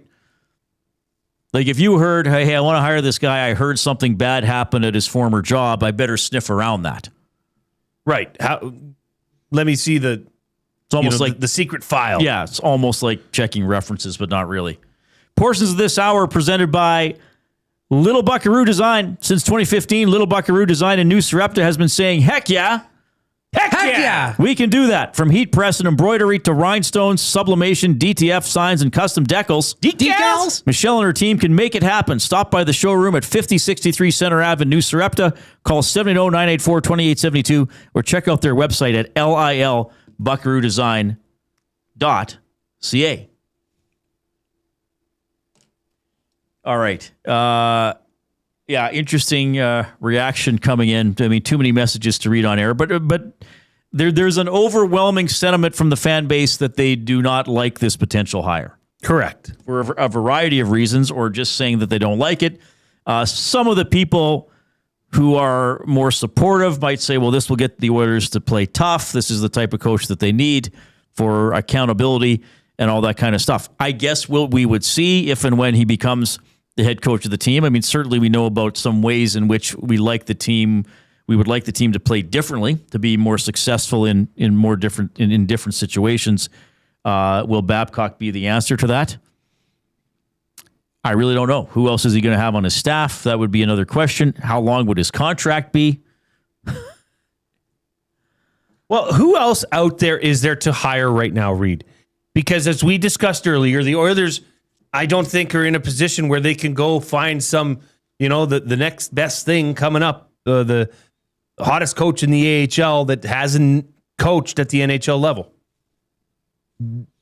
Like if you heard, hey, I want to hire this guy. I heard something bad happen at his former job. I better sniff around that. Right. Let me see the. It's almost like the secret file. Yeah, it's almost like checking references, but not really. Portions of this hour presented by Little Buckaroo Design. Since 2015, Little Buckaroo Design in New Sarepta has been saying, heck yeah. Heck yeah. We can do that. From heat press and embroidery to rhinestones, sublimation, DTF signs, and custom decals. Decals. Michelle and her team can make it happen. Stop by the showroom at 5063 Center Ave in New Sarepta. Call 780-984-2872 or check out their website at lilbuckaroodesign.ca. All right. Yeah, interesting reaction coming in. I mean, too many messages to read on air, but there's an overwhelming sentiment from the fan base that they do not like this potential hire. Correct. For a variety of reasons, or just saying that they don't like it. Some of the people who are more supportive might say, well, this will get the Oilers to play tough. This is the type of coach that they need for accountability and all that kind of stuff. I guess we would see if and when he becomes the head coach of the team. I mean, certainly we know about some ways in which we like the team. We would like the team to play differently, to be more successful in different situations. Will Babcock be the answer to that? I really don't know. Who else is he going to have on his staff? That would be another question. How long would his contract be? Well, who else out there is there to hire right now, Reid? Because as we discussed earlier, the Oilers, I don't think, are in a position where they can go find some, the next best thing coming up. The hottest coach in the AHL that hasn't coached at the NHL level.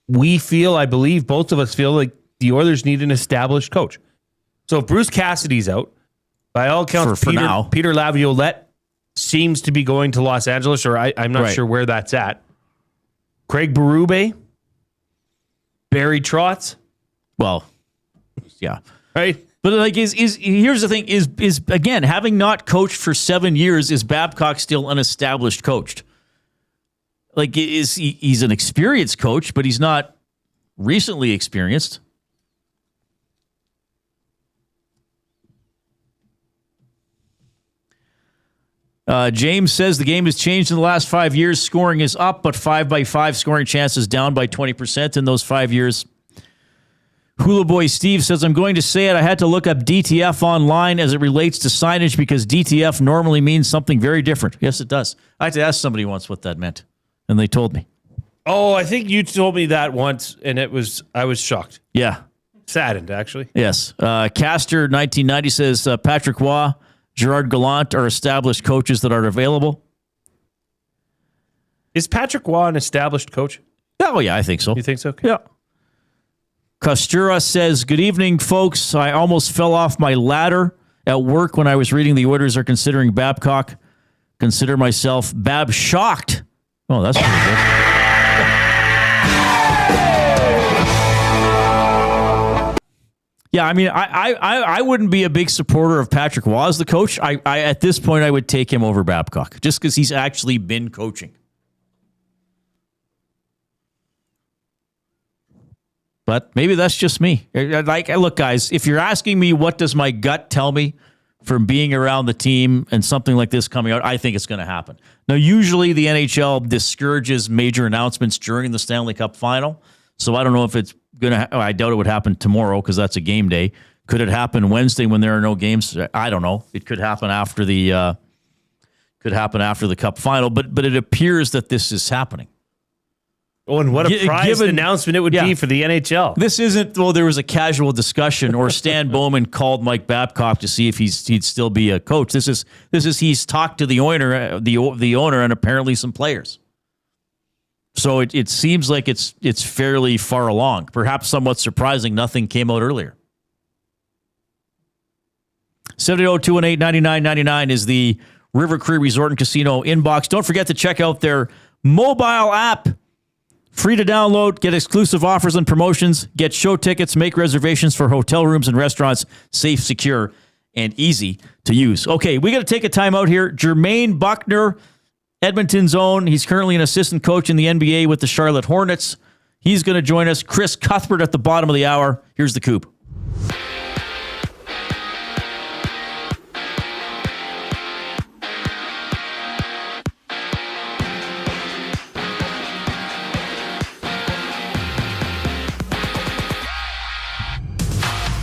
We feel, I believe, both of us feel like the Oilers need an established coach. So if Bruce Cassidy's out, by all accounts, Peter Laviolette seems to be going to Los Angeles, or I'm not sure where that's at. Craig Berube, Barry Trotz. Well, yeah. Right? But here's the thing, is again, having not coached for 7 years, is Babcock still an established coach? Like, he's an experienced coach, but he's not recently experienced. James says the game has changed in the last 5 years. Scoring is up, but 5x5 scoring chances down by 20% in those 5 years. Hula Boy Steve says, I'm going to say it. I had to look up DTF online as it relates to signage because DTF normally means something very different. Yes, it does. I had to ask somebody once what that meant, and they told me. Oh, I think you told me that once, and I was shocked. Yeah. Saddened, actually. Yes. Caster 1990 says, Patrick Waugh, Gerard Gallant are established coaches that are available. Is Patrick Waugh an established coach? Oh, yeah, I think so. You think so? Okay. Yeah. Costura says, good evening, folks. I almost fell off my ladder at work when I was reading the Oilers are considering Babcock. Consider myself Bab shocked. Oh, that's pretty good. Yeah, I mean, I wouldn't be a big supporter of Patrick Waugh as the coach. I at this point, I would take him over Babcock just because he's actually been coaching. But maybe that's just me. Look, guys, if you're asking me what does my gut tell me from being around the team and something like this coming out, I think it's going to happen. Now, usually the NHL discourages major announcements during the Stanley Cup Final. So I don't know if it's going to I doubt it would happen tomorrow because that's a game day. Could it happen Wednesday when there are no games? I don't know. It could happen after the Cup Final, but it appears that this is happening. Oh, and what a prized announcement it would be for the NHL. This isn't, well, there was a casual discussion or Stan Bowman called Mike Babcock to see if he'd still be a coach. This is he's talked to the owner, the owner, and apparently some players. So it seems like it's fairly far along. Perhaps somewhat surprising, nothing came out earlier. 780-218-9999 is the River Cree Resort and Casino inbox. Don't forget to check out their mobile app. Free to download, get exclusive offers and promotions, get show tickets, make reservations for hotel rooms and restaurants, safe, secure, and easy to use. Okay, we got to take a time out here. Jermaine Bucknor, Edmonton's own. He's currently an assistant coach in the NBA with the Charlotte Hornets. He's going to join us. Chris Cuthbert at the bottom of the hour. Here's the Coop.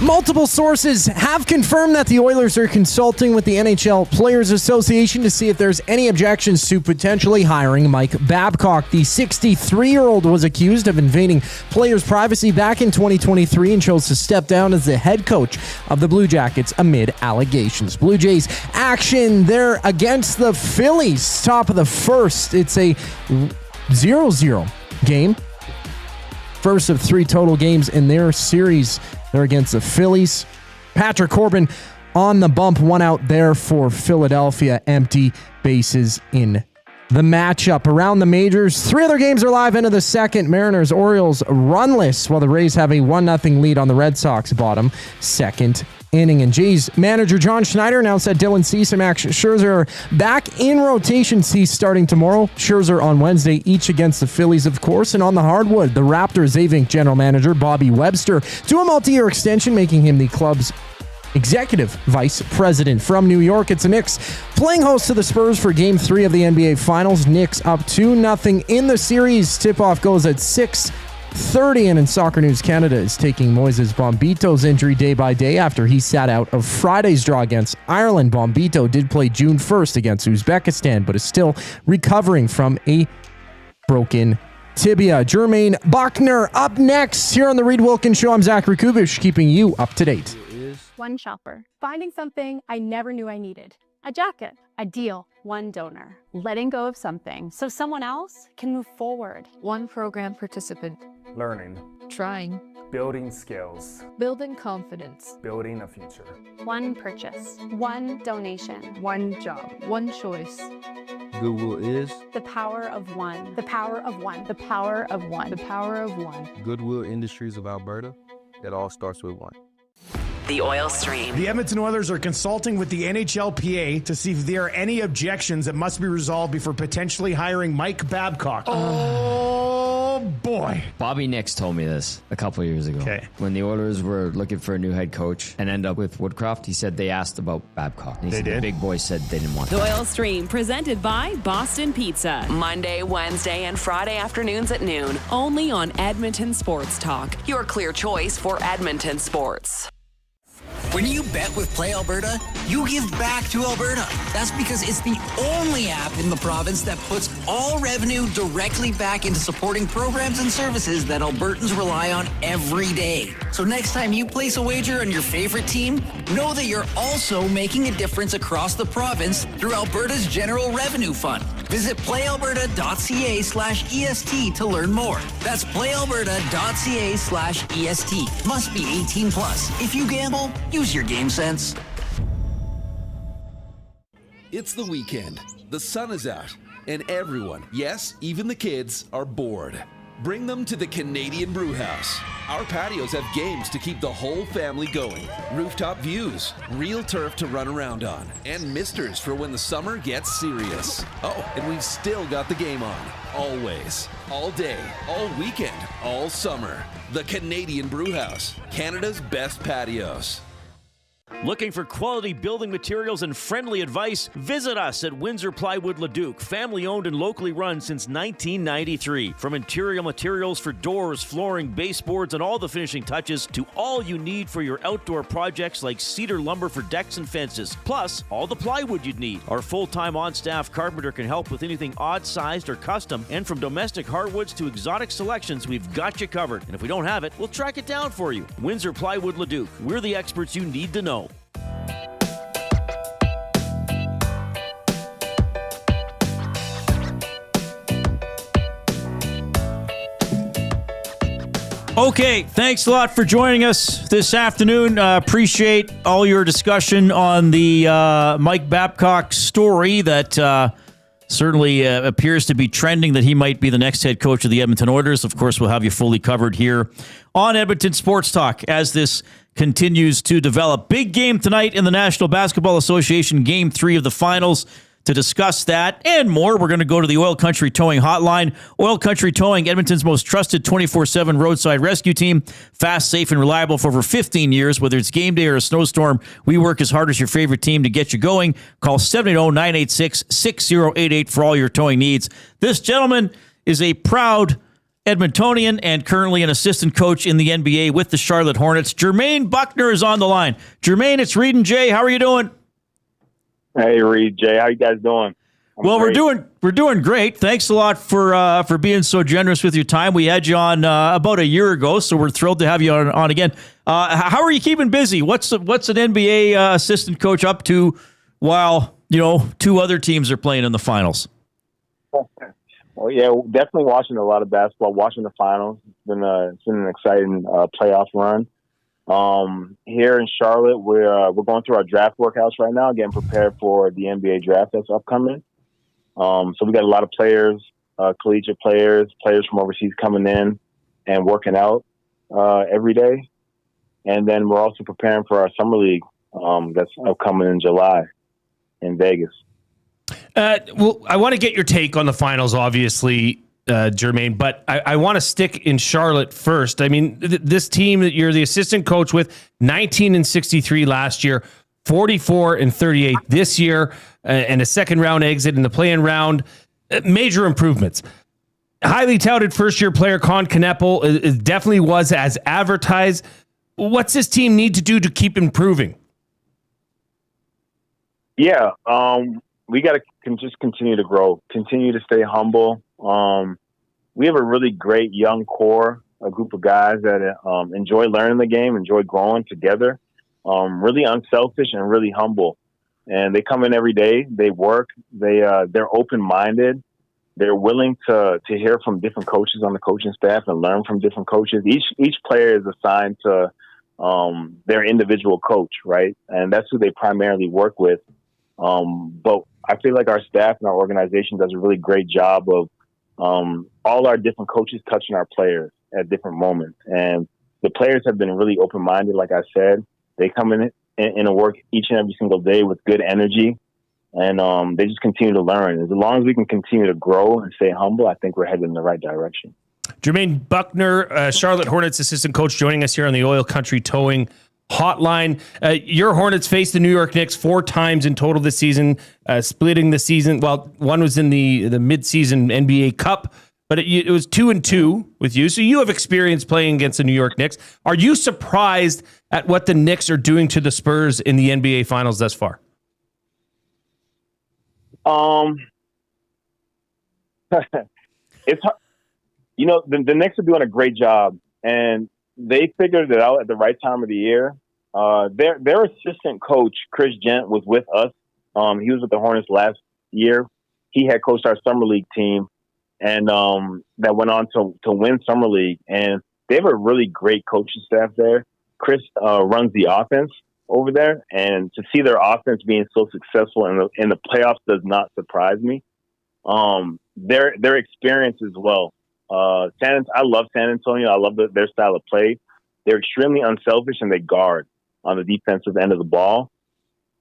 Multiple sources have confirmed that the Oilers are consulting with the NHL Players Association to see if there's any objections to potentially hiring Mike Babcock. The 63-year-old was accused of invading players' privacy back in 2023 and chose to step down as the head coach of the Blue Jackets amid allegations. Blue Jays action there against the Phillies, top of the first. It's a 0-0 game. First of 3 total games in their series. They're against the Phillies. Patrick Corbin on the bump, 1 out there for Philadelphia. Empty bases in the matchup. Around the majors, 3 other games are live into the second. Mariners, Orioles runless, while the Rays have a 1-0 lead on the Red Sox bottom second inning. And Jays manager John Schneider announced that Dylan Cease and Max Scherzer are back in rotation. Cease starting tomorrow, Scherzer on Wednesday, each against the Phillies, of course. And on the hardwood, the Raptors Avink general manager Bobby Webster to a multi-year extension, making him the club's executive vice president. From New York, it's the Knicks playing host to the Spurs for Game 3 of the NBA Finals. Knicks up 2-0 in the series. Tip-off goes at 6:30, and in Soccer News, Canada is taking Moises Bombito's injury day by day after he sat out of Friday's draw against Ireland. Bombito did play June 1st against Uzbekistan, but is still recovering from a broken tibia. Jermaine Bucknor up next here on the Reid Wilkins Show. I'm Zachary Kubish, keeping you up to date. One shopper. Finding something I never knew I needed. A jacket. A deal. One donor. Letting go of something so someone else can move forward. One program participant. Learning. Trying. Building skills. Building confidence. Building a future. One purchase. One donation. One job. One choice. Goodwill is The power of one. The power of one. The power of one. The power of one. Goodwill Industries of Alberta. It all starts with one. The Oil Stream. The Edmonton Oilers are consulting with the NHLPA to see if there are any objections that must be resolved before potentially hiring Mike Babcock. Oh, boy. Bobby Nix told me this a couple years ago. Okay. When the Oilers were looking for a new head coach and end up with Woodcroft, he said they asked about Babcock. He said did? The big boy said they didn't want The him. Oil Stream, presented by Boston Pizza. Monday, Wednesday, and Friday afternoons at noon. Only on Edmonton Sports Talk. Your clear choice for Edmonton sports. When you bet with Play Alberta, you give back to Alberta. That's because it's the only app in the province that puts all revenue directly back into supporting programs and services that Albertans rely on every day. So next time you place a wager on your favorite team, know that you're also making a difference across the province through Alberta's General Revenue Fund. Visit playalberta.ca/EST to learn more. That's playalberta.ca/EST. Must be 18 plus. If you gamble, use your game sense. It's the weekend. The sun is out, and everyone, yes, even the kids, are bored. Bring them to the Canadian Brewhouse. Our patios have games to keep the whole family going. Rooftop views, real turf to run around on, and misters for when the summer gets serious. Oh, and we've still got the game on. Always. All day, all weekend, all summer. The Canadian Brewhouse, Canada's best patios. Looking for quality building materials and friendly advice? Visit us at Windsor Plywood Leduc, family owned and locally run since 1993. From interior materials for doors, flooring, baseboards, and all the finishing touches to all you need for your outdoor projects like cedar lumber for decks and fences, plus all the plywood you'd need. Our full-time on-staff carpenter can help with anything odd-sized or custom, and from domestic hardwoods to exotic selections, we've got you covered. And if we don't have it, we'll track it down for you. Windsor Plywood Leduc. We're the experts you need to know. Okay, thanks a lot for joining us this afternoon. Appreciate all your discussion on the Mike Babcock story that certainly appears to be trending, that he might be the next head coach of the Edmonton Oilers. Of course, we'll have you fully covered here on Edmonton Sports Talk as this continues to develop. Big game tonight in the National Basketball Association, Game 3 of the Finals. To discuss that and more, we're going to go to the Oil Country Towing Hotline. Oil Country Towing, Edmonton's most trusted 24/7 roadside rescue team. Fast, safe, and reliable for over 15 years. Whether it's game day or a snowstorm, we work as hard as your favorite team to get you going. Call 780-986-6088 for all your towing needs. This gentleman is a proud Edmontonian and currently an assistant coach in the NBA with the Charlotte Hornets. Jermaine Bucknor is on the line. Jermaine, it's Reid and Jay. How are you doing? Hey, Reid, Jay, how you guys doing? We're doing great. Thanks a lot for being so generous with your time. We had you on about a year ago, so we're thrilled to have you on again. How are you keeping busy? What's an NBA assistant coach up to while two other teams are playing in the finals? Well, yeah, definitely watching a lot of basketball. Watching the finals. It's been an exciting playoff run. Here in Charlotte, we're going through our draft workouts right now, getting prepared for the NBA draft that's upcoming. So we got a lot of players, collegiate players from overseas coming in and working out every day. And then we're also preparing for our summer league that's upcoming in July in Vegas. Well, I want to get your take on the finals, obviously, Jermaine, but I want to stick in Charlotte first. I mean, this team that you're the assistant coach with, 19-63 last year, 44-38 this year, and a second round exit in the play-in round. Major improvements. Highly touted first-year player Con Kneppel it definitely was as advertised. What's this team need to do to keep improving? Yeah, we got to just continue to grow, continue to stay humble. We have a really great young core, a group of guys that enjoy learning the game, enjoy growing together, really unselfish and really humble. And they come in every day. They work. They're open-minded. They're willing to hear from different coaches on the coaching staff and learn from different coaches. Each player is assigned to their individual coach, right? And that's who they primarily work with. But I feel like our staff and our organization does a really great job of all our different coaches touching our players at different moments. And the players have been really open-minded, like I said. They come in and work each and every single day with good energy, and they just continue to learn. As long as we can continue to grow and stay humble, I think we're headed in the right direction. Jermaine Bucknor, Charlotte Hornets assistant coach, joining us here on the Oil Country Towing Hotline. Your Hornets faced the New York Knicks 4 times in total this season, splitting the season. Well, one was in the mid-season NBA Cup, but it was 2-2 with you. So you have experience playing against the New York Knicks. Are you surprised at what the Knicks are doing to the Spurs in the NBA Finals thus far? It's hard. The Knicks are doing a great job, and they figured it out at the right time of the year. Their assistant coach, Chris Gent, was with us. He was with the Hornets last year. He had coached our summer league team, and that went on to win summer league. And they have a really great coaching staff there. Chris runs the offense over there, and to see their offense being so successful in the playoffs does not surprise me. Their experience as well. I love San Antonio. I love their style of play. They're extremely unselfish, and they guard on the defensive end of the ball.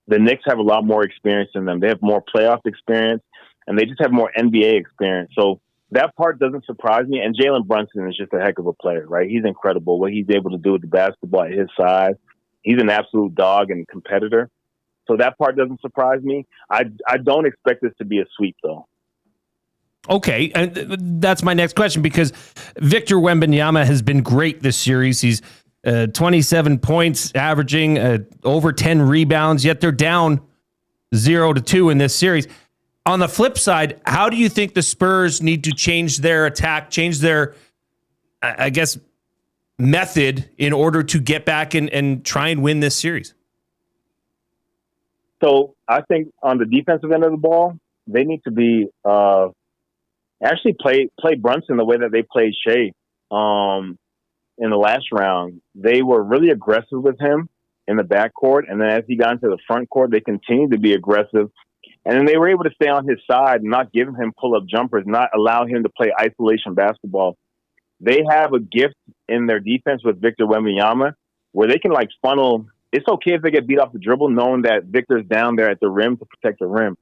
The Knicks have a lot more experience than them. They have more playoff experience, and they just have more NBA experience. So that part doesn't surprise me. And Jalen Brunson is just a heck of a player, right? He's incredible. What he's able to do with the basketball at his size. he's an absolute dog and competitor. So that part doesn't surprise me. I don't expect this to be a sweep, though. Okay, and that's my next question, because Victor Wembanyama has been great this series. He's 27 points, averaging over 10 rebounds, yet they're down 0-2 in this series. On the flip side, how do you think the Spurs need to change their attack, change their, I guess, method in order to get back and try and win this series? So I think on the defensive end of the ball, they need to be actually play Brunson the way that they played Shea in the last round. They were really aggressive with him in the backcourt, and then as he got into the front court, they continued to be aggressive. And then they were able to stay on his side and not give him pull-up jumpers, not allow him to play isolation basketball. They have a gift in their defense with Victor Wembanyama where they can funnel. It's okay if they get beat off the dribble, knowing that Victor's down there at the rim to protect the rim.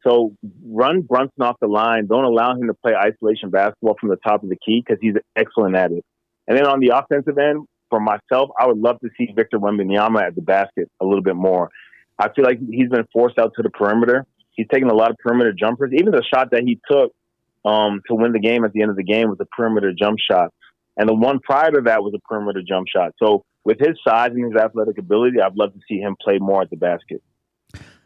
So run Brunson off the line. Don't allow him to play isolation basketball from the top of the key, because he's excellent at it. And then on the offensive end, for myself, I would love to see Victor Wembanyama at the basket a little bit more. I feel like he's been forced out to the perimeter. He's taken a lot of perimeter jumpers. Even the shot that he took to win the game at the end of the game was a perimeter jump shot. And the one prior to that was a perimeter jump shot. So with his size and his athletic ability, I'd love to see him play more at the basket.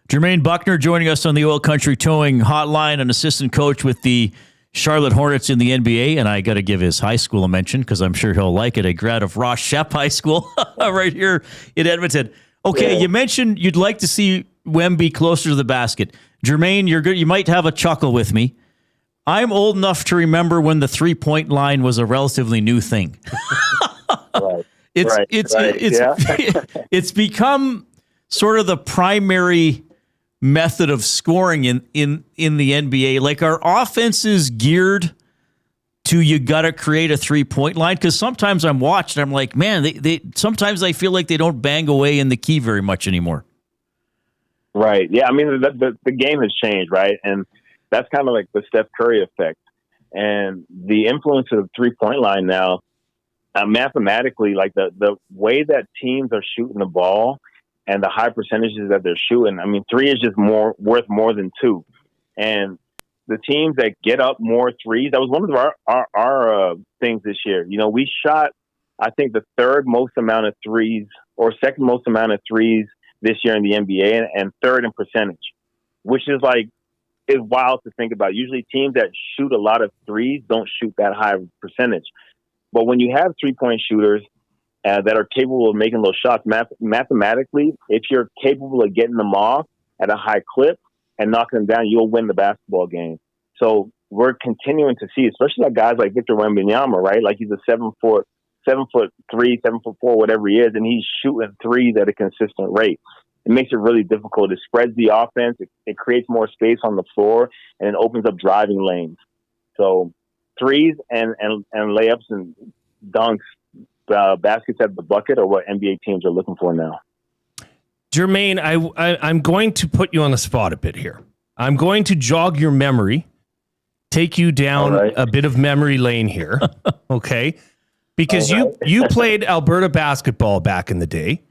Jermaine Bucknor joining us on the Oil Country Towing Hotline, an assistant coach with the Charlotte Hornets in the NBA. And I got to give his high school a mention, because I'm sure he'll like it. A grad of Ross Shep High School right here in Edmonton. Okay, yeah. You mentioned you'd like to see Wemby closer to the basket. Jermaine, you're good. You might have a chuckle with me. I'm old enough to remember when the 3-point line was a relatively new thing. Right. It's become sort of the primary method of scoring in the NBA. Like, our offense is geared to, you got to create a 3-point line, because sometimes I'm watching, I'm like, man, they sometimes I feel like they don't bang away in the key very much anymore. Right. Yeah. I mean, the game has changed, right? And that's kind of like the Steph Curry effect. And the influence of the 3-point line now, mathematically, like the way that teams are shooting the ball and the high percentages that they're shooting, I mean, 3 is just worth more than 2. And the teams that get up more threes, that was one of our things this year. You know, we shot, I think, the third most amount of threes, or second most amount of threes this year in the NBA, and third in percentage, which is wild to think about. Usually teams that shoot a lot of threes don't shoot that high of percentage. But when you have 3-point shooters that are capable of making those shots, mathematically, if you're capable of getting them off at a high clip and knocking them down, you'll win the basketball game. So we're continuing to see, especially guys like Victor Wembanyama, right? Like, he's a 7'3", 7'4", whatever he is, and he's shooting threes at a consistent rate. It makes it really difficult. It spreads the offense. It creates more space on the floor, and it opens up driving lanes. So threes and layups and dunks, baskets at the bucket, are what NBA teams are looking for now. Jermaine, I'm going to put you on the spot a bit here. I'm going to jog your memory, take you down a bit of memory lane here, okay? Because you played Alberta basketball back in the day,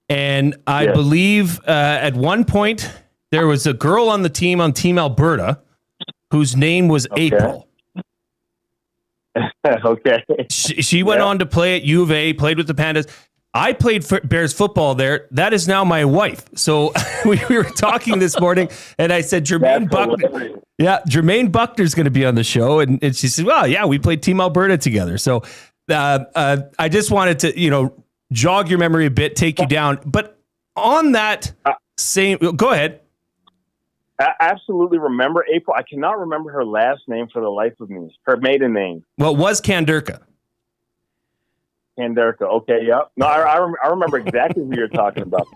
and I believe at one point there was a girl on the team, on Team Alberta, whose name was April. Okay. She went on to play at U of A, played with the Pandas. I played Bears football there. That is now my wife. So we were talking this morning, and I said, Jermaine Bucknor. Yeah, Jermaine Bucknor's going to be on the show. And she said, well, yeah, we played Team Alberta together. So I just wanted to, jog your memory a bit, take you down. But on that same, go ahead. I absolutely remember April. I cannot remember her last name for the life of me. Her maiden name. Well, it was Kanderka. Kanderka. Okay. Yep. No, I remember exactly who you're talking about.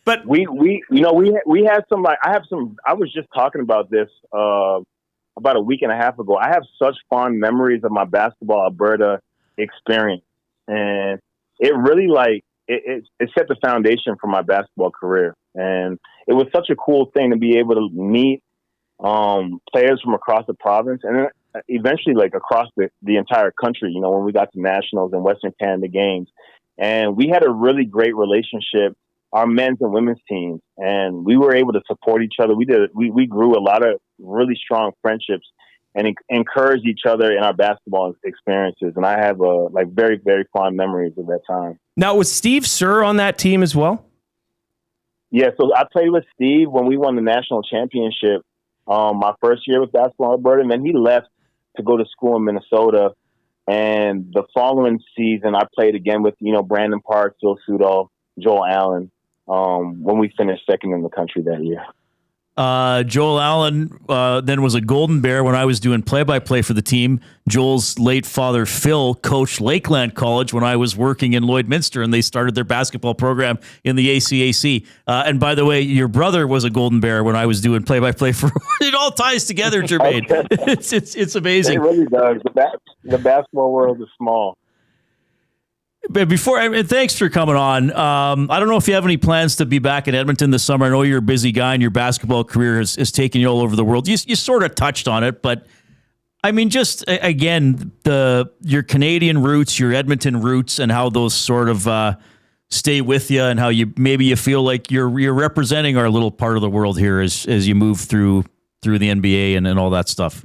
But we had some, I was just talking about this about a week and a half ago. I have such fond memories of my basketball Alberta experience, and it really it set the foundation for my basketball career. And it was such a cool thing to be able to meet players from across the province, and then eventually across the entire country, when we got to nationals and Western Canada games. And we had a really great relationship, our men's and women's teams, and we were able to support each other. We grew a lot of really strong friendships and encouraged each other in our basketball experiences. And I have very, very fond memories of that time. Now, was Steve Sir on that team as well? Yeah, so I played with Steve when we won the national championship my first year with Basketball Alberta, and then he left to go to school in Minnesota. And the following season, I played again with, Brandon Parks, Phil Sudol, Joel Allen, when we finished second in the country that year. Joel Allen then was a Golden Bear when I was doing play-by-play for the team. Joel's late father, Phil, coached Lakeland College when I was working in Lloydminster, and they started their basketball program in the ACAC. And by the way, your brother was a Golden Bear when I was doing play-by-play for. It all ties together, Jermaine. It's amazing. It really does. The basketball world is small. But and thanks for coming on. I don't know if you have any plans to be back in Edmonton this summer. I know you're a busy guy and your basketball career has taken you all over the world. You sort of touched on it, but I mean, just again, your Canadian roots, your Edmonton roots, and how those sort of stay with you, and how you feel like you're representing our little part of the world here as you move through the NBA and all that stuff.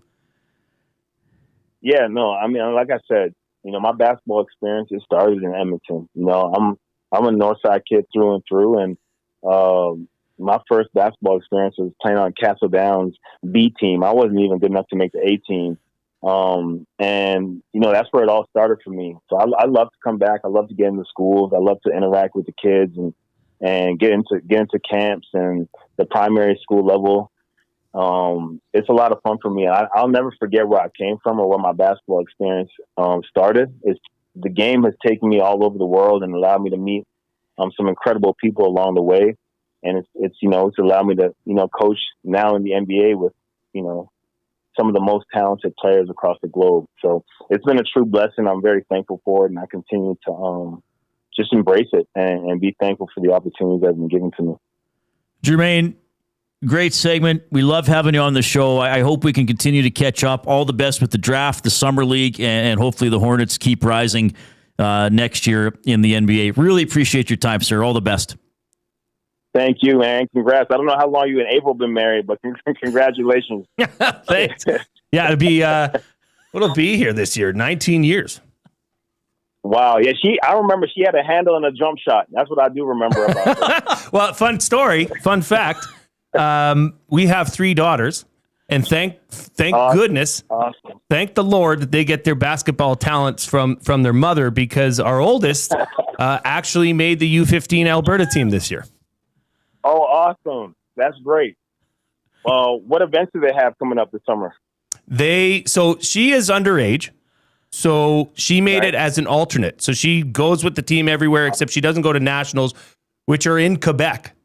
Yeah, no, I mean, like I said, my basketball experience, it started in Edmonton. I'm a Northside kid through and through, and my first basketball experience was playing on Castle Downs B team. I wasn't even good enough to make the A team, and that's where it all started for me. So I love to come back. I love to get into schools. I love to interact with the kids and get into camps and the primary school level. It's a lot of fun for me. I'll never forget where I came from or where my basketball experience started. The game has taken me all over the world and allowed me to meet some incredible people along the way. And it's allowed me to coach now in the NBA with some of the most talented players across the globe. So it's been a true blessing. I'm very thankful for it, and I continue to just embrace it and be thankful for the opportunities that have been given to me. Jermaine, great segment. We love having you on the show. I hope we can continue to catch up. All the best with the draft, the summer league, and hopefully the Hornets keep rising next year in the NBA. Really appreciate your time, sir. All the best. Thank you, man. Congrats. I don't know how long you and April been married, but congratulations. Thanks. Yeah, it'll be here this year, 19 years. Wow. Yeah, I remember she had a handle and a jump shot. That's what I do remember about her. Well, fun story, fun fact. We have 3 daughters, and thank goodness, thank the Lord that they get their basketball talents from their mother, because our oldest actually made the U15 Alberta team this year. Oh, awesome. That's great. What events do they have coming up this summer? So she is underage. So she made it as an alternate. So she goes with the team everywhere, except she doesn't go to nationals, which are in Quebec.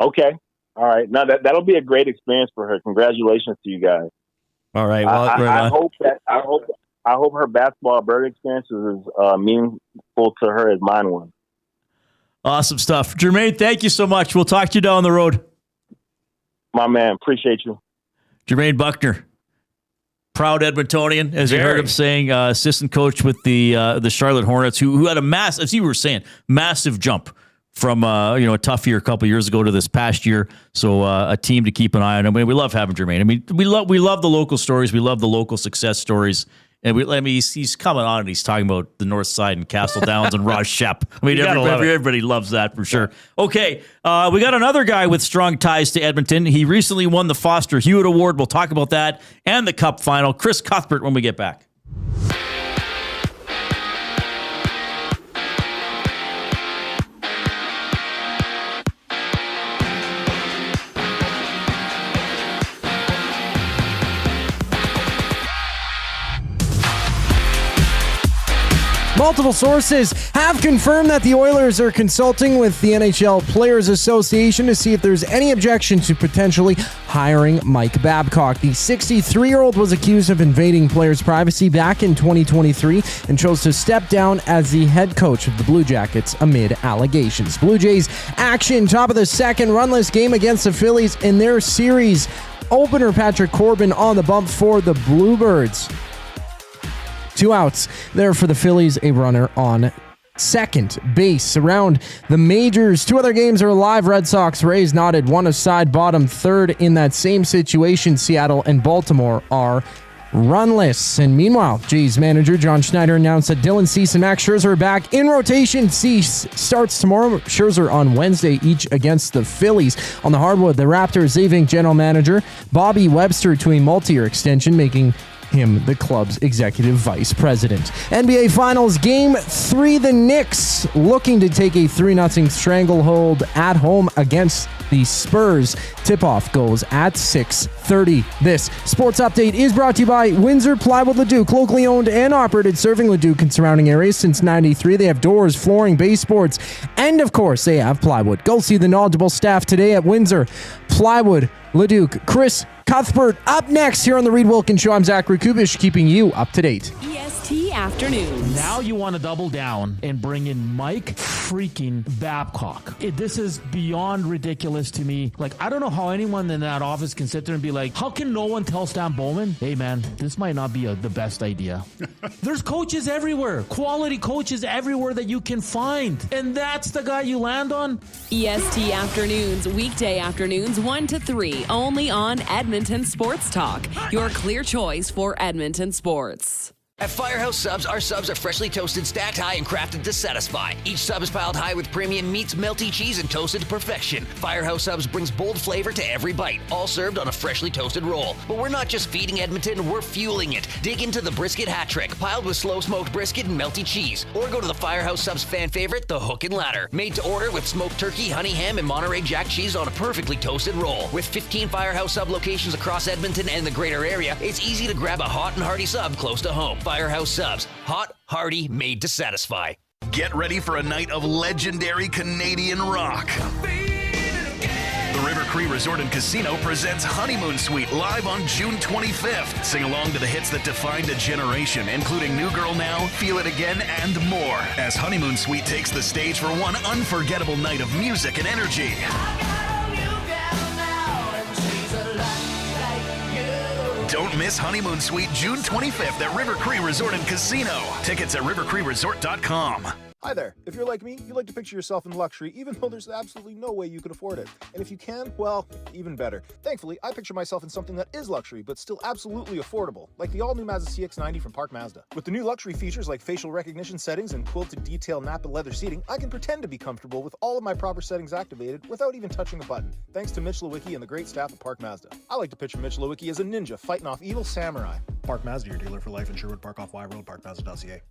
Okay. All right. Now that'll be a great experience for her. Congratulations to you guys. All right. Well, I hope her basketball Alberta experience is as meaningful to her as mine was. Awesome stuff. Jermaine, thank you so much. We'll talk to you down the road. My man, appreciate you. Jermaine Bucknor, proud Edmontonian, as you heard him saying, assistant coach with the Charlotte Hornets, who had a as you were saying, massive jump from a tough year a couple of years ago to this past year. So a team to keep an eye on. I mean, we love having Jermaine. I mean, we love the local stories. We love the local success stories. And he's coming on and he's talking about the North Side and Castle Downs and Raj Shep. I mean, everybody loves that for sure. Okay, we got another guy with strong ties to Edmonton. He recently won the Foster Hewitt Award. We'll talk about that and the Cup Final. Chris Cuthbert when we get back. Multiple sources have confirmed that the Oilers are consulting with the NHL Players Association to see if there's any objection to potentially hiring Mike Babcock. The 63-year-old was accused of invading players' privacy back in 2023 and chose to step down as the head coach of the Blue Jackets amid allegations. Blue Jays action, top of the second, runless game against the Phillies in their series opener. Patrick Corbin on the bump for the Bluebirds. 2 outs there for the Phillies, a runner on second base. Around the majors, 2 other games are live. Red Sox, Rays knotted one aside, bottom third. In that same situation, Seattle and Baltimore are runless. And meanwhile, Jays manager John Schneider announced that Dylan Cease and Max Scherzer are back in rotation. Cease starts tomorrow, Scherzer on Wednesday, each against the Phillies. On the hardwood, the Raptors leaving general manager Bobby Webster to a multi-year extension, making him the club's executive vice president. NBA Finals Game 3, the Knicks looking to take a 3-0 stranglehold at home against the Spurs. Tip-off goes at 6:30. This sports update is brought to you by Windsor Plywood Leduc, locally owned and operated, serving Leduc and surrounding areas since '93. They have doors, flooring, baseboards, and of course, they have plywood. Go see the knowledgeable staff today at Windsor Plywood Leduc. Chris Cuthbert up next here on the Reid Wilkins Show. I'm Zachary Kubish, keeping you up to date. EST Afternoons. Now you want to double down and bring in Mike freaking Babcock. This is beyond ridiculous to me. Like, I don't know how anyone in that office can sit there and be like, how can no one tell Stan Bowman, hey man, this might not be the best idea. There's coaches everywhere, quality coaches everywhere that you can find. And that's the guy you land on? EST Afternoons, weekday afternoons 1 to 3, only on Edmonton Sports Talk, your clear choice for Edmonton sports. At Firehouse Subs, our subs are freshly toasted, stacked high, and crafted to satisfy. Each sub is piled high with premium meats, melty cheese, and toasted to perfection. Firehouse Subs brings bold flavor to every bite, all served on a freshly toasted roll. But we're not just feeding Edmonton, we're fueling it. Dig into the brisket hat trick, piled with slow-smoked brisket and melty cheese. Or go to the Firehouse Subs fan favorite, the Hook and Ladder. Made to order with smoked turkey, honey ham, and Monterey Jack cheese on a perfectly toasted roll. With 15 Firehouse Sub locations across Edmonton and the greater area, it's easy to grab a hot and hearty sub close to home. Firehouse Subs. Hot, hearty, made to satisfy. Get ready for a night of legendary Canadian rock. The River Cree Resort and Casino presents Honeymoon Suite live on June 25th. Sing along to the hits that defined a generation, including New Girl Now, Feel It Again, and more, as Honeymoon Suite takes the stage for one unforgettable night of music and energy. Don't miss Honeymoon Suite June 25th at River Cree Resort and Casino. Tickets at rivercreeresort.com. Hi there. If you're like me, you like to picture yourself in luxury, even though there's absolutely no way you could afford it. And if you can, well, even better. Thankfully, I picture myself in something that is luxury, but still absolutely affordable, like the all-new Mazda CX-90 from Park Mazda. With the new luxury features like facial recognition settings and quilted detail Napa leather seating, I can pretend to be comfortable with all of my proper settings activated without even touching a button, thanks to Mitch Lewicki and the great staff at Park Mazda. I like to picture Mitch Lewicki as a ninja fighting off evil samurai. Park Mazda, your dealer for life in Sherwood Park off Y Road, parkmazda.ca.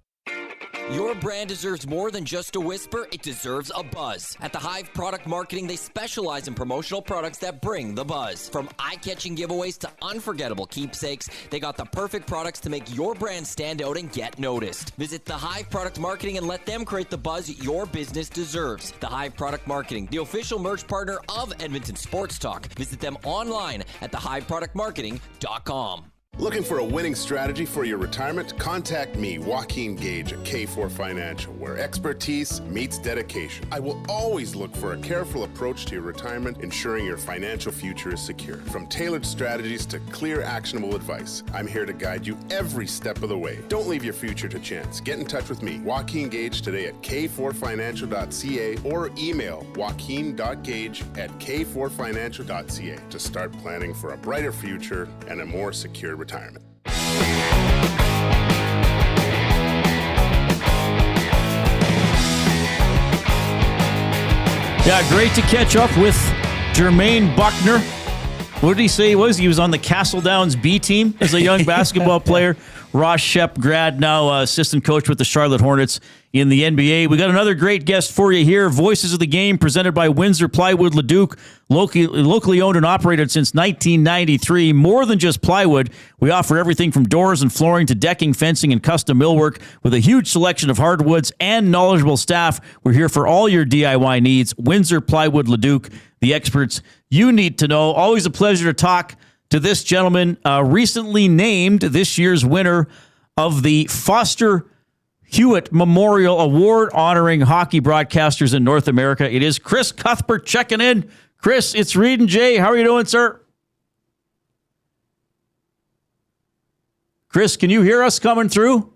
Your brand deserves more than just a whisper, it deserves a buzz. At the Hive Product Marketing, they specialize in promotional products that bring the buzz. From eye-catching giveaways to unforgettable keepsakes, they got the perfect products to make your brand stand out and get noticed. Visit the Hive Product Marketing and let them create the buzz your business deserves. The Hive Product Marketing, the official merch partner of Edmonton Sports Talk. Visit them online at thehiveproductmarketing.com. Looking for a winning strategy for your retirement? Contact me, Joaquin Gage at K4 Financial, where expertise meets dedication. I will always look for a careful approach to your retirement, ensuring your financial future is secure. From tailored strategies to clear, actionable advice, I'm here to guide you every step of the way. Don't leave your future to chance. Get in touch with me, Joaquin Gage, today at k4financial.ca or email joaquin.gage@k4financial.ca to start planning for a brighter future and a more secure retirement. Yeah, great to catch up with Jermaine Bucknor. What did he say he was? He was on the Castle Downs B team as a young basketball player. Ross Shep grad, now assistant coach with the Charlotte Hornets in the NBA. We got another great guest for you here. Voices of the Game presented by Windsor Plywood Leduc, locally owned and operated since 1993. More than just plywood, we offer everything from doors and flooring to decking, fencing, and custom millwork with a huge selection of hardwoods and knowledgeable staff. We're here for all your DIY needs. Windsor Plywood Leduc, the experts you need to know. Always a pleasure to talk to this gentleman, recently named this year's winner of the Foster Hewitt Memorial Award, honoring hockey broadcasters in North America. It is Chris Cuthbert checking in. Chris, it's Reid and Jay. How are you doing, sir? Chris, can you hear us coming through?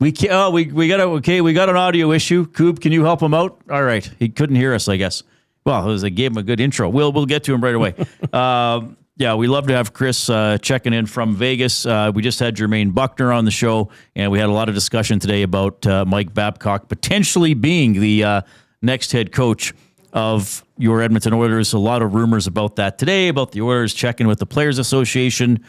We got an audio issue. Coob, can you help him out? All right, he couldn't hear us, I guess. Well, I gave him a good intro. We'll get to him right away. Yeah, we love to have Chris checking in from Vegas. We just had Jermaine Bucknor on the show, and we had a lot of discussion today about Mike Babcock potentially being the next head coach of your Edmonton Oilers. A lot of rumors about that today, about the Oilers checking with the Players Association,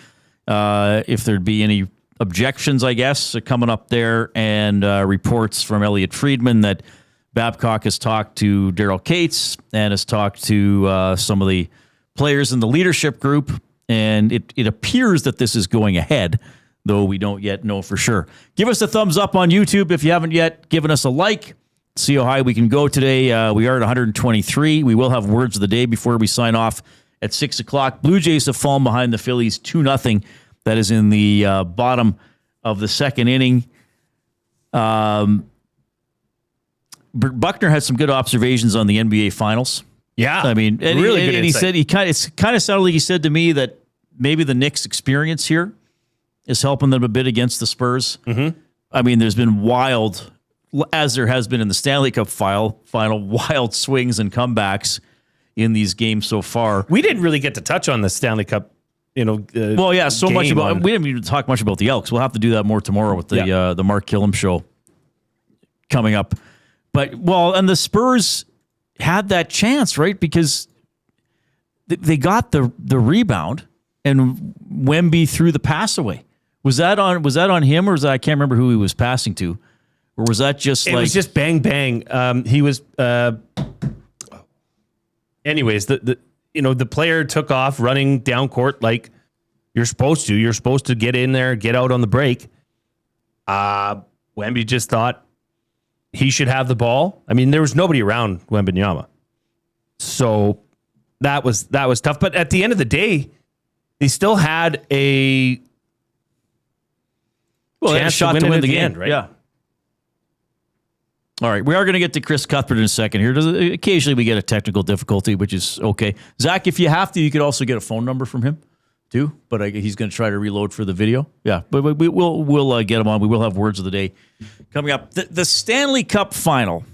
if there'd be any objections, I guess, coming up there, and reports from Elliot Friedman that Babcock has talked to Daryl Cates and has talked to some of the players in the leadership group, and it appears that this is going ahead, though we don't yet know for sure. Give us a thumbs up on YouTube if you haven't yet given us a like. See how high we can go today. We are at 123. We will have words of the day before we sign off at 6 o'clock. Blue Jays have fallen behind the Phillies 2-0. That is in the bottom of the second inning. Bucknor had some good observations on the NBA Finals. Yeah, I mean, and really and good he insight. said it kind of sounded like he said to me that maybe the Knicks' experience here is helping them a bit against the Spurs. Mm-hmm. I mean, there's been wild, as there has been in the Stanley Cup final, wild swings and comebacks in these games so far. We didn't really get to touch on the Stanley Cup. We didn't even talk much about the Elks. We'll have to do that more tomorrow with the Mark Killam show coming up. But and the Spurs had that chance, right? Because they got the rebound and Wemby threw the pass away. Was that on him, or was that, I can't remember who he was passing to, or was that just it was just bang bang? He was. Anyways, the player took off running down court like you're supposed to. You're supposed to get in there, get out on the break. Wemby just thought he should have the ball. I mean, there was nobody around Wembanyama. So that was tough. But at the end of the day, they still had a chance shot to win the game, end, right? Yeah. All right, we are going to get to Chris Cuthbert in a second here. Occasionally we get a technical difficulty, which is okay. Zach, if you have to, you could also get a phone number from him too, but he's going to try to reload for the video. Yeah, but we'll get him on. We will have words of the day coming up. The Stanley Cup Final.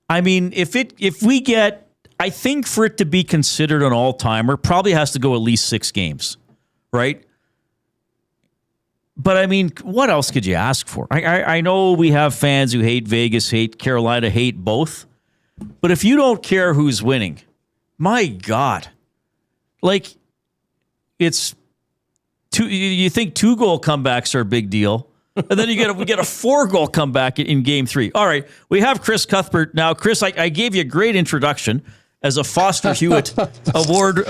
I mean, if we get, I think for it to be considered an all-timer, probably has to go at least 6 games, right? But, I mean, what else could you ask for? I know we have fans who hate Vegas, hate Carolina, hate both. But if you don't care who's winning, my God. Like, it's you think 2-goal comebacks are a big deal. And then we get a 4-goal comeback in Game 3. All right, we have Chris Cuthbert. Now, Chris, I gave you a great introduction as a Foster Hewitt Award.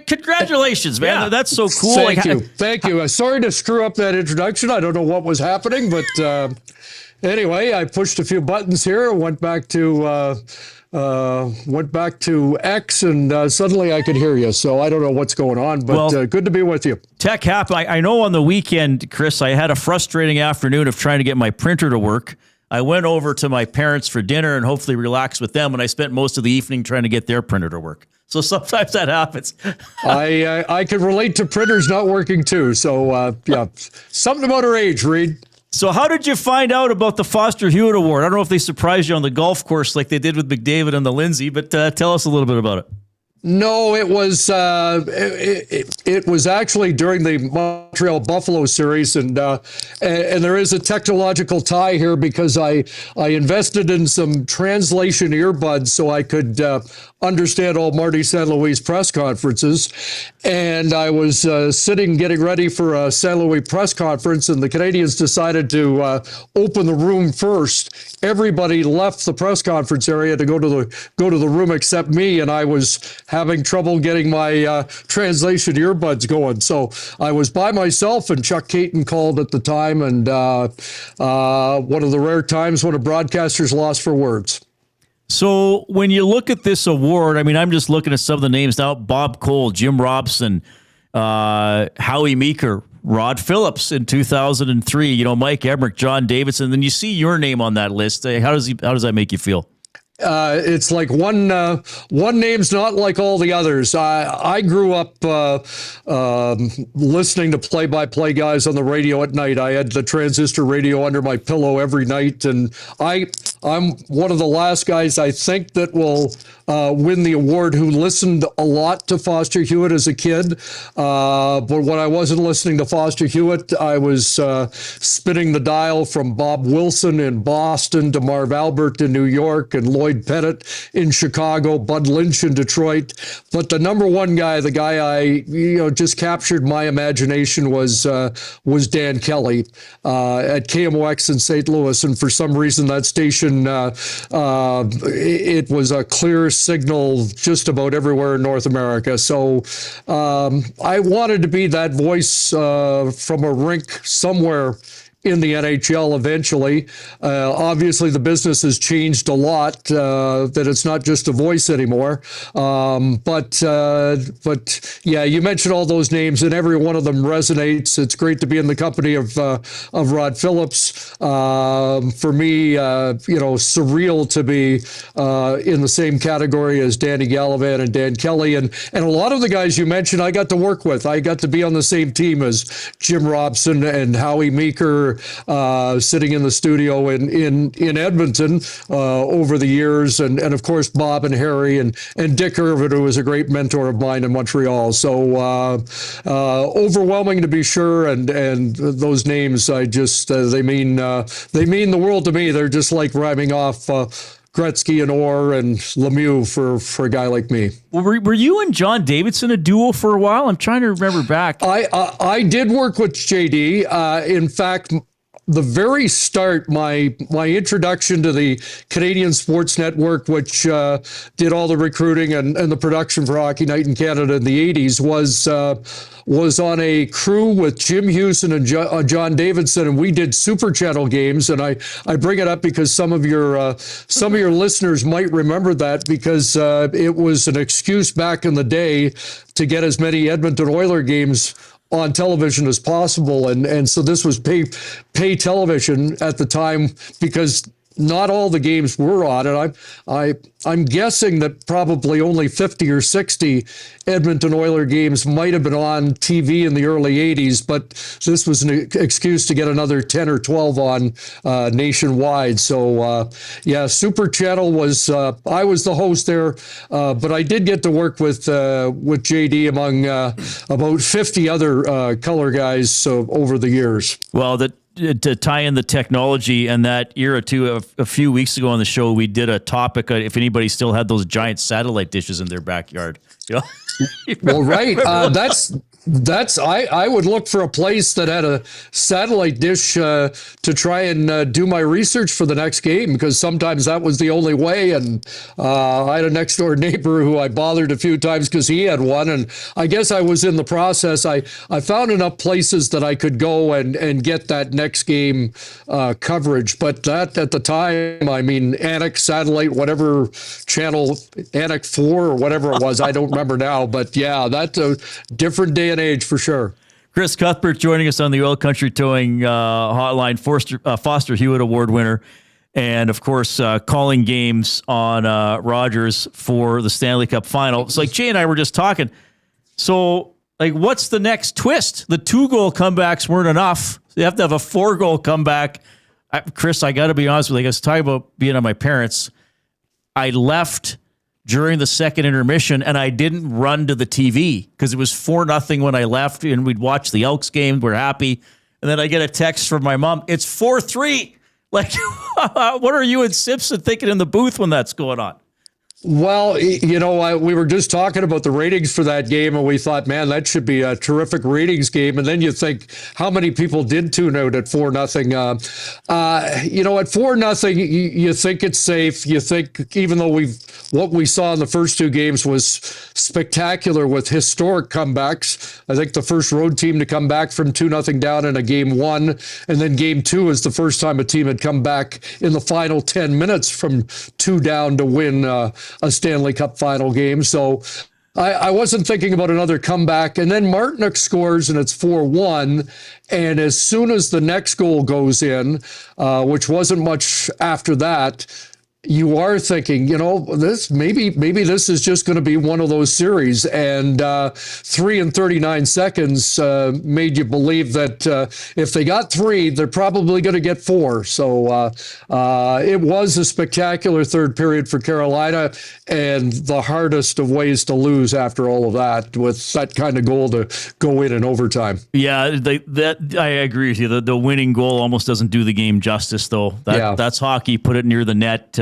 Congratulations, man. Yeah. That's so cool. Thank you. Sorry to screw up that introduction. I don't know what was happening, but anyway, I pushed a few buttons here, went back to X, and suddenly I could hear you. So I don't know what's going on, but good to be with you. Tech happened. I know on the weekend, Chris, I had a frustrating afternoon of trying to get my printer to work. I went over to my parents for dinner and hopefully relaxed with them, and I spent most of the evening trying to get their printer to work. So sometimes that happens. I can relate to printers not working too. So yeah, something about our age, Reid. So how did you find out about the Foster Hewitt Award? I don't know if they surprised you on the golf course like they did with McDavid and the Lindsay, but tell us a little bit about it. No, it was it was actually during the Montreal Buffalo series, and there is a technological tie here because I invested in some translation earbuds so I could understand all Marty St. Louis press conferences, and I was sitting getting ready for a St. Louis press conference, and the Canadians decided to open the room first. Everybody left the press conference area to go to the room except me, and I was having trouble getting my translation earbuds going. So I was by myself, and Chuck Caton called at the time, and one of the rare times when a broadcaster's lost for words. So when you look at this award, I mean, I'm just looking at some of the names now: Bob Cole, Jim Robson, Howie Meeker, Rod Phillips in 2003. Mike Emmerich, John Davidson. Then you see your name on that list. How does that make you feel? It's like one name's not like all the others. I grew up listening to play-by-play guys on the radio at night. I had the transistor radio under my pillow every night, and I'm one of the last guys I think that will win the award who listened a lot to Foster Hewitt as a kid. But when I wasn't listening to Foster Hewitt, I was spinning the dial from Bob Wilson in Boston to Marv Albert in New York and Lloyd Pettit in Chicago, Bud Lynch in Detroit. But the number one guy, the guy I just captured my imagination was Dan Kelly at KMOX in St. Louis. And for some reason, that station, it was a clear signal just about everywhere in North America. So I wanted to be that voice from a rink somewhere in the NHL eventually. Obviously, the business has changed a lot, that it's not just a voice anymore. But yeah, you mentioned all those names, and every one of them resonates. It's great to be in the company of Rod Phillips. For me, surreal to be in the same category as Danny Gallivan and Dan Kelly. And a lot of the guys you mentioned, I got to work with. I got to be on the same team as Jim Robson and Howie Meeker, sitting in the studio in Edmonton over the years, and of course Bob and Harry and Dick Irvin, who was a great mentor of mine in Montreal. So overwhelming to be sure, and those names, I just they mean the world to me. They're just like rhyming off Gretzky and Orr and Lemieux for a guy like me. Well, were you and John Davidson a duo for a while? I'm trying to remember back. I did work with JD. In fact, the very start, my introduction to the Canadian Sports Network, which did all the recruiting and the production for Hockey Night in Canada in the 80s, was on a crew with Jim Hewson and John Davidson, and we did Super Channel games. And I bring it up because some of your listeners might remember that, because it was an excuse back in the day to get as many Edmonton Oiler games on television as possible, and so this was pay television at the time, because not all the games were on, and I'm guessing that probably only 50 or 60 Edmonton Oiler games might have been on TV in the early 80s, but this was an excuse to get another 10 or 12 on nationwide. So yeah, Super Channel was, I was the host there, but I did get to work with JD among about 50 other color guys over the years. Well, to tie in the technology and that era too, a few weeks ago on the show, we did a topic if anybody still had those giant satellite dishes in their backyard. You know? Well, right. I would look for a place that had a satellite dish to try and do my research for the next game, because sometimes that was the only way. And I had a next door neighbor who I bothered a few times because he had one. And I guess I was in the process. I found enough places that I could go and get that next game coverage. But that at the time, I mean, Anik satellite, whatever channel, Anik 4 or whatever it was, I don't remember now. But yeah, that's a different day and age for sure. Chris Cuthbert joining us on the Oil Country Towing hotline, Foster Hewitt Award winner, and of course calling games on Rogers for the Stanley Cup Final. It's like Jay and I were just talking. So, like, what's the next twist? The 2-goal comebacks weren't enough. You have to have a 4-goal comeback. Chris, I got to be honest with you. I was talking about being on my parents. I left during the second intermission, and I didn't run to the TV because it was 4-0 when I left, and we'd watch the Elks game. We're happy. And then I get a text from my mom. It's 4-3. Like, what are you and Simpson thinking in the booth when that's going on? Well, you know, we were just talking about the ratings for that game, and we thought, man, that should be a terrific ratings game. And then you think, how many people did tune out at 4-0? You know, at 4-0, you think it's safe. You think, even though what we saw in the first two games was spectacular with historic comebacks. I think the first road team to come back from 2-0 down in a game one, and then game two is the first time a team had come back in the final 10 minutes from 2 down to win a Stanley Cup Final game. So I wasn't thinking about another comeback. And then Martinook scores, and it's 4-1. And as soon as the next goal goes in, which wasn't much after that, you are thinking, this maybe this is just going to be one of those series. And 3 and 39 seconds made you believe that if they got 3, they're probably going to get 4. So it was a spectacular third period for Carolina, and the hardest of ways to lose after all of that, with that kind of goal to go in overtime. Yeah, that I agree with you. The winning goal almost doesn't do the game justice, though. That's hockey. Put it near the net.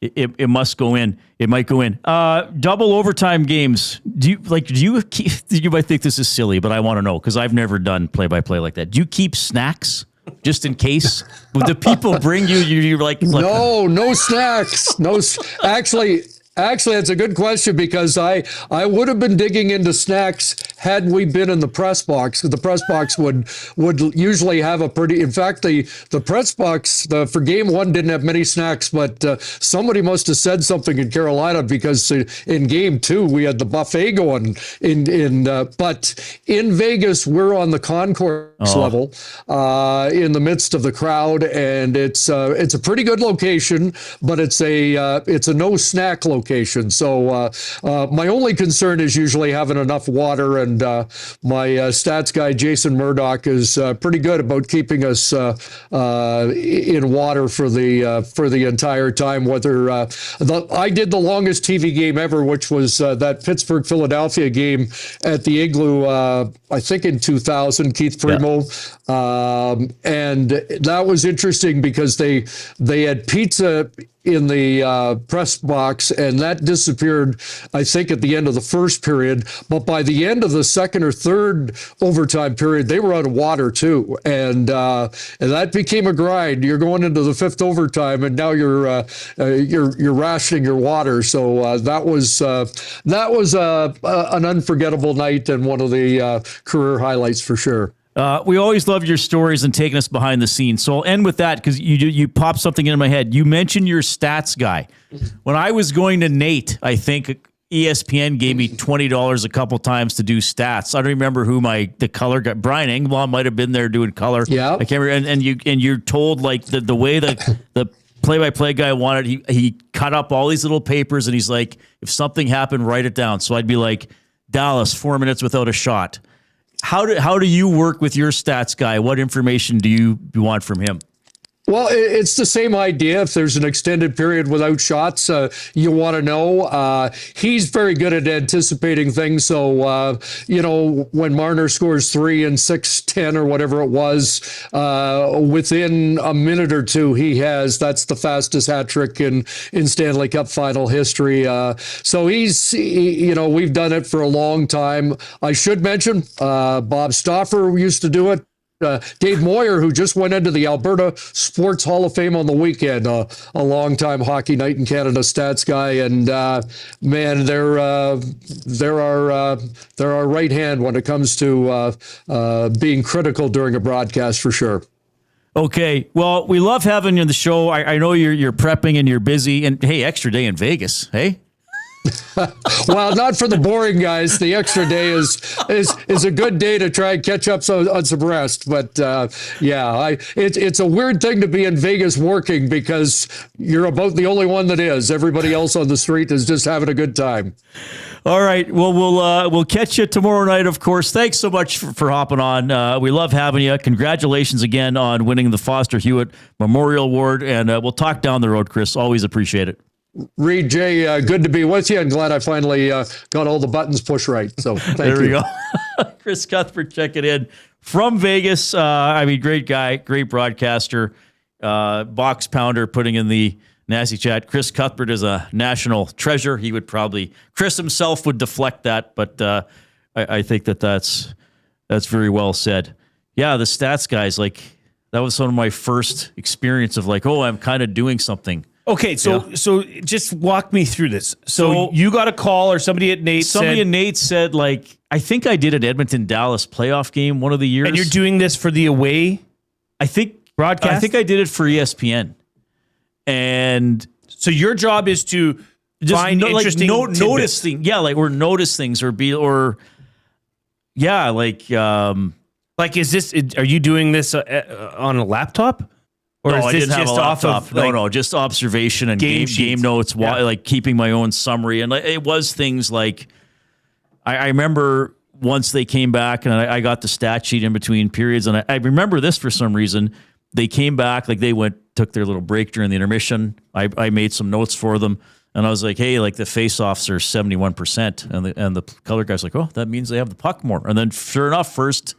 It must go in. It might go in. Double overtime games. You might think this is silly, but I want to know, because I've never done play-by-play like that. Do you keep snacks just in case? Would the people bring you? You're like no snacks. No, Actually, it's a good question, because I would have been digging into snacks had we been in the press box. The press box would usually have a pretty. In fact, the press box for Game 1 didn't have many snacks, but somebody must have said something in Carolina, because in Game 2 we had the buffet going. But in Vegas, we're on the concourse level, in the midst of the crowd, and it's a pretty good location, but it's a no snack location. So my only concern is usually having enough water, and my stats guy Jason Murdoch is pretty good about keeping us in water for the entire time. Whether I did the longest TV game ever, which was that Pittsburgh-Philadelphia game at the Igloo, I think in 2000, Keith Primo, and that was interesting because they had pizza in the press box, and that disappeared, I think, at the end of the first period. But by the end of the second or third overtime period, they were out of water too, and that became a grind. You're going into the fifth overtime, and now you're rationing your water. So that was an unforgettable night, and one of the career highlights for sure. We always love your stories and taking us behind the scenes. So I'll end with that, because you popped something into my head. You mentioned your stats guy. When I was going to Nate, I think ESPN gave me $20 a couple times to do stats. I don't remember who the color guy, Brian Engblom, might have been there doing color. Yeah, I can't remember. And you're told like the way the play-by-play guy wanted. He cut up all these little papers, and he's like, if something happened, write it down. So I'd be like, Dallas, 4 minutes without a shot. How do you work with your stats guy? What information do you want from him? Well, it's the same idea. If there's an extended period without shots, you want to know. He's very good at anticipating things. So, when Marner scores 3 in 6-10 or whatever it was, within a minute or two, that's the fastest hat trick in Stanley Cup Final history. So we've done it for a long time. I should mention, Bob Stauffer used to do it. Dave Moyer, who just went into the Alberta Sports Hall of Fame on the weekend, a long-time Hockey Night in Canada stats guy, and man, they're our right hand when it comes to being critical during a broadcast, for sure. Okay, well, we love having you on the show. I know you're prepping and you're busy, and hey, extra day in Vegas, hey. Well, not for the boring guys. The extra day is a good day to try and catch up on some rest. But it's a weird thing to be in Vegas working, because you're about the only one that is. Everybody else on the street is just having a good time. All right. Well, we'll catch you tomorrow night, of course. Thanks so much for hopping on. We love having you. Congratulations again on winning the Foster Hewitt Memorial Award, and we'll talk down the road, Chris. Always appreciate it. Reid, Jay, good to be with you, and glad I finally got all the buttons pushed right. So thank you. There we go. Chris Cuthbert checking in from Vegas. Great guy, great broadcaster, box pounder, putting in the nasty chat. Chris Cuthbert is a national treasure. He would probably, Chris himself would deflect that, but I think that's very well said. Yeah, the stats guys, like, that was some of my first experience of like, I'm kind of doing something. Okay, so just walk me through this. So you got a call, or somebody at Nate said, like, I think I did an Edmonton-Dallas playoff game one of the years. And you're doing this for the away broadcast? I think I did it for ESPN. And so your job is to just find interesting notice things. Yeah, like, or notice things, is this, are you doing this on a laptop? Or no, is I this didn't have just a off laptop. of like, no, just observation and game notes, like keeping my own summary. And it was things like, I remember once they came back and I got the stat sheet in between periods. And I remember this for some reason. They came back, like they took their little break during the intermission. I made some notes for them. And I was like, hey, like the face-offs are 71%. And the color guy's like, oh, that means they have the puck more. And then sure enough, first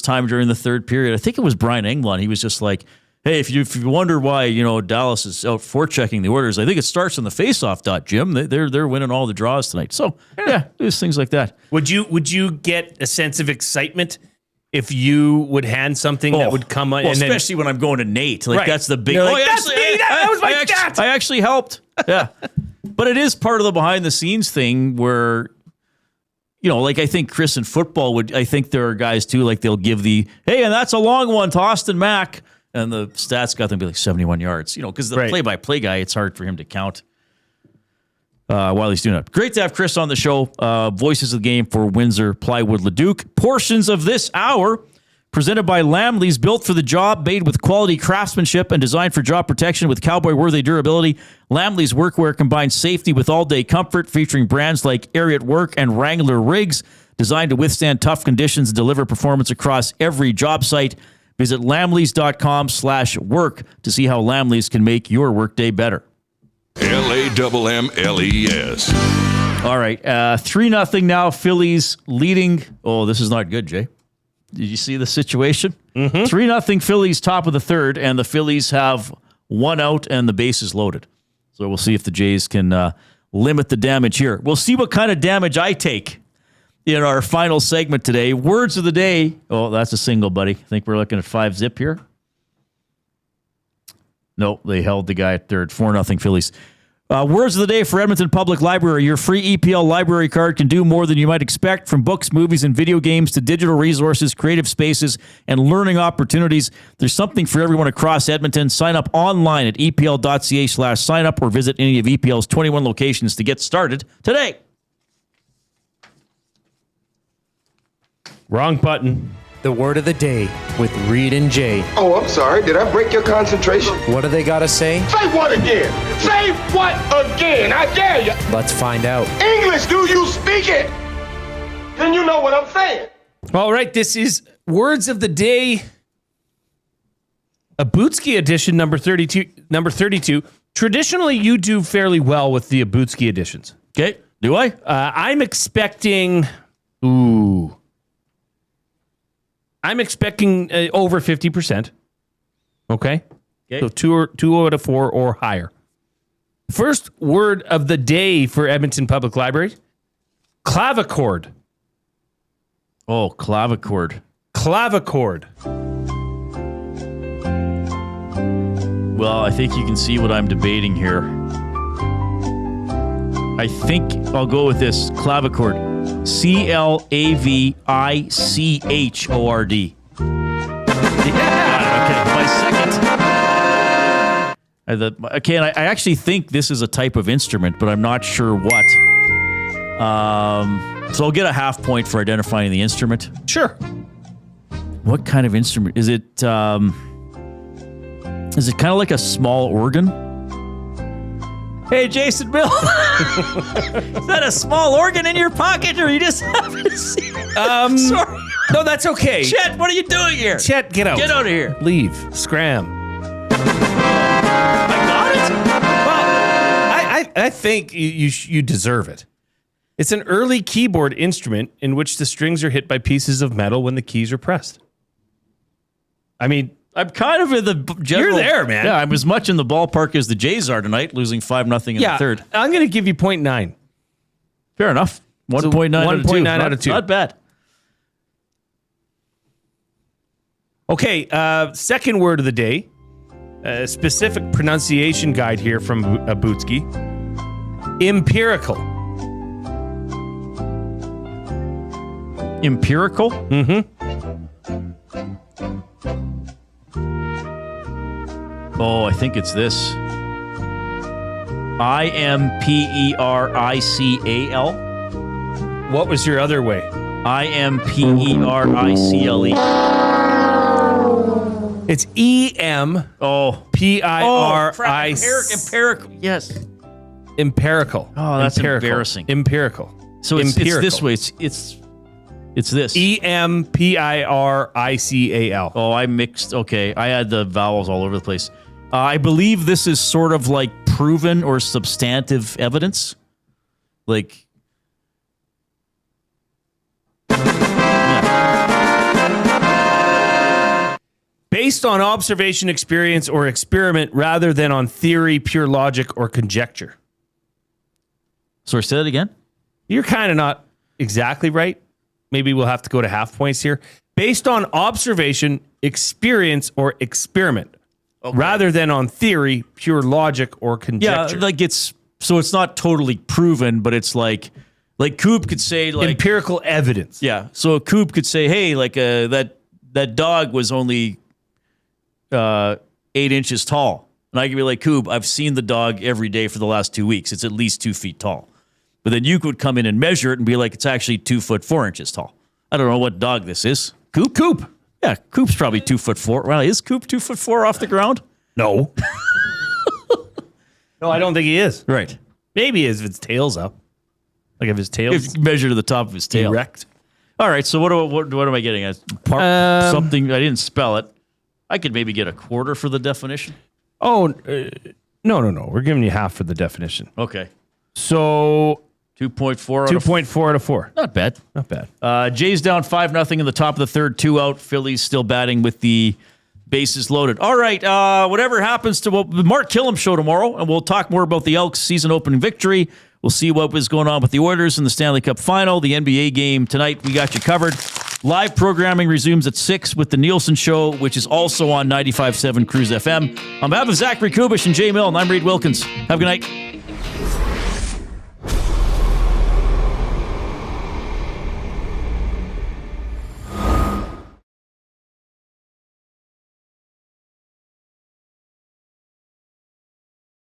time during the third period, I think it was Brian Englund. He was just like, hey, if you wonder why, Dallas is out forechecking the Oilers, I think it starts on the face-off dot, Jim. They're winning all the draws tonight. So yeah, there's things like that. Would you get a sense of excitement if you would hand something that would come on? Well, especially when I'm going to Nate. Like that's the big. Like, that's me. That was my stat. I actually helped. Yeah, but it is part of the behind the scenes thing where. Like I think Chris in football I think there are guys too, like they'll give hey, and that's a long one to Austin Mack. And the stats got them to be like 71 yards, because the play-by-play guy, it's hard for him to count while he's doing it. Great to have Chris on the show. Voices of the game for Windsor, Plywood, Leduc. Portions of this hour presented by Lamley's, built for the job, made with quality craftsmanship and designed for job protection with cowboy-worthy durability. Lamley's workwear combines safety with all-day comfort, featuring brands like Ariat Work and Wrangler Rigs, designed to withstand tough conditions and deliver performance across every job site. Visit lamleys.com/work to see how Lamleys can make your workday better. LAMMLES. All right. 3-0 now. Phillies leading. Oh, this is not good, Jay. Did you see the situation? 3-0 Phillies, top of the third, and the Phillies have one out and the bases loaded. So we'll see if the Jays can limit the damage here. We'll see what kind of damage I take in our final segment today. Words of the day. Oh, that's a single, buddy. I think we're looking at 5-zip here. Nope, they held the guy at third. 4-0 Phillies. Words of the day for Edmonton Public Library. Your free EPL library card can do more than you might expect, from books, movies, and video games to digital resources, creative spaces, and learning opportunities. There's something for everyone across Edmonton. Sign up online at epl.ca/signup or visit any of EPL's 21 locations to get started today. Wrong button. The word of the day with Reid and Jay. Oh, I'm sorry. Did I break your concentration? What do they got to say? Say what again? Say what again? I dare you. Let's find out. English, do you speak it? Then you know what I'm saying. All right, this is Words of the Day. A Abutsky edition, number 32. Traditionally, you do fairly well with the Abutsky editions. Okay. Do I? I'm expecting... I'm expecting over 50%. Okay? So 2 out of 4 or higher. First word of the day for Edmonton Public Library. Clavichord. Oh, clavichord. Clavichord. Well, I think you can see what I'm debating here. I think I'll go with this. Clavichord. CLAVICHORD. Okay, my second. Okay, and I actually think this is a type of instrument, but I'm not sure what. So I'll get a half point for identifying the instrument. Sure. What kind of instrument is it? Is it kind of like a small organ? Hey, Jason Bill. Is that a small organ in your pocket, or you just happen to see it? Sorry. No, that's okay. Chet, what are you doing here? Chet, get out. Get out of here. Leave. Scram. I got it? Well, I think you deserve it. It's an early keyboard instrument in which the strings are hit by pieces of metal when the keys are pressed. I mean... I'm kind of in the general... You're there, man. Yeah, I'm as much in the ballpark as the Jays are tonight, losing 5-0 in the third. I'm going to give you 0.9. Fair enough. 1.9 out of 2. 1.9 out of 2. Not bad. Okay, second word of the day. A specific pronunciation guide here from Abutsky. Empirical. Empirical? Mm-hmm. Oh, I think it's this. IMPERICAL. What was your other way? IMPERICLE. It's EM. Oh. PIRIC. Empirical. Yes. Empirical. Oh, that's embarrassing. Empirical. So it's this way. It's this. EMPIRICAL. Oh, I mixed. Okay. I had the vowels all over the place. I believe this is sort of like proven or substantive evidence. Like. Based on observation, experience, or experiment rather than on theory, pure logic, or conjecture. Sorry, say that again? You're kind of not exactly right. Maybe we'll have to go to half points here. Based on observation, experience, or experiment rather than on theory, pure logic, or conjecture. Yeah, like it's not totally proven, but it's like Coop could say like empirical evidence. Yeah, so Coop could say, hey, like that dog was only 8 inches tall. And I could be like, Coop, I've seen the dog every day for the last 2 weeks. It's at least 2 feet tall. But then you could come in and measure it and be like, it's actually 2 foot 4 inches tall. I don't know what dog this is. Coop. Yeah, Coop's probably 2'4". Well, is Coop 2'4" off the ground? No. No, I don't think he is. Right. Maybe he is if his tail's up. Like if his tail's measured to the top of his tail. Erect. All right, so what am I getting? Something, I didn't spell it. I could maybe get a quarter for the definition. Oh, no. We're giving you half for the definition. Okay. So 2.4 out of 4. Not bad. Not bad. Jays down 5-0 in the top of the third, 2 out. Phillies still batting with the bases loaded. All right, whatever happens to the Mark Killam show tomorrow, and we'll talk more about the Elks season opening victory. We'll see what was going on with the Oilers in the Stanley Cup Final, the NBA game tonight. We got you covered. Live programming resumes at 6 with the Nielsen Show, which is also on 95.7 Cruise FM. On behalf of Zachary Kubish and Jay Milne, I'm Reid Wilkins. Have a good night.